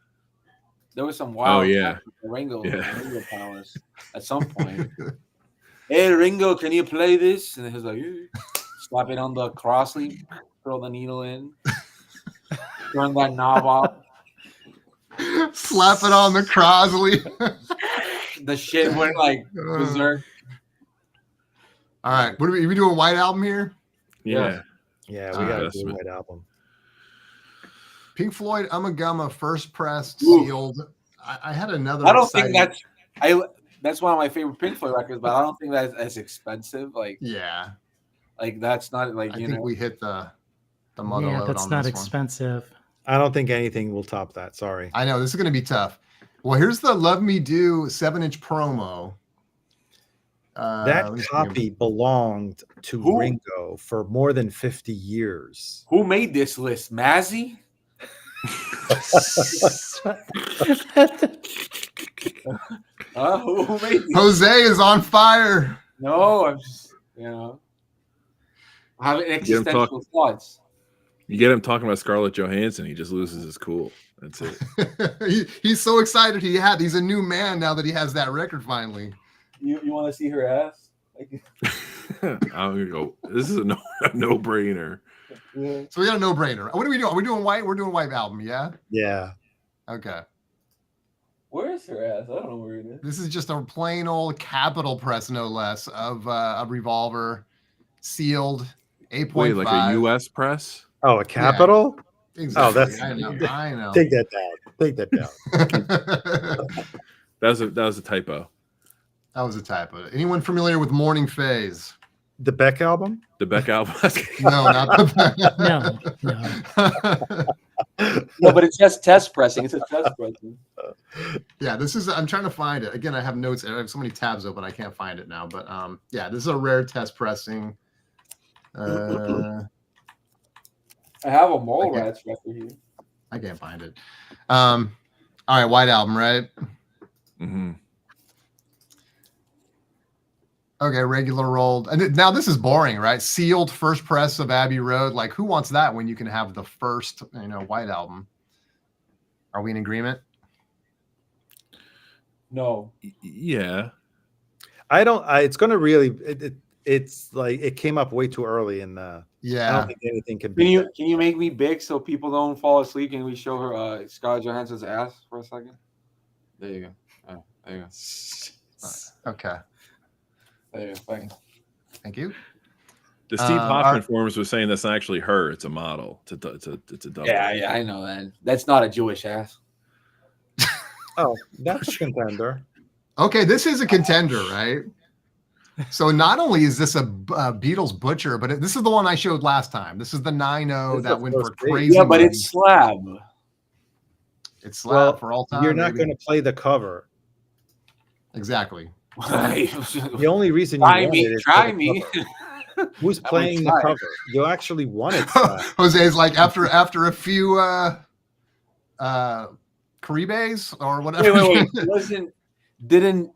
B: There was some wild
D: yeah.
B: times with the Ringo Palace at some point. Hey Ringo, can you play this? And he was like, slap it on the cross sleeve, throw the needle in, turn that knob off.
A: Slap it on the Crosley.
B: The shit went like berserk.
A: All right. What are we doing? White Album here?
D: Yeah.
E: Yeah,
A: All
E: we
A: right.
E: got to do a
D: Estimate.
E: white album.
A: Pink Floyd, Ummagumma, first pressed,
B: Ooh.
A: sealed. I had another.
B: I don't think
A: exciting-
B: that's one of my favorite Pink Floyd records, but I don't think that's as expensive. Like that's not like
A: I
B: you
A: think
B: know.
A: we hit the mother
C: Yeah,
A: load
C: that's
A: on
C: not
A: this one.
C: expensive.
E: I don't think anything will top that. Sorry.
A: I know this is going to be tough. Well, here's the Love Me Do 7-inch promo.
E: That
A: let me see.
E: copy belonged to
B: Who?
E: Ringo for more than 50 years.
B: Who made this list? Mazzy? Who made this?
A: Jose is on fire.
B: No, I'm just having existential thoughts.
D: You get him talking about Scarlett Johansson, he just loses his cool. That's it.
A: He's so excited. He's a new man now that he has that record finally.
B: You want to see her ass?
D: I'm gonna go. This is a no brainer.
A: So we got a no-brainer. What are we doing? Are we doing white? We're doing white album, yeah?
E: Yeah.
A: Okay.
B: Where is her ass? I don't know where it is.
A: This is just a plain old capital press, no less, of a Revolver, sealed, 8.5.
D: Wait, like a U.S. press?
E: Oh, a capital?
A: Exactly.
E: Oh, that's
A: I know.
E: Take that down. Take that down.
D: That was a typo.
A: That was a typo. Anyone familiar with Morning Phase?
E: The Beck album?
D: The Beck album.
A: No, not the
C: No.
B: No, but it's just test pressing. It's a test pressing.
A: Yeah, this is. I'm trying to find it again. I have notes. I have so many tabs open. I can't find it now. But yeah, this is a rare test pressing.
B: I have a mole
A: Okay.
B: rats record here.
A: I can't find it. All right, white album, right?
D: Mm-hmm.
A: Okay, regular rolled. And now this is boring, right? Sealed first press of Abbey Road. Like, who wants that when you can have the first, white album? Are we in agreement?
B: No.
D: Yeah.
E: It's going to really, it's like it came up way too early in the, I
A: Yeah.
E: don't think anything can
B: Can
E: be.
B: you make me big so people don't fall asleep? Can we show her Scarlett Johansson's ass for a second? There you go. There you go.
A: Okay.
B: There you go. Thanks.
A: Thank you.
D: The Steve
A: our-
D: Hoffman forums was saying that's not actually her; it's a model. It's a double.
B: Yeah, I know that. That's not a Jewish ass.
E: Oh, that's a contender.
A: Okay, this is a contender, right? So not only is this a Beatles butcher, but this is the one I showed last time. This is the 9.0
E: It's
A: that
E: the
A: went for
E: first big.
A: crazy.
B: Yeah, but
A: money.
B: it's slab.
A: It's slap
E: Well,
A: for all time.
E: You're not
A: baby.
E: going to play the cover.
A: Exactly.
E: The only reason you
B: Try
E: want
B: me.
E: it is for
B: Try
E: the
B: me.
E: cover. Who's
B: I
E: playing the
B: would try.
E: cover? You actually want it. Scott.
A: Jose's like after a few Caribes or whatever.
B: Wait. Didn't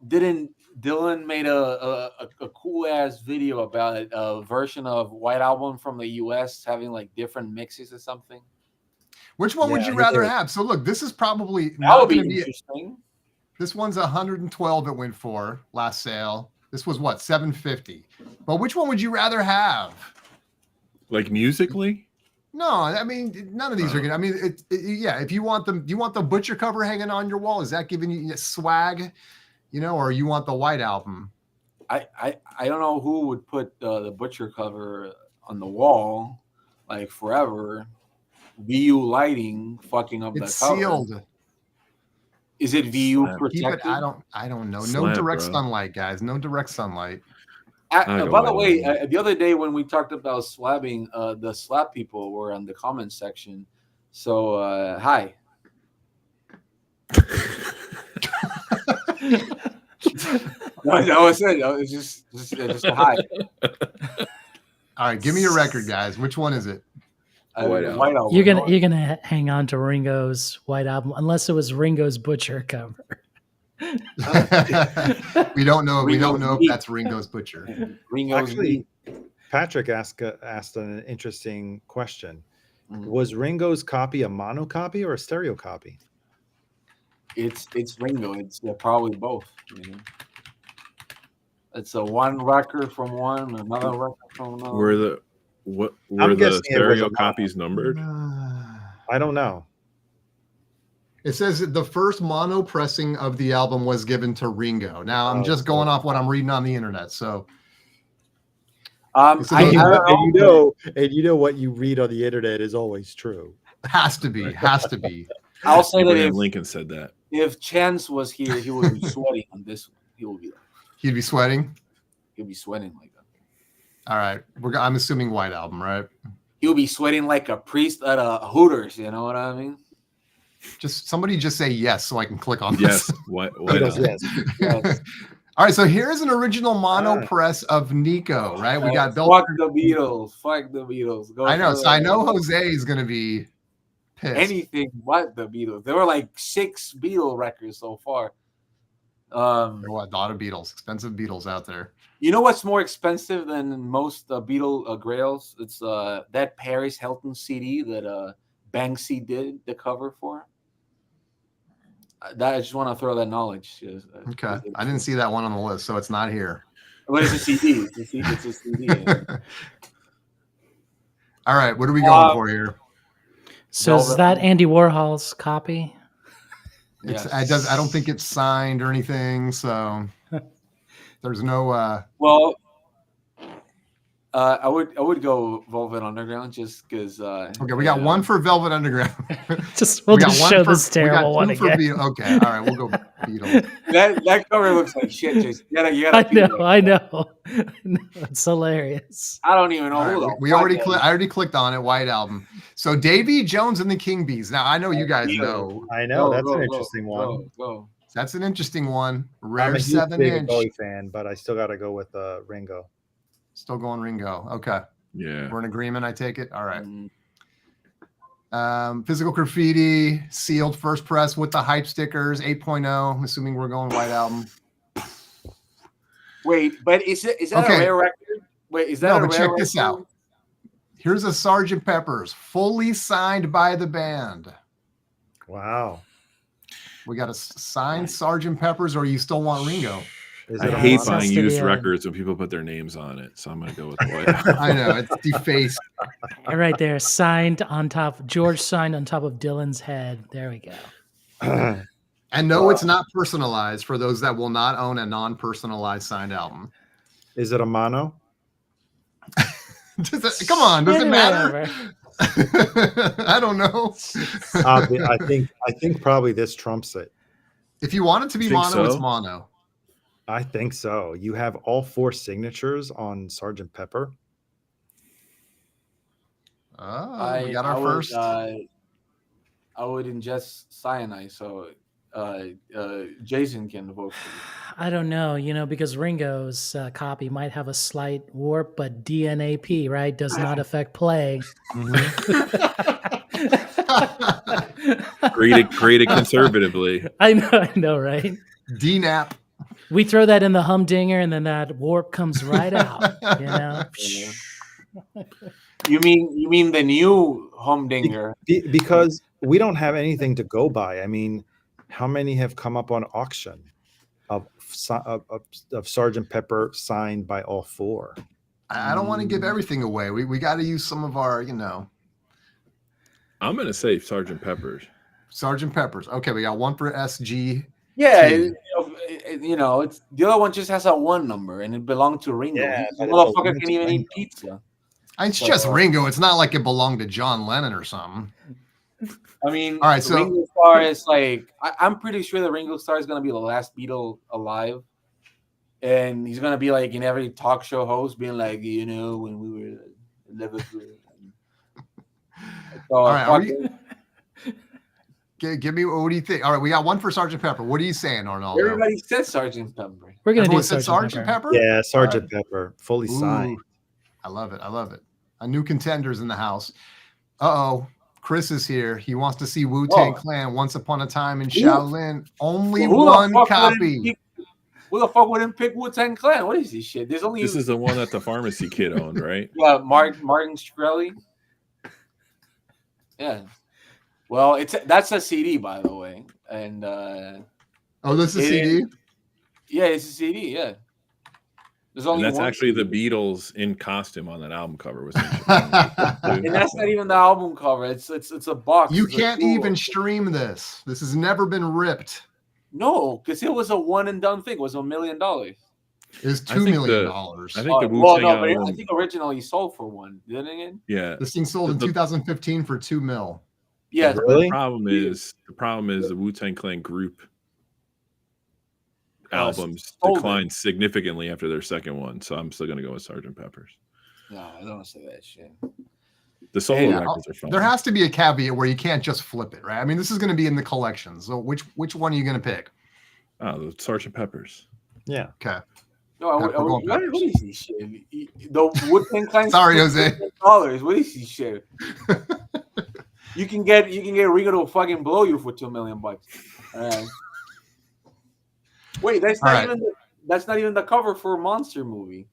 B: Dylan made a cool ass video about it, a version of White Album from the US having like different mixes or something?
A: Which one would
E: Yeah,
A: you
E: he
A: rather
E: did.
A: have? So look, this is probably
B: That
A: not
B: would be
A: going to be.
B: interesting.
A: This one's 112 it went for last sale. This was what, 750. But which one would you rather have?
D: Like musically.
A: No, I mean none of these are gonna. I mean, yeah. If you want the butcher cover hanging on your wall, is that giving you swag, or you want the white album?
B: I don't know who would put the butcher cover on the wall like forever. BU lighting fucking up
A: It's
B: the cover.
A: sealed.
B: Is it VU
D: Slap.
A: Keep it.
B: protected?
A: I don't know. No
D: Slap,
A: direct
D: bro.
A: sunlight, guys. No direct sunlight.
D: I go
B: By the
D: white
B: way,
D: album.
B: the other day when we talked about slabbing, the slap people were on the comment section. So hi. No, that was it. It was just a hi.
A: All right, give me your record, guys. Which one is it?
D: White Album.
B: White Album.
C: You're gonna hang on to Ringo's White Album unless it was Ringo's Butcher cover.
A: We don't know. We don't
B: Ringo's
A: know if
B: Meat.
A: that's Ringo's Butcher.
B: Ringo's
E: Actually, Patrick asked an interesting question. Was Ringo's copy a mono copy or a stereo copy?
B: It's Ringo. It's probably both. You know? It's a one record from one, another record from another.
D: Were
E: I'm
D: the
E: guessing it was
D: stereo
E: a mono.
D: copies numbered?
E: I don't know.
A: It says that the first mono pressing of the album was given to Ringo. Now I'm
E: Oh,
A: just going off what I'm reading on the internet. So
B: I
E: And
B: don't
E: you
B: know.
E: know what you read on the internet is always true.
A: has to be.
B: I'll say that
D: Abraham
B: if
D: Lincoln said that.
B: Chance was here, he would be sweating on this one. He will be.
A: He'd be sweating.
B: He'll be sweating like that.
A: All right, I'm assuming White Album, right?
B: He'll be sweating like a priest at a Hooters. You know what I mean?
A: Somebody just say yes so I can click on
D: Yes,
A: this.
D: white
E: Beatles,
D: album.
E: yes.
B: Yes.
A: All right, so here's an original mono press of Nico, right? We got
B: Fuck the Beatles. Fuck the Beatles. Go
A: I know.
B: for
A: So I
B: it.
A: know Jose is going to be pissed.
B: Anything but the Beatles. There were like 6 Beatle records so far.
A: What? A lot of Beatles, expensive Beatles out there.
B: You know what's more expensive than most Beatle grails? It's that Paris Hilton CD that Banksy did the cover for. That I just want to throw that knowledge.
A: Okay, I didn't see that one on the list, so it's not here.
B: But it's a CD. It's a CD.
A: All right, what are we going for here?
C: So is that Andy Warhol's copy?
A: I don't think it's signed or anything, so there's no.
B: Well, I would go Velvet Underground just because.
A: Okay, we got one for Velvet Underground.
C: We'll
A: We got
C: just
A: one
C: show
A: for-
C: this terrible
A: we got
C: one
A: two for
C: again.
A: Okay, all right, we'll go Beatles.
B: That cover looks like shit. Just you gotta
C: I know. It's hilarious.
B: I don't even know
A: All
B: who
A: right,
B: the
A: we
B: fuck
A: already
B: that
A: I already clicked on it. White Album. So Davy Jones and the King Bees. Now I know you guys know
E: I know.
B: Go,
E: That's
B: go,
E: an
B: go,
E: interesting one.
B: Go.
A: that's an interesting one.
E: I'm
A: Rare
E: a huge
A: 7-inch.
E: Bowie fan, but I still got to go with Ringo.
A: Still going Ringo. Okay,
D: Yeah.
A: we're in agreement. I take it. All right.
B: Mm.
A: Physical Graffiti, sealed first press with the hype stickers, 8.0. I'm assuming we're going White Album.
B: Wait, but is that
A: Okay.
B: a rare record? Wait, is that
A: No,
B: a
A: but
B: rare
A: check
B: record?
A: this out. Here's a Sgt. Pepper's, fully signed by the band.
E: Wow.
A: We got a signed Sgt. Pepper's, or you still want Ringo?
E: Is
D: I
E: it a
D: hate
E: mono?
D: buying
C: Has to be
D: used
C: a-
D: records when people put their names on it, so I'm gonna go with white album.
A: I know, it's defaced.
C: Right there, signed on top. George signed on top of Dylan's head. There we go.
A: And no, it's not personalized for those that will not own a non-personalized signed album.
E: Is it a mono?
A: Come on, does it
C: Yeah,
A: matter?
C: whatever.
A: I don't know.
E: I think probably this trumps it.
A: If you want it to be
D: Think
A: mono, it's
D: so?
A: mono.
E: I think so. You have all 4 signatures on Sgt. Pepper.
A: Oh, we got our first.
B: I would ingest cyanide, so Jason can vote for you.
C: I don't know, because Ringo's copy might have a slight warp, but DNAP, right, does not affect play.
D: Graded conservatively.
C: I know, right?
A: DNAP.
C: We throw that in the humdinger, and then that warp comes right out.
B: You mean the new Humdinger?
E: Because we don't have anything to go by. I mean, how many have come up on auction of Sgt. Pepper signed by all 4?
A: I don't want to give everything away. We got to use some of our,
D: I'm gonna say Sgt. Pepper's.
A: Sgt. Pepper's. Okay, we got one for SG.
B: Yeah,
A: Team.
B: it's the other one just has a 1 number and it belonged to Ringo.
E: Yeah,
B: The
E: but it's
B: motherfucker
E: belonged
B: can't
E: to
B: even eat
E: Ringo.
B: pizza.
A: It's
B: So,
A: just Ringo. It's not like it belonged to John Lennon or something.
B: I mean,
A: All right, so
B: Ringo Starr is like I'm pretty sure that Ringo Starr is gonna be the last Beatle alive, and he's gonna be like in every talk show host, being like, when we were in Liverpool. So
A: all right,
B: fuck
A: give me what do you think? All right, we got one for Sergeant Pepper. What are you saying, Arnaldo?
B: everybody said Sergeant Pepper.
C: We're gonna
A: Everyone
C: do
A: said
C: Sergeant Pepper.
E: Yeah, Sergeant Pepper, fully
A: Ooh,
E: signed.
A: I love it. I love it. A new contender's in the house. Uh-oh. Chris is here. He wants to see Wu-Tang Clan Once Upon a Time in Shaolin. Only
B: Who the
A: one
B: fuck
A: copy.
B: Who the fuck wouldn't pick Wu-Tang Clan? What is this shit? There's only
D: This is the one that the pharmacy kid owned, right?
B: yeah, Martin Shkreli. Yeah. Well, that's a CD, by the way, and
A: Oh, this is CD?
B: yeah, it's a CD. Yeah. There's only
D: And that's
B: one
D: actually
B: CD.
D: the Beatles in costume on that album cover. Was
B: And that's not even the album cover. It's a box.
A: You
B: It's a
A: can't
B: tool.
A: even stream this. This has never been ripped.
B: No, because it was a one and done thing. It was $1 million.
A: It's
D: I
A: $2
D: think
A: million.
D: I think the
B: Well,
D: Wu-Tang
B: no, but I
D: album.
B: think originally sold for one, didn't it?
D: Yeah.
A: This thing sold in 2015 for $2 million.
B: Yeah.
E: Really?
D: The problem is the Wu-Tang Clan group albums
B: sold
D: declined significantly after their second one, so I'm still going to go with Sergeant Pepper's.
B: No, I don't say that shit.
D: The solo
A: Yeah,
D: records are fun.
A: there has to be a caveat where you can't just flip it, right? I mean, this is going to be in the collection. So which one are you going to pick?
D: Oh, the Sergeant Pepper's.
E: Yeah.
A: Okay.
B: No,
A: Pepper Gold
B: what
A: Peppers.
B: is this shit? The Wu-Tang Clan.
A: Sorry, Jose.
B: $2 million. What is this shit? You can get Ringo to fucking blow you for $2 million. All right. Wait, that's not even the cover for a monster movie.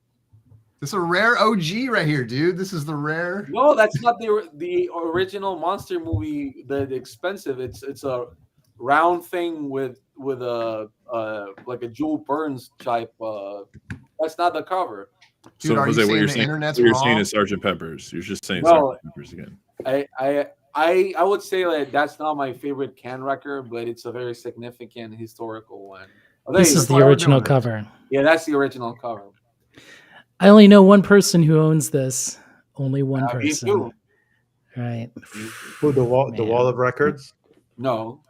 A: This is a rare OG right here, dude. This is the rare.
B: No, that's not the original monster movie. The expensive. It's a round thing with a like a Jules Burns type. That's not the cover.
A: Dude,
D: So
A: are
D: Jose,
A: you
D: what
A: saying
D: you're
A: the
D: saying?
A: internet's
D: What you're
A: wrong?
D: saying is Sergeant Pepper's. You're just saying
B: No.
D: Sergeant Pepper's again.
B: I would say that that's not my favorite can record, but it's a very significant historical one. Oh, there
C: This
B: you
C: is
B: go.
A: why
C: the
A: we're
C: original
A: doing this.
C: cover.
B: Yeah, that's the original cover.
C: I only know one person who owns this. Only one
B: Me
C: person.
B: too.
C: Right.
E: Who the wall of records?
B: No.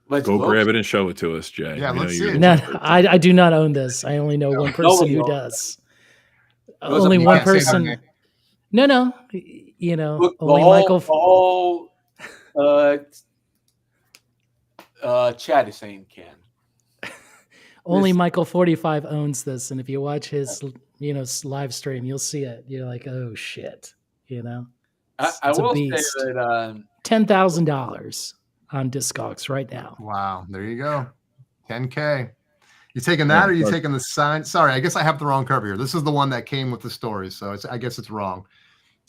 B: Let's
D: Go
B: look.
D: grab it and show it to us, Jay.
A: Yeah,
D: We
A: let's
D: know
A: see
D: you're
A: it.
C: No,
D: the-
C: I do not own this. I only know one person
B: Nobody
C: who
B: owns
C: does.
B: Those
C: Only
B: are- you
C: one
A: can't say their
C: person.
A: name.
C: No. You know,
B: Look,
C: only
B: the
C: Michael.
B: whole chat is saying can.
C: Only
B: this-
C: Michael 45 owns this, and if you watch his, live stream, you'll see it. You're like, oh shit,
B: I
C: It's a
B: will say
C: beast.
B: that
C: $10,000 on Discogs right now.
A: Wow, there you go. 10K. You taking that or you taking the sign? Sorry, I guess I have the wrong cover here. This is the one that came with the story, so I guess it's wrong.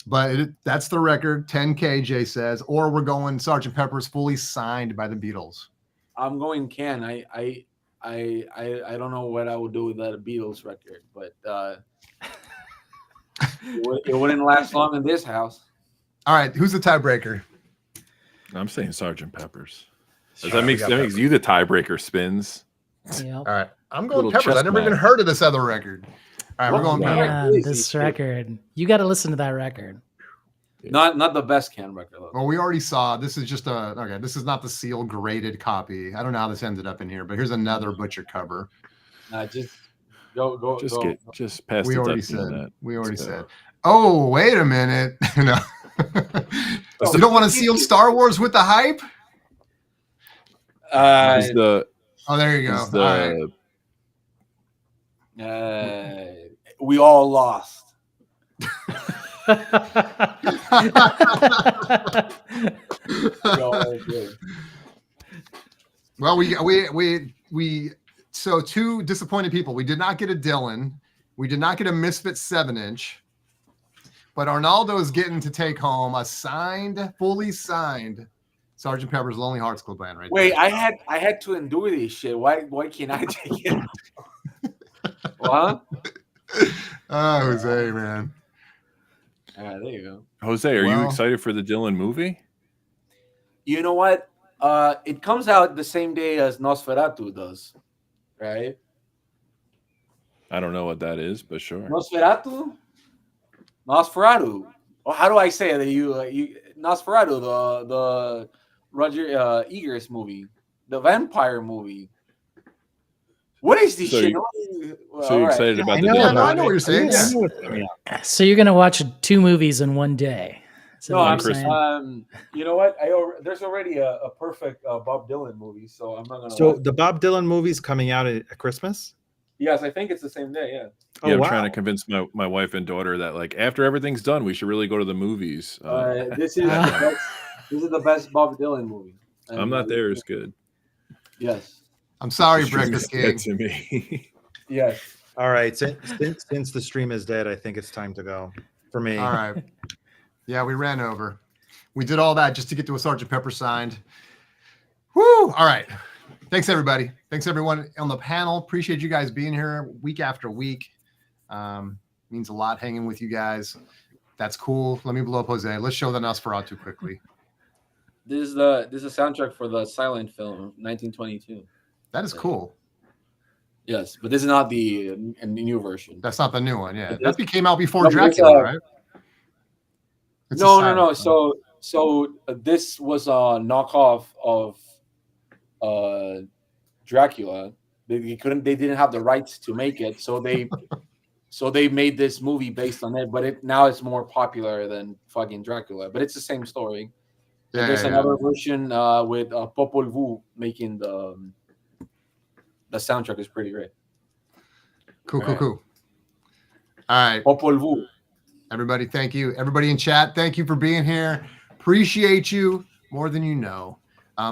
A: But that's the record, 10K, Jay says, or we're going Sergeant Pepper's fully signed by the Beatles.
B: I'm going can. I don't know what I would do with that Beatles record, but it wouldn't last long in this house.
A: All right, who's the tiebreaker?
D: I'm saying Sergeant Pepper's.
A: All
D: That
A: right,
D: makes
A: we got
D: you the tiebreaker, Spins.
C: Yeah.
A: All right, I'm going
D: Little
A: Peppers. I
D: chess
A: never even
D: match.
A: heard of this other record. All right, we're going
B: Wow.
A: Peppers.
C: Man,
B: Crazy
C: this
B: shit.
C: record. You got to listen to that record.
B: Not the best can record though.
A: Well, we already saw this is just this is not the seal graded copy. I don't know how this ended up in here, but here's another butcher cover.
B: Just go.
D: Just pass
A: We
D: the
A: already
D: Dutchie on
A: said.
D: that.
A: We already
D: So-
A: said. Oh, wait a minute. No. You don't want to seal Star Wars with the hype?
D: Is the
A: Oh, there you go.
D: is the
A: All right.
B: We all lost. We all did.
A: Well, we so two disappointed people. We did not get a Dylan. We did not get a Misfit 7-inch. But Arnaldo is getting to take home a fully signed Sergeant Pepper's Lonely Hearts Club Band right
B: Wait,
A: there.
B: I had to endure this shit. Why can't I take it? What?
A: Oh, Jose, man.
B: All right, there you go.
D: Jose, are you
A: Well-
D: excited for the Dylan movie?
B: You know what? It comes out the same day as Nosferatu does, right?
D: I don't know what that is, but sure.
B: Nosferatu. Or how do I say it? Nosferatu, the Roger Eggers movie, the vampire movie. What is this
D: So
B: shit?
D: you-
B: Well,
D: So you
B: all right.
D: excited about
E: I
D: the
E: know
A: Yeah,
D: demo?
A: no, I
E: about
A: know what
E: it.
A: you're saying.
E: I
A: Yeah.
E: know it's coming out.
C: So you're gonna watch 2 movies in one day. Is that
B: No,
C: what
B: I'm
C: you're saying?
B: you know what? There's already a perfect Bob Dylan movie, so I'm not gonna.
E: So
B: watch
E: the Bob Dylan movie's coming out at Christmas.
B: Yes, I think it's the same day. Yeah.
E: Oh
D: Yeah, I'm
E: wow!
D: trying to convince my wife and daughter that like after everything's done, we should really go to the movies.
B: This is the best. This is the best Bob Dylan movie.
D: I'm
B: And,
D: not there as good.
B: Yes.
A: I'm sorry,
D: The stream
A: Breakfast
D: is dead
A: King.
D: to me.
B: Yes.
E: All right, since the stream is dead, I think it's time to go for me.
A: All right. Yeah, we ran over. We did all that just to get to a Sergeant Pepper signed. Woo! All right. Thanks, everybody. Thanks, everyone on the panel. Appreciate you guys being here week after week. Means a lot hanging with you guys. That's cool. Let me blow up Jose. Let's show the Nosferatu quickly.
B: This is the soundtrack for the silent film 1922.
A: That is cool.
B: Yes, but this is not the new version.
A: That's not the new one. Yeah,
B: It
A: that
B: is-
A: became out before
B: No, but it's,
A: Dracula, right? It's a
B: No.
A: silent film.
B: So this was a knockoff of Dracula. They didn't have the rights to make it, so they made this movie based on it. But now it's more popular than fucking Dracula. But it's the same story.
A: Yeah,
B: And there's
A: yeah,
B: another version with Popol Vuh making the soundtrack is pretty great.
A: Cool.
B: All right.
A: All right.
B: Popol Vuh.
A: Everybody, thank you. Everybody in chat, thank you for being here. Appreciate you more than you know.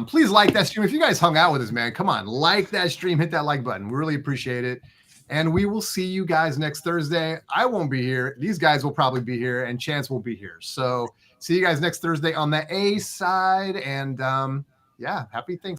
A: Please like that stream. If you guys hung out with us, man, come on, like that stream, hit that like button. We really appreciate it. And we will see you guys next Thursday. I won't be here. These guys will probably be here, and Chance will be here. So see you guys next Thursday on the A side. And yeah, happy Thanksgiving.